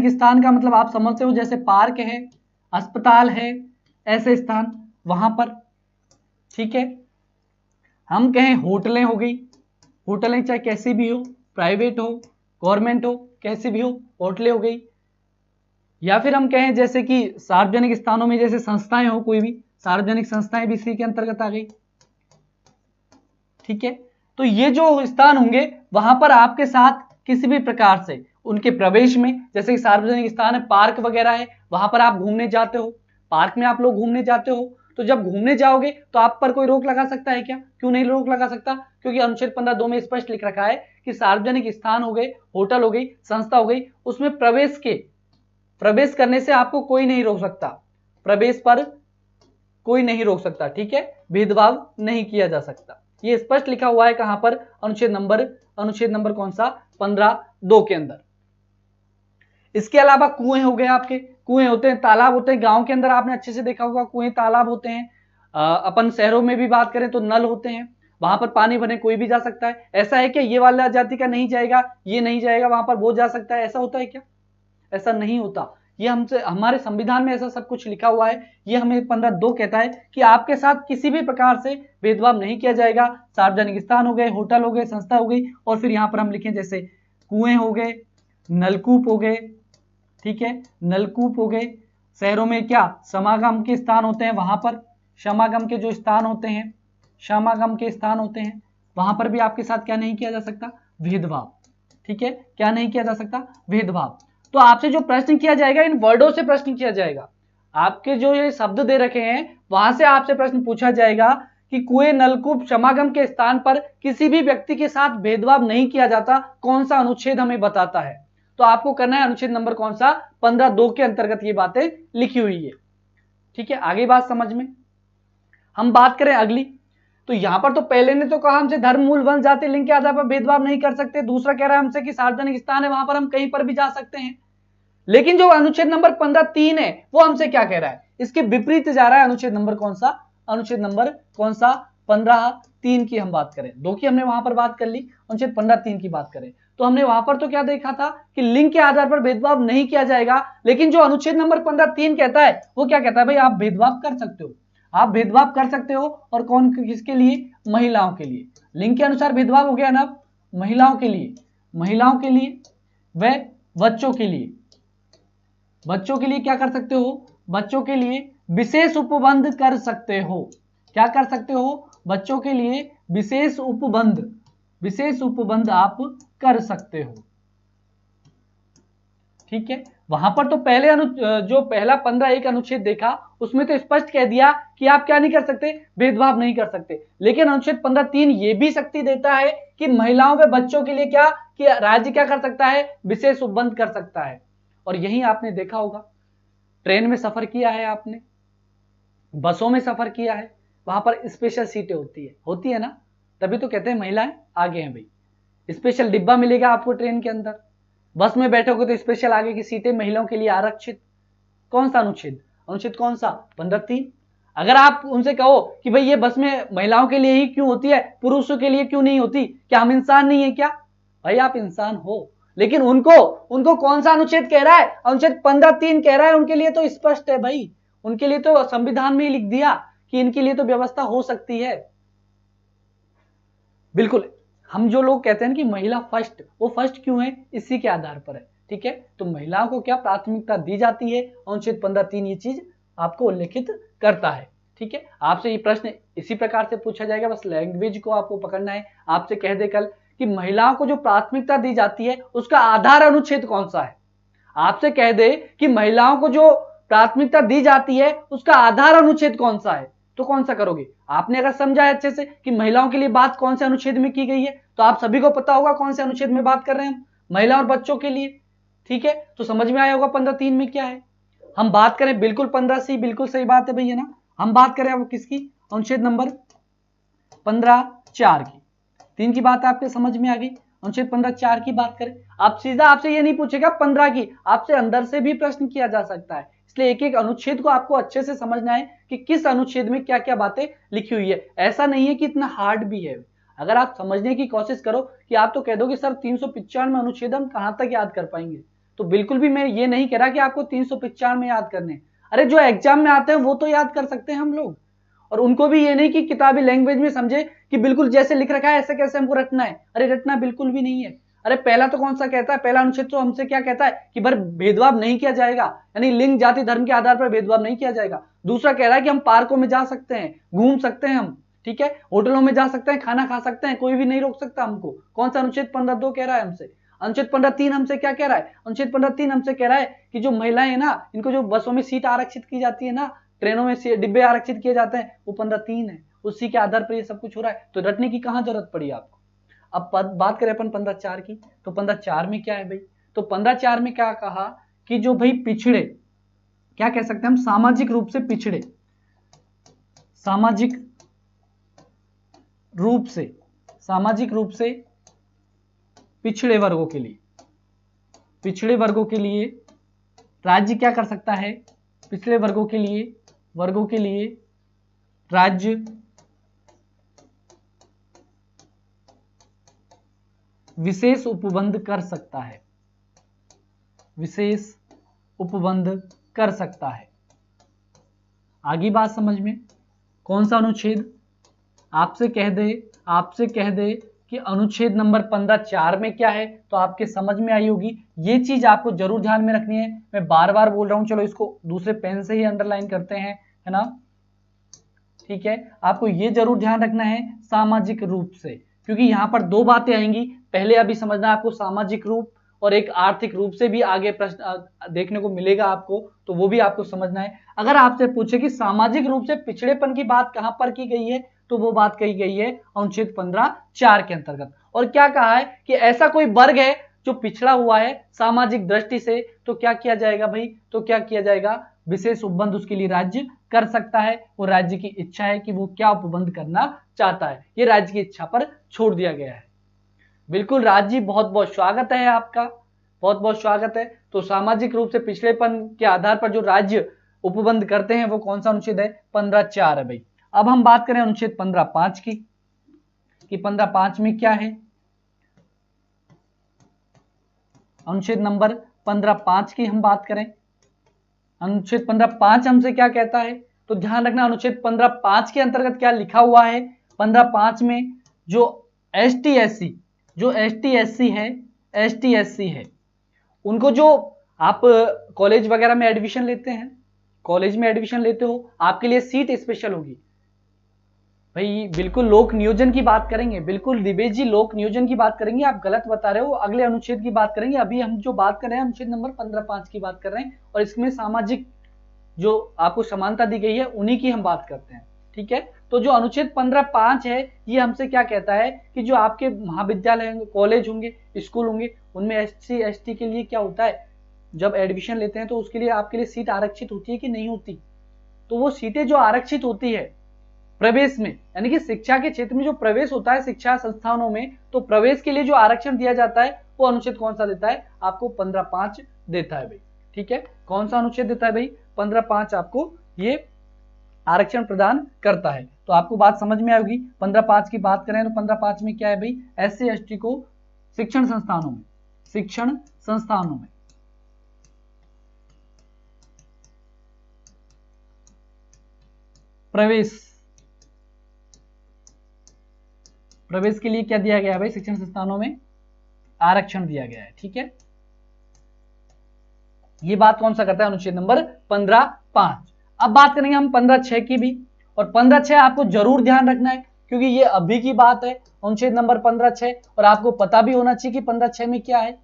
स्थान का मतलब आप समझते हो जैसे पार्क है, अस्पताल है, ऐसे स्थान वहां पर, ठीक है। हम कहें होटलें हो गई, होटलें चाहे कैसी भी हो, प्राइवेट हो, गवर्नमेंट हो, कैसी भी हो, होटलें हो गई। या फिर हम कहें जैसे कि सार्वजनिक स्थानों में जैसे संस्थाएं हो, कोई भी सार्वजनिक संस्थाएं भी इसी के अंतर्गत आ गई, ठीक है। तो ये जो स्थान होंगे वहां पर आपके साथ किसी भी प्रकार से उनके प्रवेश में, जैसे कि सार्वजनिक स्थान है, पार्क वगैरह है, वहां पर आप घूमने जाते हो, पार्क में आप लोग घूमने जाते हो, तो जब घूमने जाओगे तो आप पर कोई रोक लगा सकता है क्या? क्यों नहीं रोक लगा सकता? क्योंकि अनुच्छेद 15(2) में स्पष्ट लिख रखा है कि सार्वजनिक स्थान हो गए, होटल हो गई, संस्था हो गई, उसमें प्रवेश करने से आपको कोई नहीं रोक सकता, प्रवेश पर कोई नहीं रोक सकता, ठीक है, भेदभाव नहीं किया जा सकता। ये स्पष्ट लिखा हुआ है कहां पर, अनुच्छेद नंबर कौन सा, 15(2) के अंदर। इसके अलावा कुएं हो गए, आपके कुएं होते हैं, तालाब होते हैं, गांव के अंदर आपने अच्छे से देखा होगा कुएं तालाब होते हैं। अपन शहरों में भी बात करें तो नल होते हैं, वहां पर पानी भरने कोई भी जा सकता है। ऐसा है कि ये वाला जाति का नहीं जाएगा, ये नहीं जाएगा, वहां पर वो जा सकता है, ऐसा होता है क्या? ऐसा नहीं होता। ये हमसे, हमारे संविधान में ऐसा सब कुछ लिखा हुआ है। ये हमें 15(2) कहता है कि आपके साथ किसी भी प्रकार से भेदभाव नहीं किया जाएगा। सार्वजनिक स्थान हो गए, होटल हो गए, संस्था हो गई, और फिर यहां पर हम लिखें जैसे कुएं हो गए, नलकूप हो गए, ठीक है, नलकूप हो गए। शहरों में क्या समागम के स्थान होते हैं, वहां पर समागम के जो स्थान होते हैं, समागम के स्थान होते हैं, वहां पर भी आपके साथ क्या नहीं किया जा सकता, भेदभाव, ठीक है, क्या नहीं किया जा सकता, भेदभाव। तो आपसे जो प्रश्न किया जाएगा इन वर्डों से प्रश्न किया जाएगा। आपके जो ये शब्द दे रखे हैं वहां से आपसे प्रश्न पूछा जाएगा कि कुएं, नलकूप, समागम के स्थान पर किसी भी व्यक्ति के साथ भेदभाव नहीं किया जाता, कौन सा अनुच्छेद हमें बताता है। तो आपको करना है अनुच्छेद नंबर कौन सा, 15(2) के अंतर्गत ये बातें लिखी हुई है, ठीक है। आगे बात समझ में, हम बात करें अगली, तो यहां पर तो पहले ने तो कहा हमसे धर्म, मूल, वंश, जाति, लिंग के आधार पर भेदभाव नहीं कर सकते। दूसरा कह रहा है हमसे कि सार्वजनिक स्थान है, वहां पर हम कहीं पर भी जा सकते हैं। लेकिन जो अनुच्छेद नंबर 15(3) है वो हमसे क्या कह रहा है, इसके विपरीत जा रहा है। अनुच्छेद नंबर कौन सा, अनुच्छेद नंबर कौन सा, 15(3) की हम बात करें, 2 की हमने वहां पर बात कर ली, अनुच्छेद 15(3) की बात करें तो हमने वहां पर तो क्या देखा था कि लिंग के आधार पर भेदभाव नहीं किया जाएगा। लेकिन जो अनुच्छेद नंबर 15(3) कहता है वो क्या कहता है, भाई आप भेदभाव कर सकते हो, आप भेदभाव कर सकते हो। और कौन, किसके लिए, महिलाओं के लिए। लिंग के अनुसार भेदभाव हो गया ना, महिलाओं के लिए, महिलाओं के लिए व बच्चों के लिए, बच्चों के लिए क्या कर सकते हो, बच्चों के लिए विशेष उपबंध कर सकते हो। क्या कर सकते हो, बच्चों के लिए विशेष उपबंध आप कर सकते हो, ठीक है। वहां पर तो पहले जो पहला 15(1) अनुच्छेद देखा उसमें तो स्पष्ट कह दिया कि आप क्या नहीं कर सकते, भेदभाव नहीं कर सकते। लेकिन अनुच्छेद 15(3) ये भी शक्ति देता है कि महिलाओं व बच्चों के लिए क्या, कि राज्य क्या कर सकता है, विशेष उपबंध कर सकता है। और यही आपने देखा होगा, ट्रेन में सफर किया है आपने, बसों में सफर किया है, वहां पर स्पेशल सीटें होती है ना, तभी तो कहते हैं महिलाएं आगे हैं भाई। स्पेशल डिब्बा मिलेगा आपको ट्रेन के अंदर, बस में बैठोगे तो स्पेशल आगे की सीटें महिलाओं के लिए आरक्षित। कौन सा अनुच्छेद, अनुच्छेद कौन सा, 15(3). अगर आप उनसे कहो कि भाई ये बस में महिलाओं के लिए ही क्यों होती है, पुरुषों के लिए क्यों नहीं होती, क्या हम इंसान नहीं है क्या? भाई आप इंसान हो, लेकिन उनको कौन सा अनुच्छेद कह रहा है, अनुच्छेद 15(3) कह रहा है। उनके लिए तो स्पष्ट है भाई, उनके लिए तो संविधान में ही लिख दिया कि इनके लिए तो व्यवस्था हो सकती है। बिल्कुल, हम जो लोग कहते हैं कि महिला फर्स्ट, वो फर्स्ट क्यों है, इसी के आधार पर है, ठीक है। तो महिलाओं को क्या प्राथमिकता दी जाती है, अनुच्छेद 15(3) ये चीज आपको उल्लेखित करता है, ठीक है, आपसे ये प्रश्न इसी प्रकार से पूछा जाएगा, बस लैंग्वेज को आपको पकड़ना है। आपसे कह दे कल कि महिलाओं को जो प्राथमिकता दी जाती है उसका आधार अनुच्छेद कौन सा है, आपसे कह दे कि महिलाओं को जो प्राथमिकता दी जाती है उसका आधार अनुच्छेद कौन सा है, तो कौन सा करोगे। आपने अगर समझा है अच्छे से कि महिलाओं के लिए बात कौन से अनुच्छेद में की गई है, तो आप सभी को पता होगा कौन से अनुच्छेद में बात कर रहे हैं हम, महिला और बच्चों के लिए। ठीक है, तो समझ में आया होगा 15(3) में क्या है। हम बात करें बिल्कुल 15(c), बिल्कुल सही बात है भैया ना। हम बात करें अब किसकी, अनुच्छेद नंबर 15(4) की। 3 की बात आपके समझ में आ गई। अनुच्छेद 15(4) की बात करें, आप सीधा आपसे ये नहीं पूछेगा 15 की, आपसे अंदर से भी प्रश्न किया जा सकता है। इसलिए एक एक अनुच्छेद को आपको अच्छे से समझना है कि किस अनुच्छेद में क्या क्या बातें लिखी हुई है। ऐसा नहीं है कि इतना हार्ड भी है। अगर आप समझने की कोशिश करो कि आप तो कह दो कि सर 395 अनुच्छेद हम कहां तक याद कर पाएंगे, तो बिल्कुल भी मैं ये नहीं कह रहा कि आपको 395 याद करने। अरे जो एग्जाम में आते हैं वो तो याद कर सकते हैं हम लोग, और उनको भी ये नहीं कि किताबी लैंग्वेज में समझे कि बिल्कुल जैसे लिख रखा है ऐसे कैसे हमको रटना है। अरे रटना बिल्कुल भी नहीं है। अरे पहला तो कौन सा कहता है, पहला अनुच्छेद तो हमसे क्या कहता है कि भेदभाव नहीं किया जाएगा, यानी लिंग जाति धर्म के आधार पर भेदभाव नहीं किया जाएगा। दूसरा कह रहा है कि हम पार्कों में जा सकते हैं, घूम सकते हैं हम, ठीक है, होटलों में जा सकते हैं, खाना खा सकते हैं, कोई भी नहीं रोक सकता हमको। कौन सा अनुच्छेद 15(2) कह रहा है हमसे। अनुच्छेद 15(3) हमसे क्या कह रहा है, अनुच्छेद 15(3) हमसे कह रहा है कि जो महिलाएं ना, इनको जो बसों में सीट आरक्षित की जाती है ना, ट्रेनों में डिब्बे आरक्षित किए जाते हैं, वो 15(3) है। उसी के आधार पर ये सब कुछ हो रहा है, तो रटने की कहां जरूरत पड़ी आपको। अब बात करें अपन 15(4) की, तो 15(4) में क्या है भाई, तो 15(4) में क्या कहा कि जो भाई पिछड़े, क्या कह सकते हैं हम, सामाजिक रूप से पिछड़े, सामाजिक रूप से पिछड़े वर्गों के लिए, पिछड़े वर्गों के लिए राज्य क्या कर सकता है, पिछड़े वर्गों के लिए राज्य विशेष उपबंध कर सकता है, विशेष उपबंध कर सकता है। आगे बात समझ में, कौन सा अनुच्छेद, आपसे कह दे कि अनुच्छेद नंबर 15(4) में क्या है, तो आपके समझ में आई होगी। ये चीज आपको जरूर ध्यान में रखनी है, मैं बार बार बोल रहा हूं, चलो इसको दूसरे पेन से ही अंडरलाइन करते हैं, है ना। ठीक है, आपको ये जरूर ध्यान रखना है सामाजिक रूप से, क्योंकि यहां पर दो बातें आएंगी। पहले अभी समझना है आपको सामाजिक रूप, और एक आर्थिक रूप से भी आगे प्रश्न देखने को मिलेगा आपको, तो वो भी आपको समझना है। अगर आपसे पूछे कि सामाजिक रूप से पिछड़ेपन की बात कहां पर की गई है, तो वो बात कही गई है अनुच्छेद 15(4) के अंतर्गत। और क्या कहा है कि ऐसा कोई वर्ग है जो पिछड़ा हुआ है सामाजिक दृष्टि से, तो क्या किया जाएगा भाई, तो क्या किया जाएगा, विशेष उपबंध उसके लिए राज्य कर सकता है। वो राज्य की इच्छा है कि वो क्या उपबंध करना चाहता है, ये राज्य की इच्छा पर छोड़ दिया गया है। बिल्कुल राज्य, बहुत बहुत स्वागत है आपका, बहुत बहुत स्वागत है। तो सामाजिक रूप से पिछड़ेपन के आधार पर जो राज्य उपबंध करते हैं वो कौन सा अनुच्छेद है, 15(4) है भाई। अब हम बात करें अनुच्छेद 15(5) की, कि 15(5) में क्या है। अनुच्छेद नंबर 15(5) की हम बात करें, अनुच्छेद 15(5) हमसे क्या कहता है, तो ध्यान रखना अनुच्छेद 15(5) के अंतर्गत क्या लिखा हुआ है। 15(5) में जो एसटी एससी है, उनको जो आप कॉलेज वगैरह में एडमिशन लेते हैं, कॉलेज में एडमिशन लेते हो, आपके लिए सीट स्पेशल होगी भाई। बिल्कुल लोक नियोजन की बात करेंगे, बिल्कुल दिवेश जी लोक नियोजन की बात करेंगे, आप गलत बता रहे हो, अगले अनुच्छेद की बात करेंगे। अभी हम जो बात कर रहे हैं अनुच्छेद नंबर 15(5) की बात कर रहे हैं, और इसमें सामाजिक जो आपको समानता दी गई है उन्हीं की हम बात करते हैं। ठीक है, तो जो अनुच्छेद 15(5) है ये हमसे क्या कहता है कि जो आपके महाविद्यालय होंगे, कॉलेज होंगे, स्कूल होंगे, उनमें एससी एसटी के लिए क्या होता है, जब एडमिशन लेते हैं तो उसके लिए आपके लिए सीट आरक्षित होती है कि नहीं होती। तो वो सीटें जो आरक्षित होती है प्रवेश में, यानी कि शिक्षा के क्षेत्र में जो प्रवेश होता है शिक्षा संस्थानों में, तो प्रवेश के लिए जो आरक्षण दिया जाता है वो अनुच्छेद कौन सा देता है, आपको 15(5) देता है भाई। ठीक है, कौन सा अनुच्छेद देता है भाई, 15(5) आपको ये आरक्षण प्रदान करता है। तो आपको बात समझ में आएगी। 15(5) की बात करें तो 15(5) में क्या है भाई, एससी एसटी को शिक्षण संस्थानों में प्रवेश के लिए क्या दिया गया है भाई, शिक्षण संस्थानों में आरक्षण दिया गया है। ठीक है, ये बात कौन सा करता है, अनुच्छेद नंबर 15(5). अब बात करेंगे हम 15(6) की भी, और 15(6) आपको जरूर ध्यान रखना है क्योंकि ये अभी की बात है, अनुच्छेद नंबर 15(6), और आपको पता भी होना चाहिए कि 15(6) में क्या है।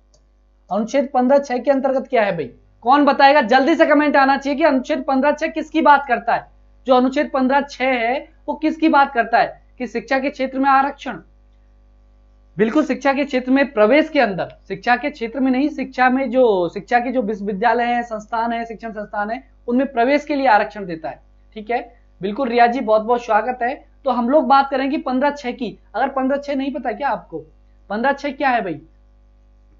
अनुच्छेद 15(6) के अंतर्गत क्या है भाई, कौन बताएगा? जल्दी से कमेंट आना चाहिए कि अनुच्छेद 15(6) किसकी बात करता है। जो अनुच्छेद 15(6) है वो किसकी बात करता है? कि शिक्षा के क्षेत्र में आरक्षण। बिल्कुल शिक्षा के क्षेत्र में प्रवेश के अंदर, शिक्षा के क्षेत्र में नहीं, शिक्षा में जो शिक्षा के जो विश्वविद्यालय हैं, संस्थान है, शिक्षण संस्थान है, उनमें प्रवेश के लिए आरक्षण देता है। ठीक है, बिल्कुल रिया जी, बहुत बहुत स्वागत है। तो हम लोग बात करेंगे 15(6) की। अगर 15(6) नहीं पता क्या आपको? 15(6) क्या है भाई?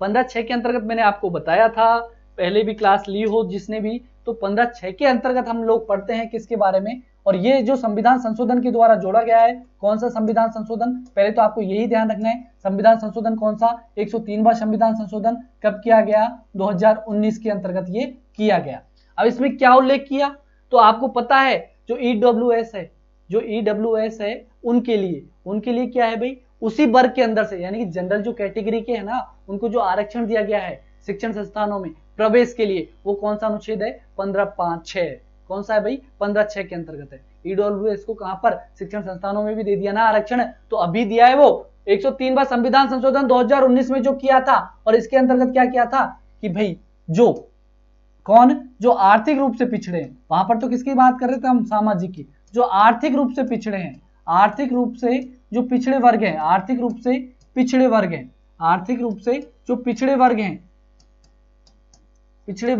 15(6) के अंतर्गत मैंने आपको बताया था, पहले भी क्लास ली हो जिसने भी, तो 15(6) के अंतर्गत हम लोग पढ़ते हैं किसके बारे में, और ये जो संविधान संशोधन के द्वारा जोड़ा गया है, कौन सा संविधान संशोधन? पहले तो आपको यही ध्यान रखना है, संविधान संशोधन कौन सा? 103वां संविधान संशोधन कब किया गया? 2019 के अंतर्गत ये किया गया। अब इसमें क्या उल्लेख किया तो आपको पता है, जो ईडब्ल्यूएस है, जो ईडब्ल्यूएस है उनके लिए क्या है भाई? उसी वर्ग के अंदर से, यानी कि जनरल जो कैटेगरी के है ना, उनको जो आरक्षण दिया गया है शिक्षण संस्थानों में प्रवेश के लिए, वो कौन सा अनुच्छेद है? 15(5)(6). कौन सा है भाई? 15(6) के अंतर्गत है। ईडब्ल्यूएस को कहां पर? शिक्षण संस्थानों में भी दे दिया ना आरक्षण, तो अभी दिया है वो 103वां संविधान संशोधन 2019 में जो किया था, और इसके अंतर्गत क्या किया था कि भाई जो जो आर्थिक रूप से पिछड़े हैं, वहां पर तो किसकी बात कर रहे थे हम? सामाजिक की। जो आर्थिक रूप से पिछड़े हैं, आर्थिक रूप से जो पिछड़े वर्ग हैं, आर्थिक रूप से पिछड़े वर्ग हैं, आर्थिक रूप से जो पिछड़े वर्ग हैं, पिछड़े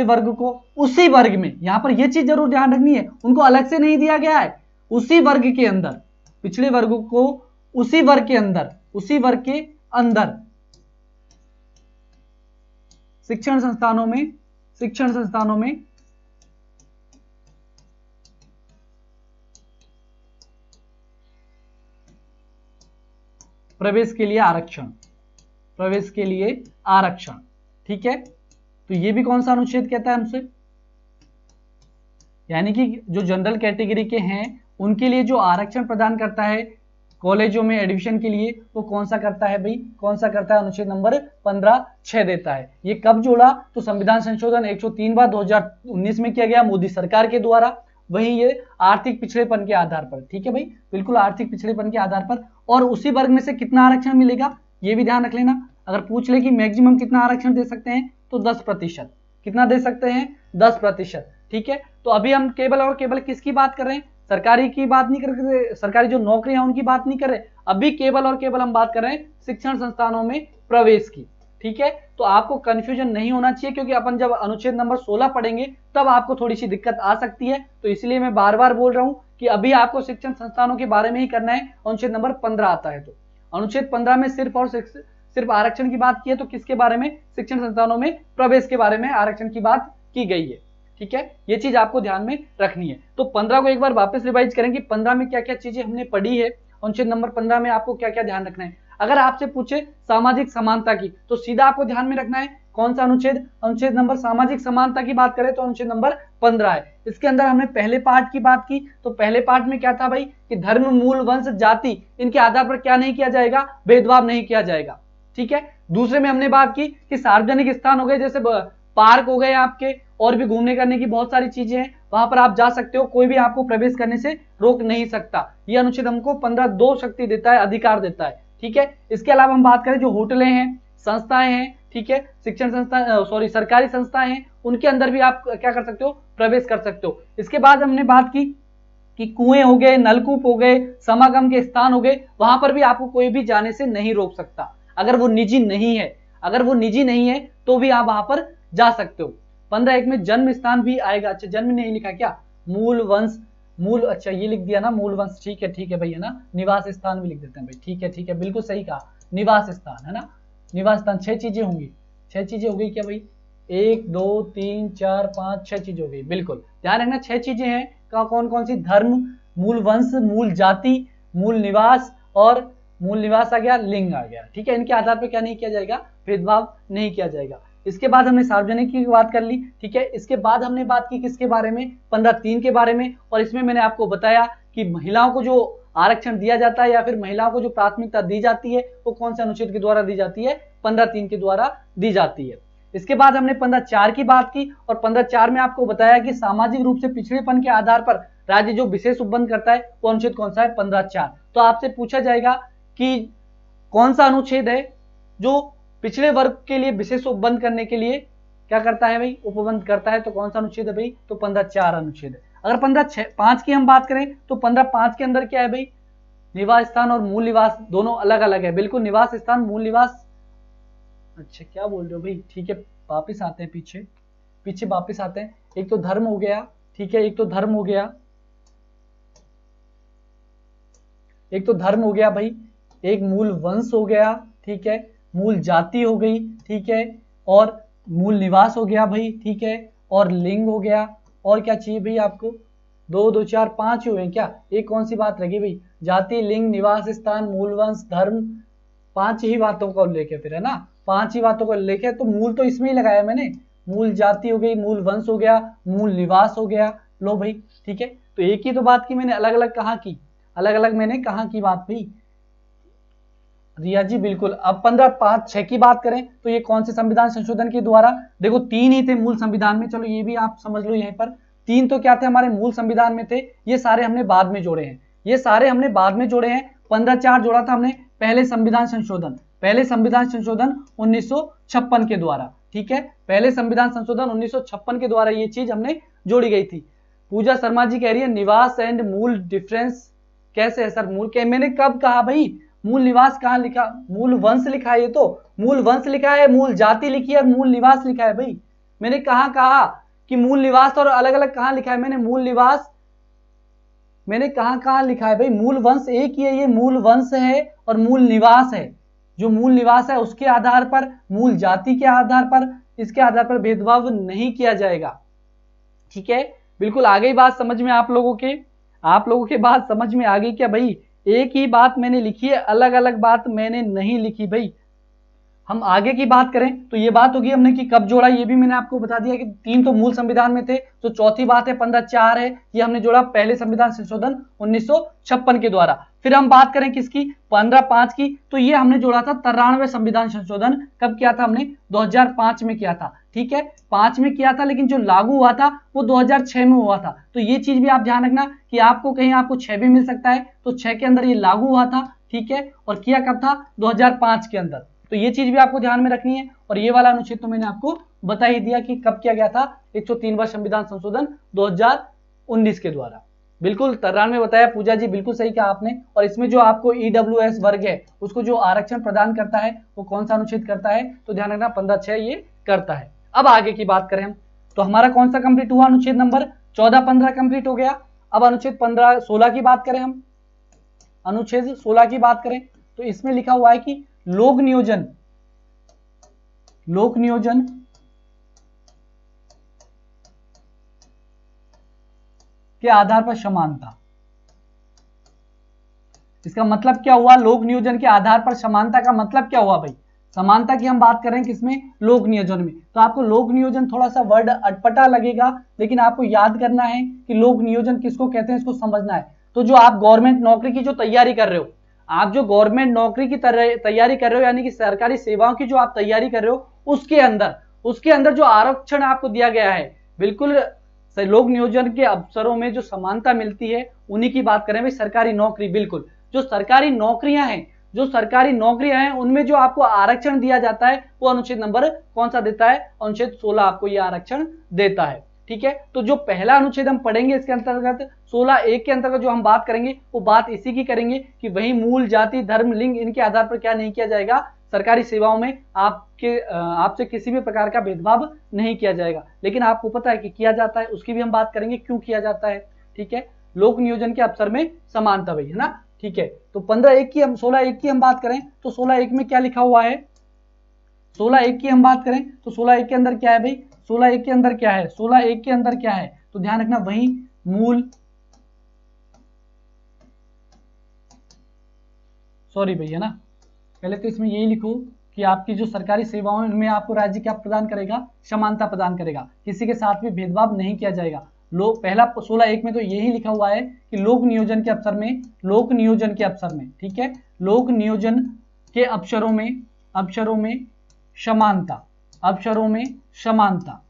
वर्ग को उसी वर्ग में, यहां पर यह चीज जरूर ध्यान रखनी है, उनको अलग से नहीं दिया गया है, उसी वर्ग के अंदर, पिछड़े वर्ग को उसी वर्ग के अंदर, उसी वर्ग के अंदर शिक्षण संस्थानों में प्रवेश के लिए आरक्षण, ठीक है। तो ये भी कौन सा अनुच्छेद कहता है हमसे? यानी कि जो जनरल कैटेगरी के हैं उनके लिए जो आरक्षण प्रदान करता है कॉलेजों में एडमिशन के लिए, वो कौन सा करता है भाई? कौन सा करता है? अनुच्छेद नंबर 15(6) देता है। ये कब जोड़ा? तो संविधान संशोधन 103वां 2019 में किया गया मोदी सरकार के द्वारा। वही ये आर्थिक पिछड़ेपन के आधार पर, ठीक है भाई, बिल्कुल आर्थिक पिछड़ेपन के आधार पर। और उसी वर्ग में से कितना आरक्षण मिलेगा ये भी ध्यान रख लेना। अगर पूछ ले कि मैक्सिमम कितना आरक्षण दे सकते हैं तो 10%। कितना दे सकते हैं? 10%, ठीक है। तो अभी हम केवल और केवल किसकी बात कर रहे हैं? सरकारी की बात नहीं कर रहे, सरकारी जो नौकरियां उनकी बात नहीं कर रहे, अभी केवल और केवल हम बात कर रहे हैं शिक्षण संस्थानों में प्रवेश की, ठीक है। तो आपको कंफ्यूजन नहीं होना चाहिए, क्योंकि अपन जब अनुच्छेद नंबर 16 पढ़ेंगे तब आपको थोड़ी सी दिक्कत आ सकती है। तो इसलिए मैं बार बार बोल रहा हूं कि अभी आपको शिक्षण संस्थानों के बारे में ही करना है। अनुच्छेद नंबर 15 आता है, तो अनुच्छेद 15 में सिर्फ और सिर्फ आरक्षण की बात की है, तो किसके बारे में? शिक्षण संस्थानों में प्रवेश के बारे में आरक्षण की बात की गई है, ठीक है। ये चीज आपको ध्यान में रखनी है। तो 15 को एक बार वापस रिवाइज करेंगे, 15 में क्या क्या चीजें हमने पढ़ी है, अनुच्छेद नंबर 15 में आपको क्या क्या ध्यान रखना है। अगर आपसे पूछे सामाजिक समानता की, तो सीधा आपको ध्यान में रखना है कौन सा अनुच्छेद? अनुच्छेद नंबर सामाजिक समानता की बात करें तो अनुच्छेद नंबर 15 है। इसके अंदर हमने पहले पार्ट की बात की, तो पहले पार्ट में क्या था भाई कि धर्म, मूल, वंश, जाति, इनके आधार पर क्या नहीं किया जाएगा? भेदभाव नहीं किया जाएगा, ठीक है। दूसरे में हमने बात की कि सार्वजनिक स्थान हो गए, जैसे पार्क हो गए आपके, और भी घूमने करने की बहुत सारी चीजें हैं, वहां पर आप जा सकते हो, कोई भी आपको प्रवेश करने से रोक नहीं सकता। यह अनुच्छेद हमको 15 दो शक्ति देता है, अधिकार देता है, ठीक है। इसके अलावा हम बात करें जो होटलें हैं, संस्थाएं हैं, ठीक है, शिक्षण संस्था सरकारी संस्थाएं हैं, उनके अंदर भी आप क्या कर सकते हो? प्रवेश कर सकते हो। इसके बाद हमने बात की कि कुएं हो गए, नलकूप हो गए, समागम के स्थान हो गए, वहां पर भी आपको कोई भी जाने से नहीं रोक सकता, अगर वो निजी नहीं है। अगर वो निजी नहीं है तो भी आप वहां पर जा सकते हो। 15(1) में जन्म स्थान भी आएगा। अच्छा, जन्म नहीं लिखा क्या? मूल, वंश, मूल, अच्छा ये लिख दिया ना, मूल, वंश, ठीक है भाई, है ना। निवास स्थान भी लिख देते हैं भाई, ठीक है, बिल्कुल सही कहा, निवास स्थान, है ना, निवास स्थान। 6 चीजें होंगी, 6 चीजें हो गई क्या भाई? 1 2 3 4 5 6 चीजें हो गई, बिल्कुल ध्यान रखना। 6 चीजें हैं, कौन कौन सी? धर्म, मूल वंश, मूल जाति, मूल निवास, और मूल निवास आ गया, लिंग आ गया, ठीक है। इनके आधार पर क्या नहीं किया जाएगा? भेदभाव नहीं किया जाएगा। इसके बाद हमने सार्वजनिक की बात कर ली, ठीक है। इसके बाद हमने बात की किसके बारे में? 15(3) के बारे में। और इसमें मैंने आपको बताया कि महिलाओं को जो आरक्षण दिया जाता है या फिर महिलाओं को जो प्राथमिकता दी जाती है वो कौन से अनुच्छेद के द्वारा दी जाती है? 15(3) के द्वारा दी जाती है। इसके बाद हमने 15(4) की बात की और 15(4) में आपको बताया कि सामाजिक रूप से पिछड़ेपन के आधार पर राज्य जो विशेष उपबंध करता है वो अनुच्छेद कौन सा है, 15(4). तो आपसे पूछा जाएगा कि कौन सा अनुच्छेद है जो पिछड़े वर्ग के लिए विशेष उपबंध करने के लिए क्या करता है भाई, उपबंध करता है। तो कौन सा अनुच्छेद है भाई, तो 15(4) अनुच्छेद है। अगर 15(5) की हम बात करें तो 15(5) के अंदर क्या है भाई, निवास स्थान और मूल निवास दोनों अलग अलग है। बिल्कुल निवास स्थान मूल निवास, अच्छा क्या बोल रहे हो भाई, ठीक है वापिस आते हैं, पीछे वापिस आते हैं। एक तो धर्म हो गया, ठीक है, एक तो धर्म हो गया, एक तो धर्म हो गया भाई, एक मूल वंश हो गया, ठीक है, मूल जाति हो गई, ठीक है, और मूल निवास हो गया भाई, ठीक है, और लिंग हो गया। और क्या चाहिए भाई आपको, 2 2 4 5 हुए क्या, एक कौन सी बात लगी भाई, जाति, लिंग, निवास स्थान, मूल वंश, धर्म, 5 ही बातों का उल्लेख है फिर, है ना, 5 ही बातों का उल्लेख है। तो मूल तो इसमें ही लगाया मैंने, मूल जाति हो गई, मूल वंश हो गया, मूल निवास हो गया, लो भाई, ठीक है। तो एक ही तो बात की मैंने, अलग अलग कहाँ की, अलग अलग मैंने कहाँ की बात भाई, रिया जी बिल्कुल। अब 15(5)(6) की बात करें तो ये कौन से संविधान संशोधन के द्वारा, देखो 3 ही थे मूल संविधान में, चलो ये भी आप समझ लो यहीं पर, 3 तो क्या थे हमारे मूल संविधान में थे, ये सारे हमने बाद में जोड़े हैं, ये सारे हमने बाद में जोड़े हैं। 15(4) जोड़ा था हमने पहले संविधान संशोधन 1956 के द्वारा, ठीक है, पहले संविधान संशोधन 1956 के द्वारा ये चीज हमने जोड़ी गई थी। पूजा शर्मा जी कह रही है निवास एंड मूल डिफरेंस कैसे है सर, मूल के मैंने कब कहा भाई, मूल निवास कहाँ लिखा, मूल वंश लिखा है, ये तो मूल वंश लिखा है, मूल जाति लिखी है और मूल निवास लिखा है भाई। मैंने कहा कि मूल निवास और अलग अलग कहाँ लिखा है मैंने, मूल निवास मैंने कहाँ लिखा है भाई, मूल वंश एक ही है, ये मूल वंश है और मूल निवास है। जो मूल निवास है उसके आधार पर, मूल जाति के आधार पर, इसके आधार पर भेदभाव नहीं किया जाएगा, ठीक है। बिल्कुल आ गई बात समझ में आप लोगों के बात समझ में आ गई क्या भाई, एक ही बात मैंने लिखी है, अलग अलग बात मैंने नहीं लिखी भाई। हम आगे की बात करें तो ये बात होगी हमने कि कब जोड़ा, ये भी मैंने आपको बता दिया कि 3 तो मूल संविधान में थे, तो चौथी बात है 15(4) है, ये हमने जोड़ा पहले संविधान संशोधन 1956 के द्वारा। फिर हम बात करें किसकी, 15(5) की, तो ये हमने जोड़ा था 93वें संविधान संशोधन, कब किया था हमने, 2005 में किया था, ठीक है, 5 में किया था, लेकिन जो लागू हुआ था वो 2006 में हुआ था। तो ये चीज भी आप ध्यान रखना कि आपको कहीं आपको 6 भी मिल सकता है, तो 6 के अंदर ये लागू हुआ था, ठीक है, और किया कब था, 2005 के अंदर। तो ये चीज भी आपको ध्यान में रखनी है। और ये वाला अनुच्छेद तो मैंने आपको बता ही दिया कि कब किया गया था, 103वां संविधान संशोधन 2019 के द्वारा। बिल्कुल 93 में बताया, पूजा जी बिल्कुल सही कहा आपने। और इसमें जो आपको ईडब्ल्यूएस वर्ग है उसको जो आरक्षण प्रदान करता है वो कौन सा अनुच्छेद करता है, तो ध्यान रखना 15(6) ये करता है। अब आगे की बात करें हम, तो हमारा कौन सा कंप्लीट हुआ, अनुच्छेद नंबर 14-15 कंप्लीट हो गया। अब अनुच्छेद 15-16 की बात करें हम, अनुच्छेद 16 की बात करें तो इसमें लिखा हुआ है कि लोक नियोजन के आधार पर समानता। इसका मतलब क्या हुआ, लोक नियोजन के आधार पर समानता का मतलब क्या हुआ भाई, समानता की हम बात कर रहे हैं किसमें, लोक नियोजन में। तो आपको लोक नियोजन थोड़ा सा वर्ड अटपटा लगेगा, लेकिन आपको याद करना है कि लोक नियोजन किसको कहते हैं, इसको समझना है। तो जो आप गवर्नमेंट नौकरी की जो तैयारी कर रहे हो, आप जो गवर्नमेंट नौकरी की तैयारी कर रहे हो, यानी कि सरकारी सेवाओं की जो आप तैयारी कर रहे हो, उसके अंदर जो आरक्षण आपको दिया गया है, बिल्कुल लोक नियोजन के अवसरों में जो समानता मिलती है उन्हीं की बात करें भाई। सरकारी नौकरी, बिल्कुल जो सरकारी नौकरियां हैं उनमें जो आपको आरक्षण दिया जाता है वो अनुच्छेद नंबर कौन सा देता है, अनुच्छेद 16 आपको ये आरक्षण देता है, ठीक है। तो जो पहला अनुच्छेद हम पढ़ेंगे इसके अंतर्गत 16(1) के अंतर्गत जो हम बात करेंगे वो बात इसी की करेंगे कि वही मूल जाति, धर्म, लिंग इनके आधार पर क्या नहीं किया जाएगा, सरकारी सेवाओं में आपसे किसी भी प्रकार का भेदभाव नहीं किया जाएगा। लेकिन आपको पता है कि किया जाता है, उसकी भी हम बात करेंगे क्यों किया जाता है, ठीक है। लोक नियोजन के अवसर में समानता भाई, है ना, ठीक है। तो 15(1) की हम 16(1) की हम बात करें तो 16(1) में क्या लिखा हुआ है, 16(1) की हम बात करें तो 16(1) के अंदर क्या है भाई, 16(1) के अंदर क्या है, 16(1) के अंदर क्या है, तो ध्यान रखना वही मूल, सॉरी भैया ना, पहले तो इसमें यही लिखो कि आपकी जो सरकारी सेवाओं है उनमें आपको राज्य क्या प्रदान करेगा, समानता प्रदान करेगा, किसी के साथ भी भेदभाव नहीं किया जाएगा। पहला 16(1) में तो यही लिखा हुआ है कि लोक नियोजन के अवसर में, ठीक है, लोक नियोजन के अवसरों में समानता, अवसरों में समानता।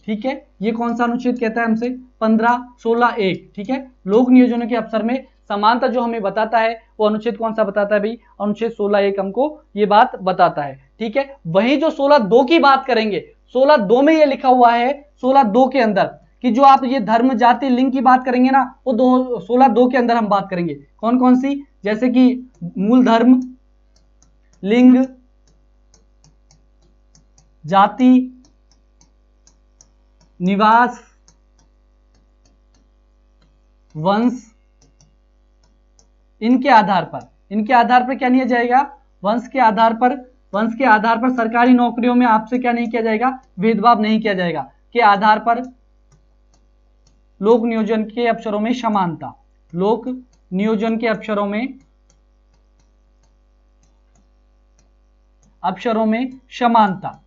ठीक है, ये कौन सा अनुच्छेद कहता है हमसे? 15, 16, 1। ठीक है, लोक नियोजनों के अवसर में समानता जो हमें बताता है वो अनुच्छेद कौन सा बताता है भाई? अनुच्छेद 16(1) हमको ये बात बताता है। ठीक है, वहीं जो 16(2) की बात करेंगे, 16(2) में ये लिखा हुआ है 16(2) के अंदर कि जो आप ये धर्म जाति लिंग की बात करेंगे ना, वो 16(2) के अंदर हम बात करेंगे। कौन कौन सी? जैसे कि मूल धर्म, लिंग, जाति, निवास, वंश, इनके आधार पर क्या लिया जाएगा? वंश के आधार पर सरकारी नौकरियों में आपसे क्या नहीं किया जाएगा? भेदभाव नहीं किया जाएगा। के आधार पर लोक नियोजन के अवसरों में समानता, लोक नियोजन के अवसरों में समानता।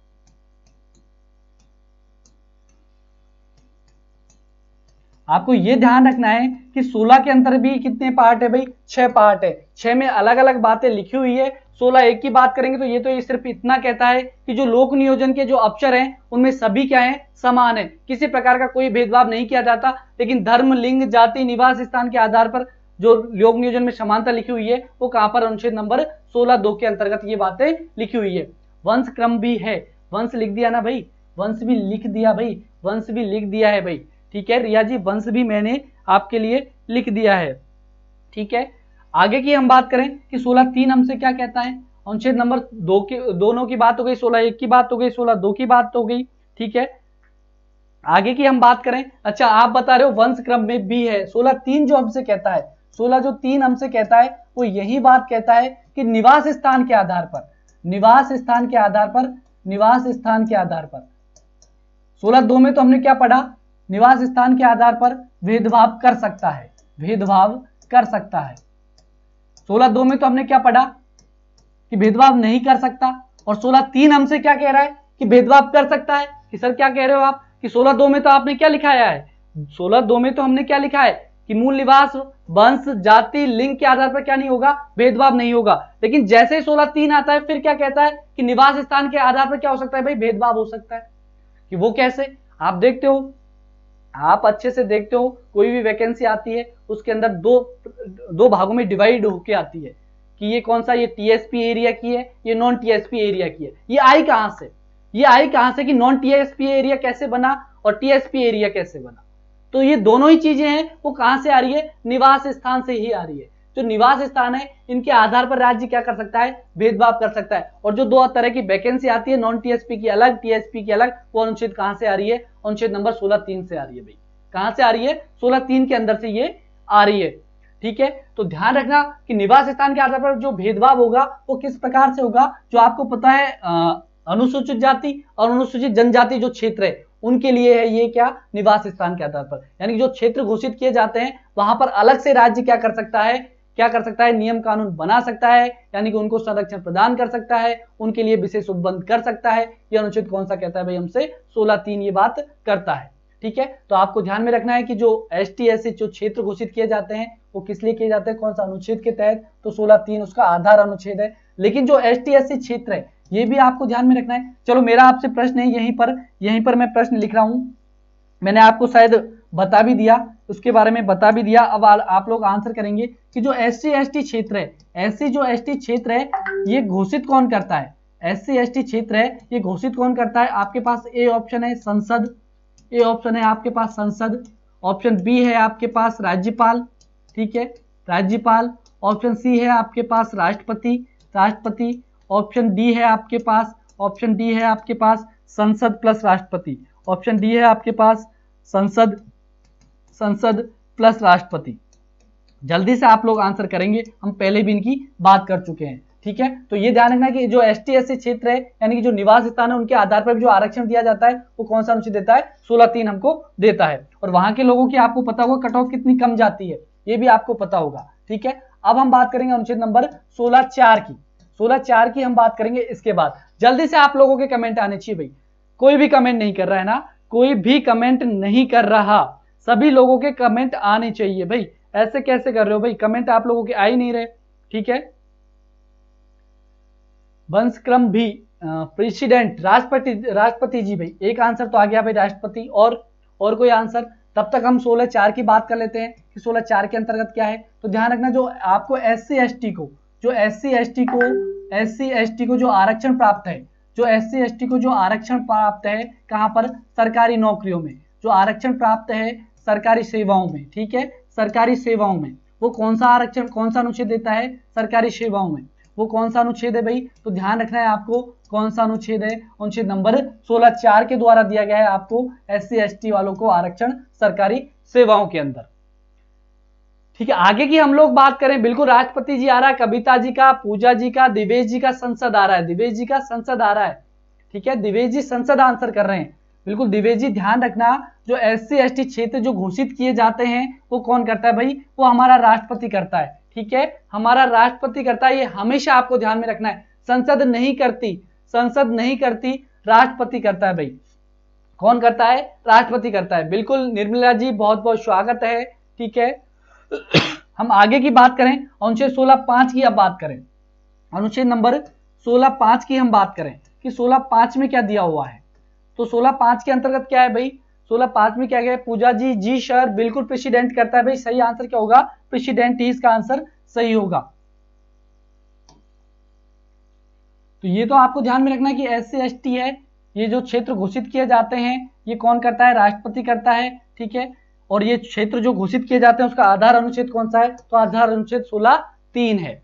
आपको यह ध्यान रखना है कि 16 के अंदर भी कितने पार्ट है भाई? 6 पार्ट है। 6 में अलग अलग बातें लिखी हुई है। 16(1) की बात करेंगे तो ये सिर्फ इतना कहता है कि जो लोक नियोजन के जो अवसर हैं उनमें सभी क्या है? समान है, किसी प्रकार का कोई भेदभाव नहीं किया जाता। लेकिन धर्म, लिंग, जाति, निवास स्थान के आधार पर जो लोक नियोजन में समानता लिखी हुई है वो कहां पर? अनुच्छेद नंबर 16(2) के अंतर्गत ये बातें लिखी हुई है। वंश क्रम भी है, वंश लिख दिया ना भाई? वंश भी लिख दिया भाई, वंश भी लिख दिया है भाई। ठीक है रिया जी, वंश भी मैंने आपके लिए लिख दिया है। ठीक है, आगे की हम बात करें कि 16(3) हमसे क्या कहता है? अनुच्छेद नंबर 2 के दोनों की बात हो गई, 16(1) की बात हो गई, 16(2) की बात हो गई। ठीक है, आगे की हम बात करें। अच्छा, आप बता रहे हो वंश क्रम में भी है। 16(3) जो हमसे कहता है, 16(3) हमसे कहता है वो यही बात कहता है कि निवास स्थान के आधार पर 16(2) में तो हमने क्या पढ़ा? निवास स्थान के आधार पर भेदभाव कर सकता है, 16(2) में तो हमने क्या पढ़ा? कि भेदभाव नहीं कर सकता। और 16(3) हमसे क्या कह रहा है? कि भेदभाव कर सकता है। कि सर क्या कह रहे हो आप कि 16(2) में तो आपने क्या लिखाया है? 16(2) में तो हमने क्या लिखा है कि मूल निवास, वंश, जाति, लिंग के आधार पर क्या नहीं होगा? भेदभाव नहीं होगा। लेकिन जैसे ही 16(3) आता है फिर क्या कहता है कि निवास स्थान के आधार पर क्या हो सकता है भाई? भेदभाव हो सकता है। कि वो कैसे? आप देखते हो, आप अच्छे से देखते हो, कोई भी वैकेंसी आती है उसके अंदर दो भागों में डिवाइड होके आती है कि ये कौन सा? ये टीएसपी एरिया की है, ये नॉन टीएसपी एरिया की है। ये आई कहां से? कि नॉन टीएसपी एरिया कैसे बना और टीएसपी एरिया कैसे बना? तो ये दोनों ही चीजें हैं वो कहां से आ रही है? निवास स्थान से ही आ रही है। जो निवास स्थान है इनके आधार पर राज्य क्या कर सकता है? भेदभाव कर सकता है। और जो दो तरह की वैकेंसी आती है, नॉन टीएसपी की अलग, टीएसपी की अलग, वो अनुच्छेद कहां से आ रही है? अनुच्छेद नंबर 16(3) से आ रही है भाई। कहां से आ रही है? 16(3) के अंदर से ये आ रही है। ठीक है, तो ध्यान रखना कि निवास स्थान के आधार पर जो भेदभाव होगा वो किस प्रकार से होगा? जो आपको पता है अनुसूचित जाति और अनुसूचित जनजाति जो क्षेत्र है उनके लिए है ये क्या? निवास स्थान के आधार पर। यानी कि जो क्षेत्र घोषित किए जाते हैं वहां पर अलग से राज्य क्या कर सकता है? नियम कानून बना सकता है, यानी कि उनको संरक्षण प्रदान कर सकता है, उनके लिए विशेष उपबंध कर सकता है। यह अनुच्छेद कौन सा कहता है भाई? हमसे 16(3) ये बात करता है। ठीक है, तो आपको ध्यान में रखना है कि जो एसटी एससी जो क्षेत्र घोषित किए जाते हैं वो किस लिए किए जाते हैं? कौन सा अनुच्छेद के तहत? तो 16(3) उसका आधार अनुच्छेद है। लेकिन जो एसटी एससी क्षेत्र है ये भी आपको ध्यान में रखना है। चलो, मेरा आपसे प्रश्न है, यहीं पर मैं प्रश्न लिख रहा हूं। मैंने आपको शायद बता भी दिया, उसके बारे में बता भी दिया। अब आप लोग आंसर करेंगे कि जो एससी एसटी क्षेत्र है, ये घोषित कौन करता है? एससी एसटी क्षेत्र है ये घोषित कौन करता है? आपके पास ए ऑप्शन है संसद, ऑप्शन बी है आपके पास राज्यपाल। ठीक है, राज्यपाल। ऑप्शन सी है आपके पास राष्ट्रपति। ऑप्शन डी है आपके पास संसद प्लस राष्ट्रपति। ऑप्शन डी है आपके पास संसद प्लस राष्ट्रपति। जल्दी से आप लोग आंसर करेंगे, हम पहले भी इनकी बात कर चुके हैं। ठीक है, तो ये ध्यान रखना कि जो एसटी एससी क्षेत्र है यानी कि जो निवास स्थान है उनके आधार पर जो आरक्षण दिया जाता है वो कौन सा अनुच्छेद देता है? 16(3) हमको देता है। और वहां के लोगों की आपको पता होगा कट ऑफ कितनी कम जाती है, ये भी आपको पता होगा। ठीक है, अब हम बात करेंगे अनुच्छेद नंबर 16(4) की। 16(4) की हम बात करेंगे। इसके बाद जल्दी से आप लोगों के कमेंट आने चाहिए भाई। कोई भी कमेंट नहीं कर रहा है ना? कोई भी कमेंट नहीं कर रहा, सभी लोगों के कमेंट आने चाहिए भाई। ऐसे कैसे कर रहे हो भाई? कमेंट आप लोगों के आ ही नहीं रहे। ठीक है, वंश क्रम भी प्रेसिडेंट, राष्ट्रपति जी भाई, एक आंसर तो आ गया भाई राष्ट्रपति। और कोई आंसर? तब तक हम 16(4) की बात कर लेते हैं कि 16(4) के अंतर्गत क्या है। तो ध्यान रखना, जो आपको SC ST को जो आरक्षण प्राप्त है, जो SC ST को जो आरक्षण प्राप्त है, कहां पर? सरकारी नौकरियों में, जो आरक्षण प्राप्त है सरकारी सेवाओं में, ठीक है, सरकारी सेवाओं में, वो कौन सा आरक्षण, कौन सा अनुच्छेद देता है? सरकारी सेवाओं में। वो कौन सा अनुच्छेद है भाई? तो ध्यान रखना है आपको, कौन सा अनुच्छेद है? अनुच्छेद नंबर 16(4) के द्वारा दिया गया है आपको SC ST वालों को आरक्षण सरकारी सेवाओं के अंदर। ठीक है, आगे की हम लोग बात करें, बिल्कुल राष्ट्रपति जी आ रहा है, कविता जी का, पूजा जी का, दिवेश जी का संसद आ रहा है, दिवेश जी का संसद आ रहा है, ठीक है, दिवेश जी संसद आंसर कर रहे हैं। बिल्कुल दिवेश जी ध्यान रखना, जो SC ST क्षेत्र जो घोषित किए जाते हैं वो कौन करता है भाई? वो हमारा राष्ट्रपति करता है, ठीक है, हमारा राष्ट्रपति करता है। ये हमेशा आपको ध्यान में रखना है, संसद नहीं करती, राष्ट्रपति करता है भाई। कौन करता है? राष्ट्रपति करता है। बिल्कुल निर्मला जी, बहुत बहुत स्वागत है, ठीक है। हम आगे की बात करें, अनुच्छेद 16(5) की अब बात करें, अनुच्छेद नंबर 16(5) की हम बात करें कि 16(5) में क्या दिया हुआ है। तो 16(5) के अंतर्गत क्या है भाई? 16(5) में क्या है? पूजा जी, जी सर, बिल्कुल प्रेसिडेंट करता है भाई। सही आंसर क्या होगा? प्रेसिडेंट ही इसका आंसर सही होगा। तो ये तो आपको ध्यान में रखना है कि SC ST है, ये जो क्षेत्र घोषित किए जाते हैं ये कौन करता है? राष्ट्रपति करता है, ठीक है। और ये क्षेत्र जो घोषित किए जाते हैं उसका आधार अनुच्छेद कौन सा है? तो आधार अनुच्छेद 16(3) है।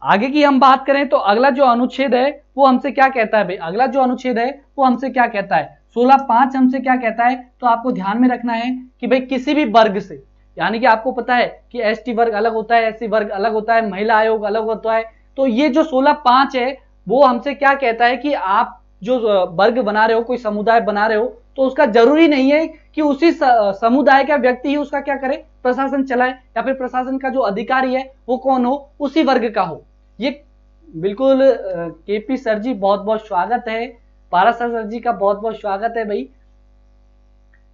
आगे की हम बात करें तो अगला जो अनुच्छेद है वो हमसे क्या कहता है भाई? अगला जो अनुच्छेद है वो हमसे क्या कहता है? 16(5) हमसे क्या कहता है? तो आपको ध्यान में रखना है कि भाई किसी भी वर्ग से, यानी कि आपको पता है कि ST वर्ग अलग होता है, SC वर्ग अलग होता है, महिला आयोग अलग होता है। तो ये जो 16(5) है वो हमसे क्या कहता है कि आप जो वर्ग बना रहे हो, कोई समुदाय बना रहे हो, तो उसका जरूरी नहीं है कि उसी समुदाय का व्यक्ति ही उसका क्या करे? प्रशासन चलाए, या फिर प्रशासन का जो अधिकारी है वो कौन हो? उसी वर्ग का हो। ये बिल्कुल KP सर जी बहुत बहुत स्वागत है, पारस सर जी का बहुत बहुत स्वागत है भाई,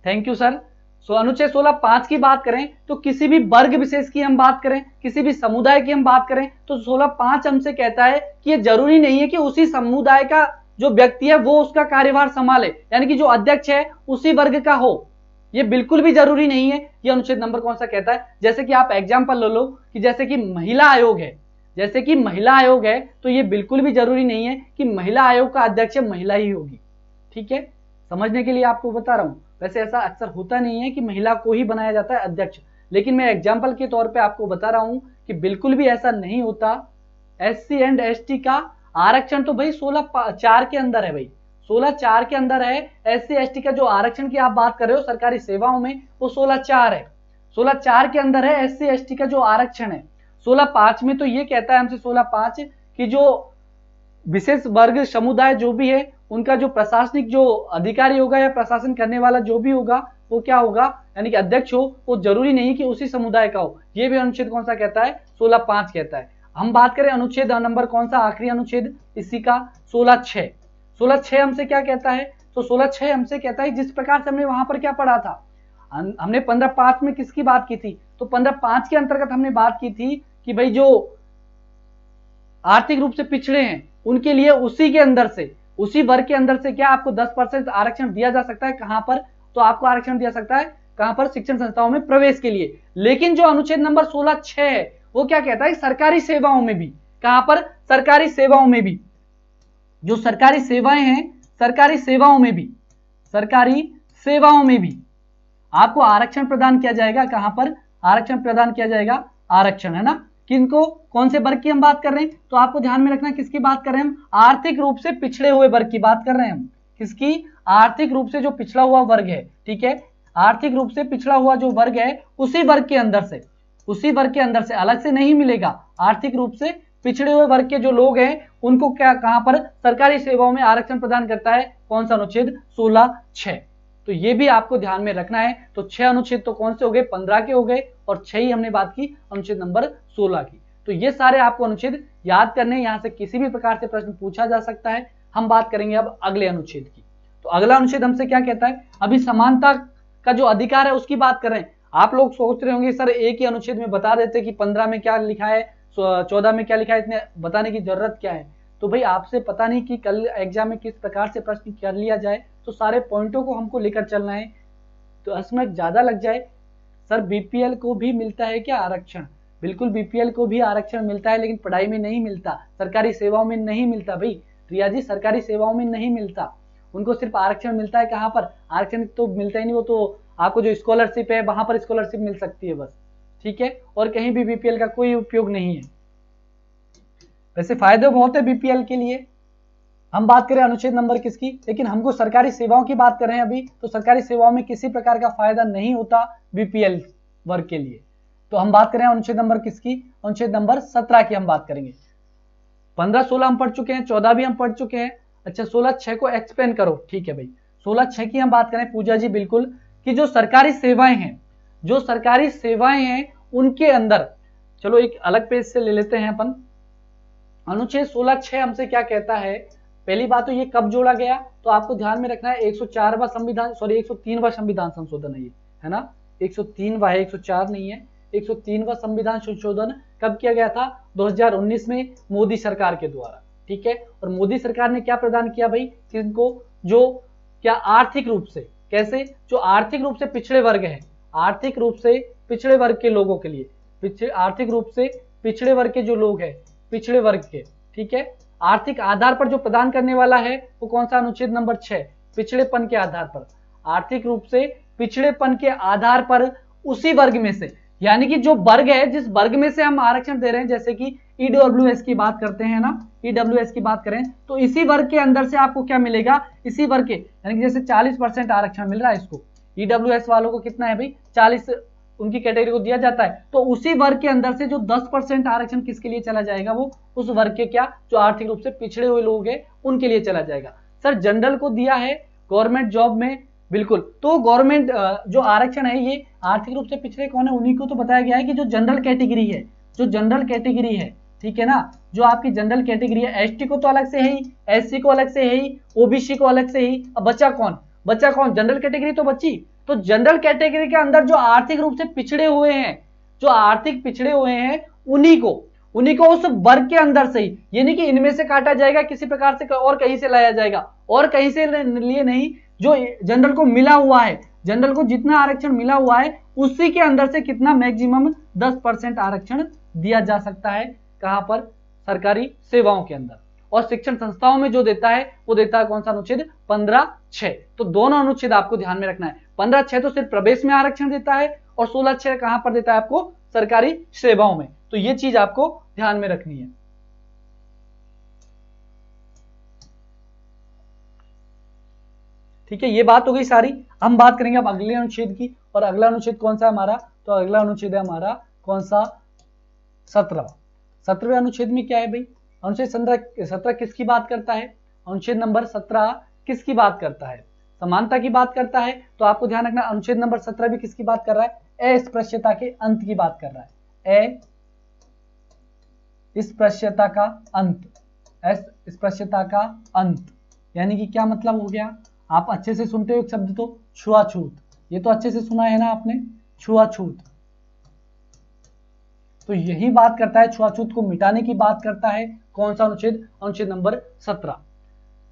थैंक यू सर। अनुच्छेद 16(5) की बात करें तो किसी भी वर्ग विशेष की हम बात करें, किसी भी समुदाय की हम बात करें, तो 16(5) हमसे कहता है कि ये जरूरी नहीं है कि उसी समुदाय का जो व्यक्ति है वो उसका कार्यभार संभाले, यानी कि जो अध्यक्ष है उसी वर्ग का हो, ये बिल्कुल भी जरूरी नहीं है। ये अनुच्छेद नंबर कौन सा कहता है? जैसे कि आप एग्जाम्पल ले लो कि जैसे कि महिला आयोग है, जैसे कि महिला आयोग है, तो ये बिल्कुल भी जरूरी नहीं है कि महिला आयोग का अध्यक्ष महिला ही होगी, ठीक है, समझने के लिए आपको बता रहा हूं। वैसे ऐसा अक्सर होता नहीं है कि महिला को ही बनाया जाता है अध्यक्ष, लेकिन मैं एग्जाम्पल के तौर पे आपको बता रहा हूं कि बिल्कुल भी ऐसा नहीं होता। SC एंड ST का आरक्षण तो भाई 16(4) के अंदर है भाई, 16(4) के अंदर है। SC ST का जो आरक्षण की आप बात कर रहे हो सरकारी सेवाओं में, वो 16(4) है, 16(4) के अंदर है SC ST का जो आरक्षण है। 16(5) में तो ये कहता है हमसे 16(5) कि जो विशेष वर्ग समुदाय जो भी है उनका जो प्रशासनिक जो अधिकारी होगा या प्रशासन करने वाला जो भी होगा वो क्या होगा, यानी कि अध्यक्ष हो, वो जरूरी नहीं कि उसी समुदाय का हो। ये भी अनुच्छेद कौन सा कहता है? 16(5) कहता है। हम बात करें अनुच्छेद नंबर कौन सा, आखिरी अनुच्छेद इसी का 16(6). 16(6) हमसे क्या कहता है? तो 16(6) हमसे कहता है जिस प्रकार से हमने वहां पर क्या पढ़ा था, हमने 15(5) में किसकी बात की थी? तो 15(5) के अंतर्गत हमने बात की थी कि भाई जो आर्थिक रूप से पिछड़े हैं उनके लिए उसी के अंदर से, उसी वर्ग के अंदर से क्या आपको 10% आरक्षण दिया जा सकता है। कहां पर? तो आपको आरक्षण दिया सकता है कहां पर? शिक्षण संस्थाओं में प्रवेश के लिए। लेकिन जो अनुच्छेद नंबर 16(6) है वो क्या कहता है? सरकारी सेवाओं में भी। कहां पर? सरकारी सेवाओं में भी, जो सरकारी सेवाएं हैं, सरकारी सेवाओं में भी, सरकारी सेवाओं में भी आपको आरक्षण प्रदान किया जाएगा। कहां पर आरक्षण प्रदान किया जाएगा? आरक्षण, है ना। किनको, कौन से वर्ग की हम बात कर रहे हैं? तो आपको ध्यान में रखना किसकी बात कर रहे हैं हम? आर्थिक रूप से पिछड़े हुए वर्ग की बात कर रहे हैं हम। किसकी? आर्थिक रूप से जो पिछड़ा हुआ वर्ग है, ठीक है, आर्थिक रूप से पिछड़ा हुआ जो वर्ग है उसी वर्ग के अंदर से, उसी वर्ग के अंदर से, अलग से नहीं मिलेगा। आर्थिक रूप से पिछड़े हुए वर्ग के जो लोग हैं उनको क्या, कहां पर? सरकारी सेवाओं में आरक्षण प्रदान करता है। कौन सा अनुच्छेद? 16(6). तो ये भी आपको ध्यान में रखना है। तो 6 अनुच्छेद तो कौन से हो गए? 15 के हो गए, और 6 ही हमने बात की अनुच्छेद नंबर 16 की। तो ये सारे आपको अनुच्छेद याद करने, यहां से किसी भी प्रकार से प्रश्न पूछा जा सकता है। हम बात करेंगे अब अगले अनुच्छेद की। तो अगला अनुच्छेद हमसे क्या कहता है? अभी समानता का जो अधिकार है उसकी बात कर रहे हैं। आप लोग सोच रहे होंगे सर एक ही अनुच्छेद में बता देते कि 15 में क्या लिखा है, 14 में क्या लिखा है, इतने बताने की जरूरत क्या है? तो भाई आपसे पता नहीं कि कल एग्जाम में किस प्रकार से प्रश्न कर लिया जाए, तो सारे पॉइंटों को हमको लेकर चलना है। तो इसमें ज्यादा लग जाए, सर बीपीएल को भी मिलता है क्या आरक्षण? बिल्कुल बीपीएल को भी आरक्षण मिलता है, लेकिन पढ़ाई में नहीं मिलता, सरकारी सेवाओं में नहीं मिलता भाई। रिया जी सरकारी सेवाओं में नहीं मिलता, उनको सिर्फ आरक्षण मिलता है कहाँ पर? आरक्षण तो मिलता ही नहीं, वो तो आपको जो स्कॉलरशिप है वहां पर स्कॉलरशिप मिल सकती है बस, ठीक है, और कहीं भी बीपीएल का कोई उपयोग नहीं है। वैसे फायदे बहुत है बीपीएल के लिए। हम बात करें अनुच्छेद नंबर किसकी, लेकिन हमको सरकारी सेवाओं की बात कर रहे हैं अभी, तो सरकारी सेवाओं में किसी प्रकार का फायदा नहीं होता बीपीएल वर्ग के लिए। तो हम बात करें अनुच्छेद नंबर किसकी, अनुच्छेद नंबर 17 की हम बात करेंगे। 15-16 हम पढ़ चुके हैं, 14 भी हम पढ़ चुके हैं। अच्छा 16-6 को एक्सप्लेन करो, ठीक है भाई। 16-6 की हम बात करें पूजा जी, बिल्कुल, कि जो सरकारी सेवाएं हैं, जो सरकारी सेवाएं हैं उनके अंदर, चलो एक अलग पेज से ले लेते हैं अपन। अनुच्छेद 16-6 हमसे क्या कहता है? पहली बात तो ये कब जोड़ा गया, तो आपको ध्यान में रखना है 104वां संविधान, सॉरी 103वां संविधान संशोधन है ना, 103वां है, 104 नहीं है, 103वां संविधान संशोधन कब किया गया था? 2019 में मोदी सरकार के द्वारा, ठीक है। और मोदी सरकार ने क्या प्रदान किया भाई, किनको? जो क्या आर्थिक रूप से, कैसे? जो आर्थिक रूप से पिछड़े वर्ग है, आर्थिक रूप से पिछड़े वर्ग के लोगों के लिए, आर्थिक रूप से पिछड़े वर्ग के जो लोग हैं, पिछड़े वर्ग के, ठीक है, आर्थिक आधार पर जो प्रदान करने वाला है वो कौन सा? अनुच्छेद नंबर 6, पिछड़ेपन के आधार पर, आर्थिक रूप से पिछड़ेपन के आधार पर उसी वर्ग में से, यानी कि जो वर्ग है, जिस वर्ग में से हम आरक्षण दे रहे हैं, जैसे कि ईडब्ल्यूएस की बात करते हैं ना, ईडब्ल्यूएस की बात करें तो इसी वर्ग के अंदर से आपको क्या मिलेगा? इसी वर्ग के, यानी कि जैसे 40% आरक्षण मिल रहा है इसको, ईडब्ल्यूएस वालों को कितना है भाई? 40 उनकी कैटेगरी को दिया जाता है, तो उसी वर्ग के अंदर से जो 10% आरक्षण किसके लिए चला जाएगा? वो उस वर्ग के क्या, जो आर्थिक रूप से पिछड़े हुए लोग हैं उनके लिए चला जाएगा। सर जनरल को दिया है गवर्नमेंट जॉब में, बिल्कुल, तो गवर्नमेंट जो आरक्षण है ये आर्थिक रूप से पिछड़े कौन है, उन्हीं को तो बताया गया है कि जो जनरल कैटेगरी है, जो जनरल कैटेगरी है, ठीक है ना, जो आपकी जनरल कैटेगरी है, एसटी को तो अलग से है ही, एससी को अलग से है ही, ओबीसी को अलग से ही, अब बचा कौन? बचा कौन? जनरल कैटेगरी तो बची। तो जनरल कैटेगरी के अंदर जो आर्थिक रूप से पिछड़े हुए हैं, जो आर्थिक पिछड़े हुए हैं, उन्हीं को उस वर्ग के अंदर से ही, यानी कि इनमें से काटा जाएगा किसी प्रकार से और कहीं से लाया जाएगा, और कहीं से लिए नहीं, जो जनरल को मिला हुआ है, जनरल को जितना आरक्षण मिला हुआ है उसी के अंदर से कितना मैक्सिमम 10% आरक्षण दिया जा सकता है, कहां पर? सरकारी सेवाओं के अंदर। और शिक्षण संस्थाओं में जो देता है वो देता है कौन सा? अनुच्छेद 15-6। तो दोनों अनुच्छेद आपको ध्यान में रखना है। 15-6 तो सिर्फ प्रवेश में आरक्षण देता है, और 16-6 कहां पर देता है आपको? सरकारी सेवाओं में। तो ये चीज आपको ध्यान में रखनी है। ठीक है, ये बात हो गई सारी। हम बात करेंगे अब अगले अनुच्छेद की, और अगला अनुच्छेद कौन सा है हमारा? तो अगला अनुच्छेद है हमारा कौन सा? 17वां। 17वें अनुच्छेद में क्या है भाई? अनुच्छेद 17 किसकी बात करता है? अनुच्छेद नंबर 17 किसकी बात करता है? समानता की बात करता है। तो आपको ध्यान रखना अनुच्छेद नंबर 17 भी किसकी बात कर रहा है? अस्पृश्यता के अंत की बात कर रहा है। अस्पृश्यता का अंत, अस्पृश्यता का अंत, यानी कि क्या मतलब हो गया? आप अच्छे से सुनते हो एक शब्द तो छुआछूत, ये तो अच्छे से सुना है ना आपने, छुआछूत। तो यही बात करता है, छुआछूत को मिटाने की बात करता है। कौन सा अनुच्छेद? अनुच्छेद नंबर 17।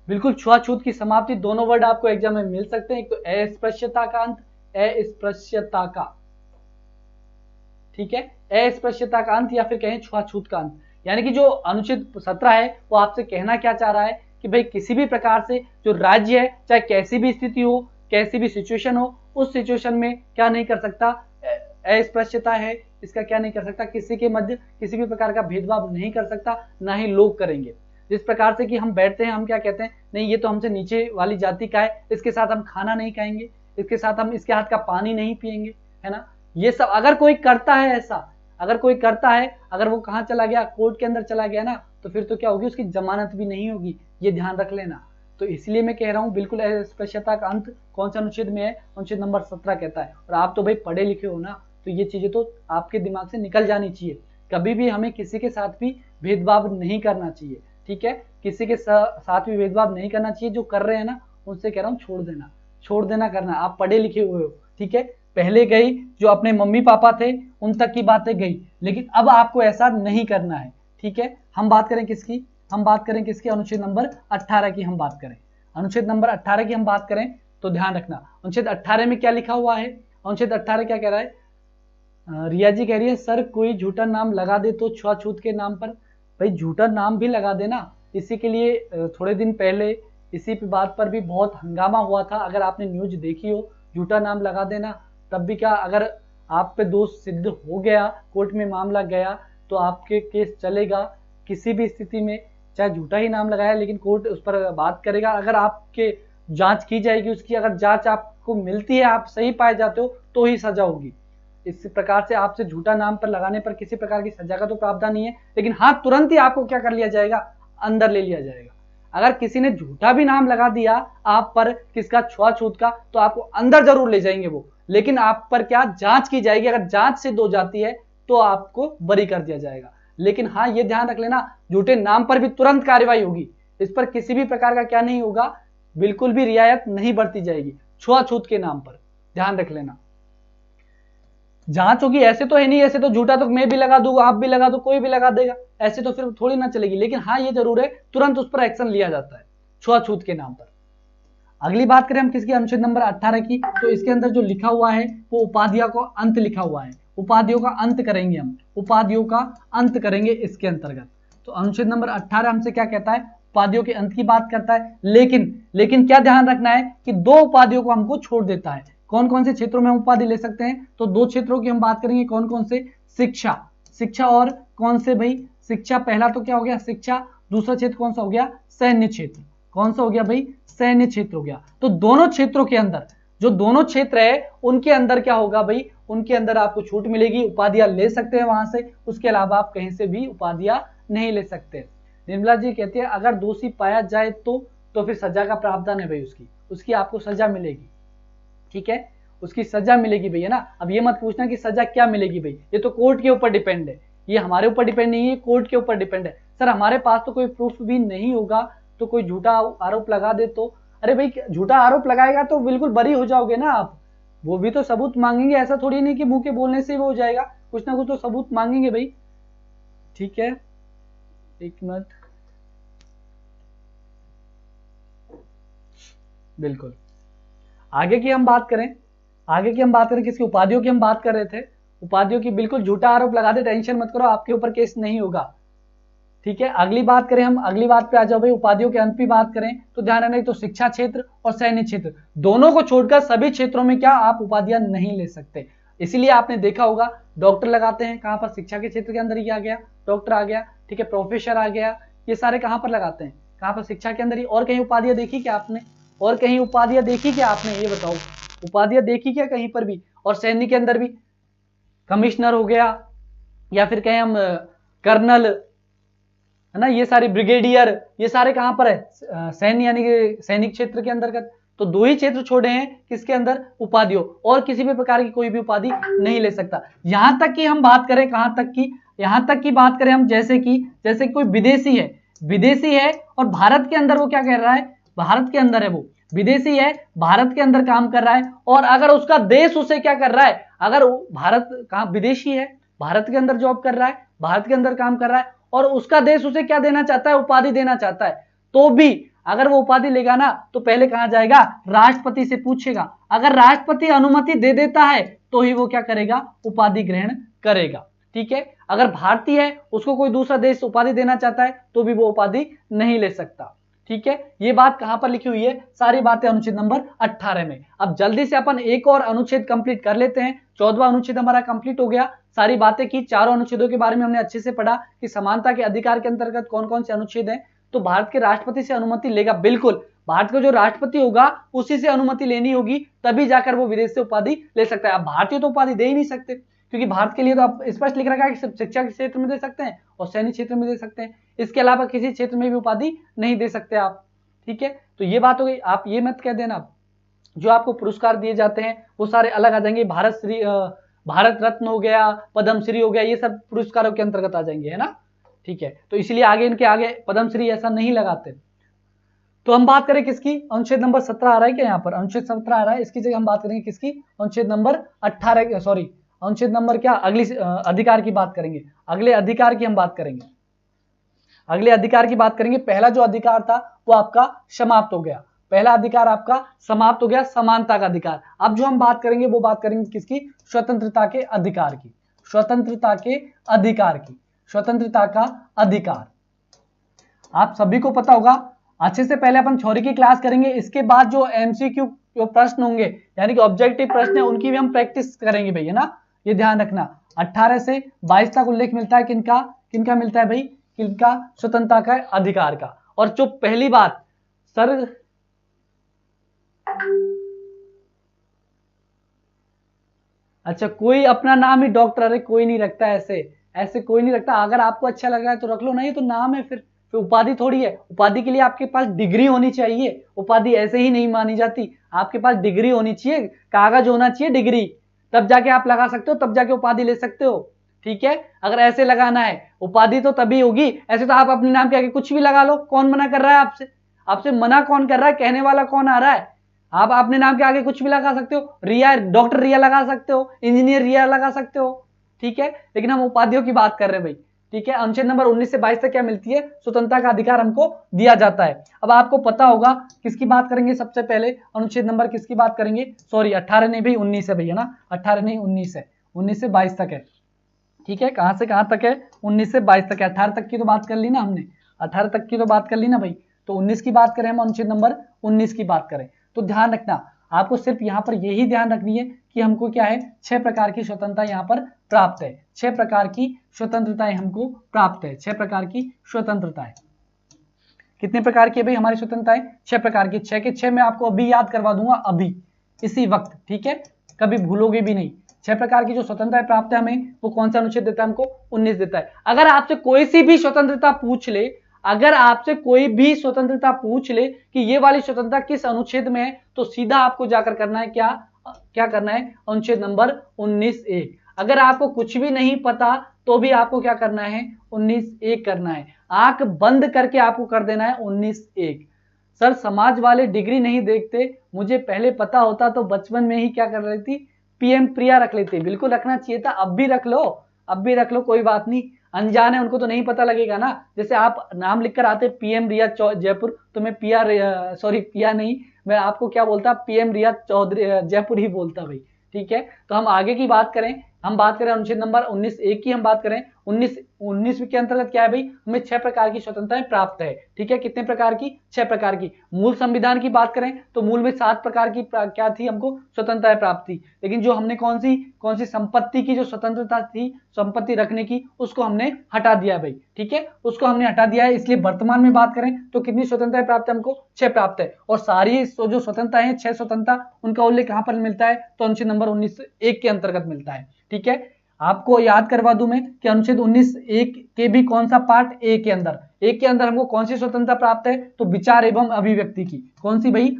बिल्कुल, छुआछूत की समाप्ति, दोनों वर्ड आपको एग्जाम में मिल सकते हैं, एक तो अस्पृश्यता का अंत, अस्पृश्यता का, ठीक है, अस्पृश्यता का अंत, या फिर कहें छुआछूत का अंत। यानी कि जो अनुच्छेद 17 है वो आपसे कहना क्या चाह रहा है कि भाई किसी भी प्रकार से जो राज्य है, चाहे कैसी भी स्थिति हो, कैसी भी सिचुएशन हो, उस सिचुएशन में क्या नहीं कर सकता? अस्पृश्यता है, इसका क्या नहीं कर सकता? किसी के मध्य किसी भी प्रकार का भेदभाव नहीं कर सकता, ना ही लोग करेंगे। जिस प्रकार से कि हम बैठते हैं, हम क्या कहते हैं? नहीं, ये तो हमसे नीचे वाली जाति का है, इसके साथ हम खाना नहीं खाएंगे, इसके साथ हम इसके हाथ का पानी नहीं पिएंगे, है ना। ये सब अगर कोई करता है ऐसा, अगर कोई करता है, अगर वो कहाँ चला गया? कोर्ट के अंदर चला गया ना, तो फिर तो क्या होगी? उसकी जमानत भी नहीं होगी, ये ध्यान रख लेना। तो इसलिए मैं कह रहा हूँ बिल्कुल अस्पृश्यता का अंत कौन सा अनुच्छेद में है? अनुच्छेद नंबर 17 कहता है। और आप तो भाई पढ़े लिखे हो ना, तो ये चीजें तो आपके दिमाग से निकल जानी चाहिए। कभी भी हमें किसी के साथ भी भेदभाव नहीं करना चाहिए, ठीक है, किसी के साथ भी भेदभाव नहीं करना चाहिए। जो कर रहे हैं ना, उनसे कह रहा हूँ छोड़ देना करना। आप पढ़े लिखे हुए हो, ठीक है, पहले गई जो अपने मम्मी पापा थे उन तक की बातें गई, लेकिन अब आपको ऐसा नहीं करना है, ठीक है। हम बात करें किसकी? हम बात करें किसकी, अनुच्छेद नंबर 18 की हम बात करें, अनुच्छेद नंबर 18 की हम बात करें तो ध्यान रखना अनुच्छेद 18 में क्या लिखा हुआ है। अनुच्छेद 18 क्या कह रहा है, रिया जी कह रही है सर कोई झूठा नाम लगा दे तो छुआछूत के नाम पर। भाई झूठा नाम भी लगा देना, इसी के लिए थोड़े दिन पहले इसी बात पर भी बहुत हंगामा हुआ था, अगर आपने न्यूज देखी हो, झूठा नाम लगा देना तब भी क्या, अगर आप पे दोष सिद्ध हो गया, कोर्ट में मामला गया तो आपके केस चलेगा किसी भी स्थिति में, चाहे झूठा ही नाम लगाया लेकिन कोर्ट उस पर बात करेगा। अगर आपके जांच की जाएगी उसकी, अगर जांच आपको मिलती है, आप सही पाए जाते हो तो ही सजा होगी। इस प्रकार से आपसे झूठा नाम पर लगाने पर किसी प्रकार की सजा का तो प्रावधान नहीं है, लेकिन हाँ तुरंत ही आपको क्या कर लिया जाएगा, अंदर ले लिया जाएगा। अगर किसी ने झूठा भी नाम लगा दिया आप पर, किसका, छुआछूत का, तो आपको अंदर जरूर ले जाएंगे वो, लेकिन आप पर क्या, जांच की जाएगी। अगर जांच सिद्ध हो जाती है तो आपको बरी कर दिया जाएगा। लेकिन हाँ ये ध्यान रख लेना, झूठे नाम पर भी तुरंत कार्रवाई होगी, इस पर किसी भी प्रकार का क्या नहीं होगा, बिल्कुल भी रियायत नहीं बरती जाएगी छुआछूत के नाम पर, ध्यान रख लेना। जांच होगी, ऐसे तो है नहीं, ऐसे तो झूठा तो मैं भी लगा दूंगा, आप भी लगा दो, कोई भी लगा देगा, ऐसे तो फिर थोड़ी ना चलेगी। लेकिन हाँ ये जरूर है तुरंत उस पर एक्शन लिया जाता है छुआछूत के नाम पर। अगली बात करें हम किसकी, अनुच्छेद नंबर 18 की, तो इसके अंदर जो लिखा हुआ है वो उपाधियों का अंत लिखा हुआ है, उपाधियों का अंत करेंगे हम, उपाधियों का अंत करेंगे इसके अंतर्गत। तो अनुच्छेद नंबर 18 हमसे क्या कहता है, उपाधियों के अंत की बात करता है, लेकिन क्या ध्यान रखना है कि दो उपाधियों को हमको छोड़ देता है। कौन कौन से क्षेत्रों में हम उपाधि ले सकते हैं, तो दो क्षेत्रों की हम बात करेंगे, कौन कौन से, शिक्षा और कौन से भाई, शिक्षा पहला तो क्या हो गया शिक्षा, दूसरा क्षेत्र कौन सा हो गया, सैन्य क्षेत्र। कौन सा हो गया भाई, सैन्य क्षेत्र हो गया। तो दोनों क्षेत्रों के अंदर, जो दोनों क्षेत्र है उनके अंदर क्या होगा भाई, उनके अंदर आपको छूट मिलेगी, उपाधियां ले सकते हैं वहां से, उसके अलावा आप कहीं से भी उपाधियां नहीं ले सकते। निर्मला जी कहती है अगर दोषी पाया जाए तो फिर सजा का प्रावधान है भाई, उसकी आपको सजा मिलेगी, ठीक है, उसकी सजा मिलेगी भैया ना। अब ये मत पूछना कि सजा क्या मिलेगी भाई, ये तो कोर्ट के ऊपर डिपेंड है, ये हमारे ऊपर डिपेंड नहीं है, कोर्ट के ऊपर डिपेंड है। सर हमारे पास तो कोई प्रूफ भी नहीं होगा, तो कोई झूठा आरोप लगा दे तो, अरे भाई झूठा आरोप लगाएगा तो बिल्कुल बरी हो जाओगे ना आप, वो भी तो सबूत मांगेंगे, ऐसा थोड़ी नहीं कि मुंह के बोलने से वो हो जाएगा, कुछ ना कुछ तो सबूत मांगेंगे भाई, ठीक है। एक मिनट, बिल्कुल आगे की हम बात करें, किसकी, उपाधियों की हम बात कर रहे थे, उपाधियों की, बिल्कुल झूठा आरोप लगा दे टेंशन मत करो, आपके ऊपर केस नहीं होगा, ठीक है। अगली बात करें हम, अगली बात पे आ जाओ भाई, उपाधियों के अंत की बात करें तो ध्यान रखना, तो शिक्षा क्षेत्र और सैन्य क्षेत्र दोनों को छोड़कर सभी क्षेत्रों में क्या आप उपाधियां नहीं ले सकते। इसीलिए आपने देखा होगा डॉक्टर लगाते हैं कहां पर, शिक्षा के क्षेत्र के अंदर ही आ गया, डॉक्टर आ गया, ठीक है, प्रोफेसर आ गया, ये सारे कहां पर लगाते हैं, कहां पर, शिक्षा के अंदर ही। और कहीं उपाधियां देखी क्या आपने, और कहीं उपाधियां देखी क्या आपने, ये बताओ, उपाधियां देखी क्या कहीं पर भी। और सैन्य के अंदर भी कमिश्नर हो गया, या फिर कहें हम कर्नल, है ना, ये सारे ब्रिगेडियर, ये सारे कहां पर है, सैन्य यानी कि सैनिक क्षेत्र के अंतर्गत। तो दो ही क्षेत्र छोड़े हैं किसके अंदर, उपाधियों, और किसी भी प्रकार की कोई भी उपाधि नहीं ले सकता। यहां तक कि हम बात करें, कहां तक की, यहां तक की बात करें हम, जैसे कि कोई विदेशी है और भारत के अंदर वो क्या कर रहा है, भारत के अंदर है, वो विदेशी है, भारत के अंदर काम कर रहा है, और अगर उसका देश उसे क्या कर रहा है, अगर भारत कहां, विदेशी है, भारत के अंदर जॉब कर रहा है, भारत के अंदर काम कर रहा है, और उसका देश उसे क्या देना चाहता है, उपाधि देना चाहता है, तो भी अगर वो उपाधि लेगा ना तो पहले कहां जाएगा, राष्ट्रपति से पूछेगा। अगर राष्ट्रपति अनुमति दे देता है तो ही वो क्या करेगा, उपाधि ग्रहण करेगा, ठीक है। अगर भारतीय है, उसको कोई दूसरा देश उपाधि देना चाहता है तो भी वो उपाधि नहीं ले सकता, ठीक है। ये बात कहां पर लिखी हुई है, सारी बातें अनुच्छेद नंबर 18 में। अब जल्दी से अपन एक और अनुच्छेद कंप्लीट कर लेते हैं, 14वां अनुच्छेद हमारा कंप्लीट हो गया, सारी बातें की, चारों अनुच्छेदों के बारे में हमने अच्छे से पढ़ा कि समानता के अधिकार के अंतर्गत कौन कौन से अनुच्छेद हैं। तो भारत के राष्ट्रपति से अनुमति लेगा, बिल्कुल भारत का जो राष्ट्रपति होगा उसी से अनुमति लेनी होगी, तभी जाकर वो विदेश से उपाधि ले सकता है। अब भारतीय तो उपाधि दे ही नहीं सकते, क्योंकि भारत के लिए तो आप स्पष्ट लिख रखा है कि सिर्फ शिक्षा के क्षेत्र में दे सकते हैं और सैन्य क्षेत्र में दे सकते हैं, इसके अलावा किसी क्षेत्र में भी उपाधि नहीं दे सकते आप, ठीक है। तो ये बात हो गई। आप ये मत कह देना जो आपको पुरस्कार दिए जाते हैं वो सारे अलग आ जाएंगे, भारत रत्न हो गया, पद्मश्री हो गया, ये सब पुरस्कारों के अंतर्गत आ जाएंगे, है ना, ठीक है। तो इसलिए आगे इनके आगे पद्मश्री ऐसा नहीं लगाते। तो हम बात करें किसकी, अनुच्छेद नंबर 17 आ रहा है क्या, यहाँ पर अनुच्छेद 17 आ रहा है, इसकी जगह हम बात करेंगे किसकी, अनुच्छेद नंबर 18, सॉरी अनुच्छेद नंबर क्या, अगली अधिकार की बात करेंगे, अगले अधिकार की हम बात करेंगे। अगले अधिकार की बात करेंगे। पहला जो अधिकार था वो आपका समाप्त हो गया, पहला अधिकार आपका समाप्त हो गया, समानता का अधिकार। अब जो हम बात करेंगे वो बात करेंगे किसकी? स्वतंत्रता के अधिकार की, स्वतंत्रता के अधिकार की, स्वतंत्रता का अधिकार। आप सभी को पता होगा, अच्छे से पहले अपन थ्योरी की क्लास करेंगे, इसके बाद जो एमसीक्यू जो प्रश्न होंगे यानी कि ऑब्जेक्टिव प्रश्न है उनकी भी हम प्रैक्टिस करेंगे भाई, है ना, ये ध्यान रखना। 18 से 22 तक उल्लेख मिलता है किनका? किनका मिलता है भाई? किनका? स्वतंत्रता का अधिकार का। और जो पहली बात सर, अच्छा कोई अपना नाम ही डॉक्टर, अरे कोई नहीं रखता ऐसे, ऐसे कोई नहीं रखता। अगर आपको अच्छा लग रहा है तो रख लो, नहीं तो नाम है, फिर उपाधि थोड़ी है। उपाधि के लिए आपके पास डिग्री होनी चाहिए, उपाधि ऐसे ही नहीं मानी जाती, आपके पास डिग्री होनी चाहिए, कागज होना चाहिए डिग्री, तब जाके आप लगा सकते हो, तब जाके उपाधि ले सकते हो। ठीक है, अगर ऐसे लगाना है उपाधि तो तभी होगी, ऐसे तो आप अपने नाम के आगे कुछ भी लगा लो, कौन मना कर रहा है आपसे? आपसे मना कौन कर रहा है? कहने वाला कौन आ रहा है? आप अपने नाम के आगे कुछ भी लगा सकते हो, रिया, डॉक्टर रिया लगा सकते हो, इंजीनियर रिया लगा सकते हो, ठीक है, लेकिन हम उपाधियों की बात कर रहे हैं भाई। ठीक है, अनुच्छेद नंबर 19 से 22 तक क्या मिलती है? स्वतंत्रता का अधिकार हमको दिया जाता है। अब आपको पता होगा किसकी बात करेंगे सबसे पहले? अनुच्छेद नंबर किसकी बात करेंगे? सॉरी 18 नहीं भाई 19 है भैया ना, 18 नहीं 19 है, 19 से 22 तक है। ठीक है, कहां से कहां तक है? 19 से 22 तक है। 18 तक की तो बात कर ली ना हमने, 18 तक की तो बात कर ली ना भाई, तो 19 की बात करें हम, अनुच्छेद नंबर 19 की बात करें तो ध्यान रखना, आपको सिर्फ यहां पर यही ध्यान रखनी है कि हमको क्या है, 6 प्रकार की स्वतंत्रता यहां पर प्राप्त है, 6 प्रकार की स्वतंत्रताएं हमको प्राप्त है, 6 प्रकार की स्वतंत्रताएं। कितने प्रकार की है भाई हमारी स्वतंत्रताएं? 6 प्रकार की। 6 के 6 मैं आपको अभी याद करवा दूंगा, अभी इसी वक्त, ठीक है, कभी भूलोगे भी नहीं। 6 प्रकार की जो स्वतंत्रता प्राप्त है हमें, वो कौन सा अनुच्छेद देता है हमको? 19 देता है। अगर आपसे कोई सी भी स्वतंत्रता पूछ ले, अगर आपसे कोई भी स्वतंत्रता पूछ ले कि ये वाली स्वतंत्रता किस अनुच्छेद में है, तो सीधा आपको जाकर करना है क्या? क्या करना है? अनुच्छेद नंबर 19(1). अगर आपको कुछ भी नहीं पता तो भी आपको क्या करना है? 19(1) करना है, आंख बंद करके आपको कर देना है 19(1). सर समाज वाले डिग्री नहीं देखते, मुझे पहले पता होता तो बचपन में ही क्या कर रही थी? पीएम प्रिया रख लेती। बिल्कुल रखना चाहिए था, अब भी रख लो, अब भी रख लो, कोई बात नहीं, अनजान है उनको तो नहीं पता लगेगा ना। जैसे आप नाम लिखकर आते पीएम रिया जयपुर, तो मैं पिया नहीं, मैं आपको क्या बोलता? पीएम रिया चौधरी जयपुर ही बोलता भाई। ठीक है, तो हम आगे की बात करें, हम बात करें अनुच्छेद नंबर 19(1) की हम बात करें। 19 के अंतर्गत क्या है भाई? हमें 6 प्रकार की स्वतंत्रताएं प्राप्त है। ठीक है, कितने प्रकार की? 6 प्रकार की। मूल संविधान की बात करें तो मूल में 7 प्रकार की क्या थी हमको? स्वतंत्रताएं प्राप्त थी। लेकिन जो हमने कौन सी संपत्ति की जो स्वतंत्रता थी, संपत्ति रखने की, उसको हमने हटा दिया भाई। ठीक है, उसको हमने हटा दिया है, इसलिए वर्तमान में बात करें तो कितनी स्वतंत्रताएं प्राप्त है हमको? 6 प्राप्त है। और सारी जो स्वतंत्रता है, 6 स्वतंत्रता, उनका उल्लेख कहां पर मिलता है? तो अनुच्छेद नंबर 19(1) के अंतर्गत मिलता है। ठीक है, आपको याद करवा दूं मैं कि अनुच्छेद 19(1) के भी कौन सा पार्ट? ए के अंदर, ए के अंदर हमको कौन सी स्वतंत्रता प्राप्त है? तो विचार एवं अभिव्यक्ति की। कौन सी भाई?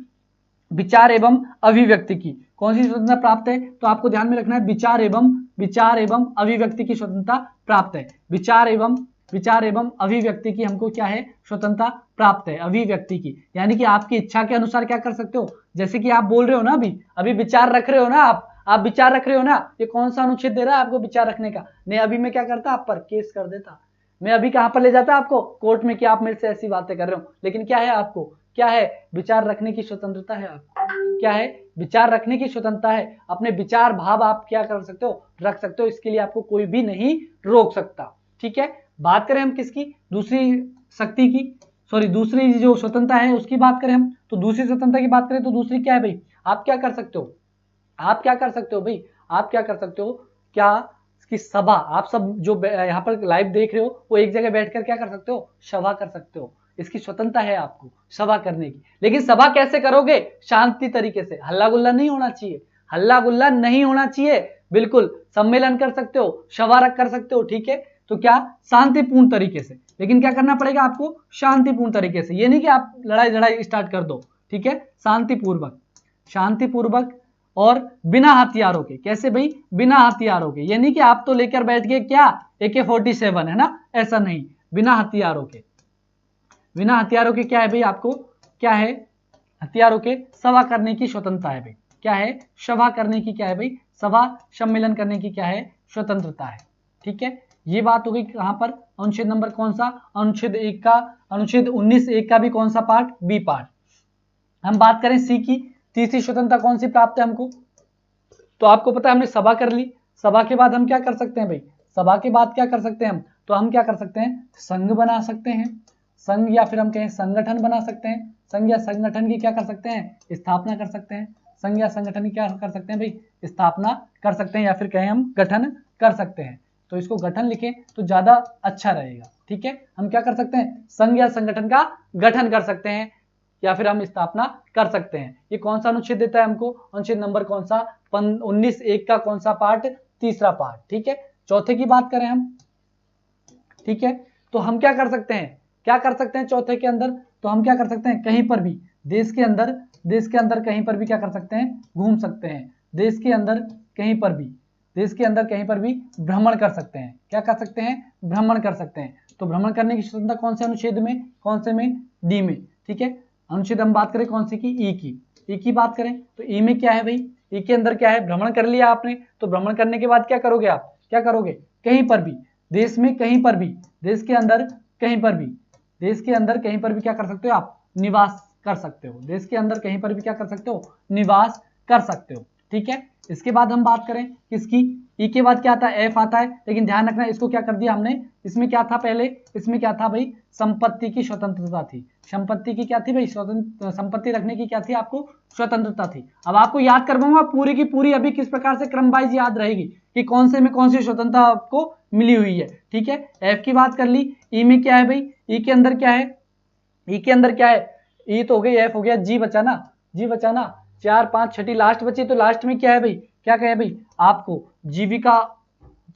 विचार एवं अभिव्यक्ति की। कौन सी स्वतंत्रता प्राप्त है? तो आपको ध्यान में रखना है, विचार एवं अभिव्यक्ति की स्वतंत्रता प्राप्त है। विचार एवं अभिव्यक्ति की हमको क्या है? स्वतंत्रता प्राप्त है, अभिव्यक्ति की। यानी कि आपकी इच्छा के अनुसार क्या कर सकते हो? जैसे कि आप बोल रहे हो ना, अभी विचार रख रहे हो ना, आप विचार रख रहे हो ना, ये कौन सा अनुच्छेद दे रहा है आपको विचार रखने का? नहीं, अभी मैं क्या करता? आप पर केस कर देता, मैं अभी कहां पर ले जाता आपको? कोर्ट में, कि आप मेरे से ऐसी बातें कर रहे हो। लेकिन क्या है आपको? क्या है? विचार रखने की स्वतंत्रता है आपको। क्या है? विचार रखने की स्वतंत्रता है। अपने विचार भाव आप क्या कर सकते हो? रख सकते हो, इसके लिए आपको कोई भी नहीं रोक सकता। ठीक है, बात करें हम किसकी? दूसरी शक्ति की, सॉरी दूसरी जो स्वतंत्रता है उसकी बात करें हम, तो दूसरी स्वतंत्रता की बात करें तो दूसरी क्या है भाई? आप क्या कर सकते हो? आप क्या कर सकते हो भाई? आप क्या कर सकते हो? क्या कि सभा, आप सब जो यहाँ पर लाइव देख रहे हो वो एक जगह बैठकर क्या कर सकते हो? सभा कर सकते हो। इसकी स्वतंत्रता है आपको सभा करने की। लेकिन सभा कैसे करोगे? शांति तरीके से, हल्ला गुल्ला नहीं होना चाहिए, हल्ला गुल्ला नहीं होना चाहिए। बिल्कुल सम्मेलन कर सकते हो, सभा कर सकते हो, ठीक है, तो क्या? शांतिपूर्ण तरीके से। लेकिन क्या करना पड़ेगा आपको? शांतिपूर्ण तरीके से। ये नहीं कि आप लड़ाई स्टार्ट कर दो, ठीक है, शांतिपूर्वक और बिना हथियारों के। कैसे भाई? बिना हथियारों के। यानी कि आप तो लेकर बैठ गए क्या? AK-47 है ना, ऐसा नहीं, बिना हथियारों के। बिना हथियारों के क्या है भाई? आपको क्या है? हथियारों के सभा करने की स्वतंत्रता है भाई। क्या है? सभा करने की क्या है भाई? सभा सम्मेलन करने की क्या है? स्वतंत्रता है। ठीक है, ये बात हो गई कहां पर, अनुच्छेद नंबर कौन सा, अनुच्छेद 1 का, अनुच्छेद 19(1) का भी कौन सा पार्ट, बी पार्ट। हम बात करें सी की, तीसरी स्वतंत्रता कौन सी प्राप्त है हमको, तो आपको पता है हमने सभा कर ली, सभा के बाद हम क्या कर सकते हैं भाई, सभा के बाद क्या कर सकते हैं हम, तो हम क्या कर सकते हैं, संघ बना सकते हैं, संघ या फिर हम कहें संगठन बना सकते हैं, संघ या संगठन की क्या कर सकते हैं, स्थापना कर सकते हैं, संघ या संगठन की क्या कर सकते हैं भाई, स्थापना कर सकते हैं, या फिर कहें हम गठन कर सकते हैं। तो इसको गठन लिखें तो ज्यादा अच्छा रहेगा, ठीक है। हम क्या कर सकते हैं, संघ या संगठन का गठन कर सकते हैं, या फिर हम स्थापना कर सकते हैं। ये कौन सा अनुच्छेद देता है हमको, अनुच्छेद नंबर कौन सा, 19(1) का कौन सा पार्ट, तीसरा पार्ट, ठीक है। चौथे की बात करें हम, ठीक है, तो हम क्या कर सकते हैं, क्या कर सकते हैं चौथे के अंदर, तो हम क्या कर सकते हैं, कहीं पर भी देश के अंदर कहीं पर भी क्या कर सकते हैं, घूम सकते हैं, देश के अंदर कहीं पर भी भ्रमण कर सकते हैं, क्या कर सकते हैं, भ्रमण कर सकते हैं। तो भ्रमण करने की स्वतंत्रता कौन से अनुच्छेद में, कौन से में, डी में, ठीक है। अनुच्छेद हम बात करें कौन सी की, ई की बात करें तो ई में क्या है भाई, ई के अंदर क्या है, भ्रमण कर लिया आपने, तो भ्रमण करने के बाद क्या करोगे आप, क्या करोगे, कहीं पर भी देश में, कहीं पर भी देश के अंदर, कहीं पर भी देश के अंदर कहीं पर भी क्या कर सकते हो आप, निवास कर सकते हो, देश के अंदर कहीं पर भी क्या कर सकते हो, निवास कर सकते हो, ठीक है। इसके बाद हम बात करें किसकी, ई के बाद क्या आता है, एफ आता है, लेकिन ध्यान रखना इसको क्या कर दिया हमने, इसमें क्या था पहले, इसमें क्या था भाई, संपत्ति की स्वतंत्रता थी, संपत्ति की क्या थी भाई, संपत्ति रखने की क्या थी आपको, स्वतंत्रता थी। अब आपको याद करवाऊंगा पूरी की पूरी, अभी किस प्रकार से क्रम वाइज याद रहेगी कि कौन से में कौन सी स्वतंत्रता आपको मिली हुई है, ठीक है। एफ की बात कर ली, ई में क्या है भाई, ई के अंदर क्या है, ई के अंदर क्या है, ई तो हो गई, एफ हो गया, जी बचा ना, जी बचा ना, 4 5 छठी लास्ट बची, तो लास्ट में क्या है भाई, क्या कहे भाई, आपको जीविका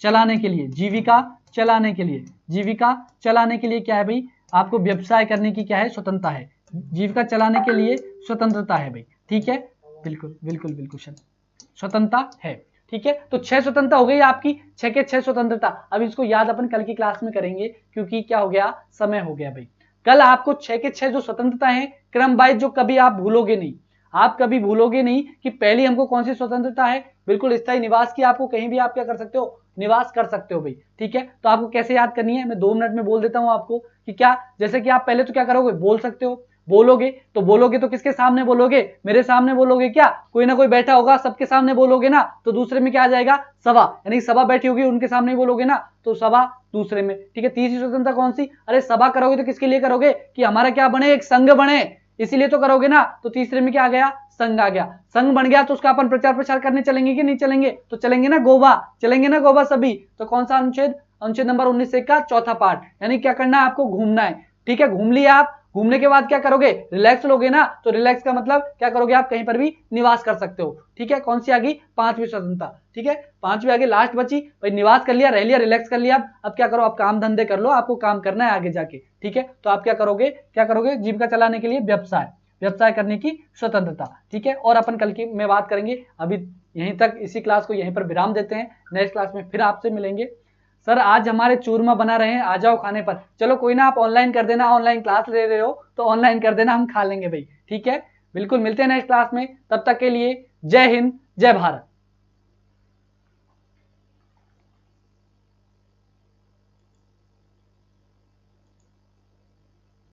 चलाने के लिए, जीविका चलाने के लिए, जीविका चलाने के लिए क्या है भाई, आपको व्यवसाय करने की क्या है, स्वतंत्रता है, जीविका चलाने के लिए स्वतंत्रता है भाई, ठीक है, बिल्कुल बिल्कुल बिल्कुल स्वतंत्रता है, ठीक है। तो 6 स्वतंत्रता हो गई आपकी, 6 के 6 स्वतंत्रता। अब इसको याद अपन कल की क्लास में करेंगे, क्योंकि क्या हो गया, समय हो गया भाई। कल आपको 6 के 6 जो स्वतंत्रता है क्रम वाइज, जो कभी आप भूलोगे नहीं, आप कभी भूलोगे नहीं कि पहली हमको कौन सी स्वतंत्रता है, बिल्कुल स्थायी निवास की, आपको कहीं भी आप क्या कर सकते हो, निवास कर सकते हो भाई, ठीक है। तो आपको कैसे याद करनी है, मैं 2 मिनट में बोल देता हूं आपको कि क्या, जैसे कि आप पहले तो क्या करोगे, बोल सकते हो, बोलोगे तो किसके सामने बोलोगे, मेरे सामने बोलोगे, क्या कोई ना कोई बैठा होगा, सबके सामने बोलोगे ना, तो दूसरे में क्या आ जाएगा, सभा, यानी सभा बैठी होगी उनके सामने ही बोलोगे ना, तो सभा दूसरे में, ठीक है। तीसरी स्वतंत्रता कौन सी, अरे सभा करोगे तो किसके लिए करोगे, कि हमारा क्या बने, एक संघ बने, इसीलिए तो करोगे ना, तो तीसरे में क्या आ गया, संघ आ गया, संघ बन गया तो उसका अपन प्रचार प्रसार करने चलेंगे कि नहीं चलेंगे, तो चलेंगे ना गोवा, चलेंगे ना गोवा सभी। तो कौन सा अनुच्छेद, अनुच्छेद नंबर 19(1) का चौथा पार्ट, यानी क्या करना है आपको, घूमना है, ठीक है। घूम लिया आप, घूमने के बाद क्या करोगे, रिलैक्स लोगे ना, तो रिलैक्स का मतलब क्या करोगे, आप कहीं पर भी निवास कर सकते हो, ठीक है। कौन सी आ गई, 5वीं स्वतंत्रता, ठीक है, 5वीं आगे लास्ट बची भाई, निवास कर लिया, रह लिया, रिलैक्स कर लिया, अब क्या करो, आप काम धंधे कर लो, आपको काम करना है आगे जाके, ठीक है। तो आप क्या करोगे, जीविका चलाने के लिए व्यवसाय करने की स्वतंत्रता, ठीक है। और अपन कल की में बात करेंगे, अभी यहीं तक, इसी क्लास को यहीं पर विराम देते हैं, नेक्स्ट क्लास में फिर आपसे मिलेंगे। सर आज हमारे चूरमा बना रहे हैं, आ जाओ खाने पर, चलो कोई ना, आप ऑनलाइन कर देना, ऑनलाइन क्लास ले रहे हो तो ऑनलाइन कर देना, हम खा लेंगे भाई, ठीक है। बिल्कुल मिलते हैं नेक्स्ट क्लास में, तब तक के लिए जय हिंद, जय भारत।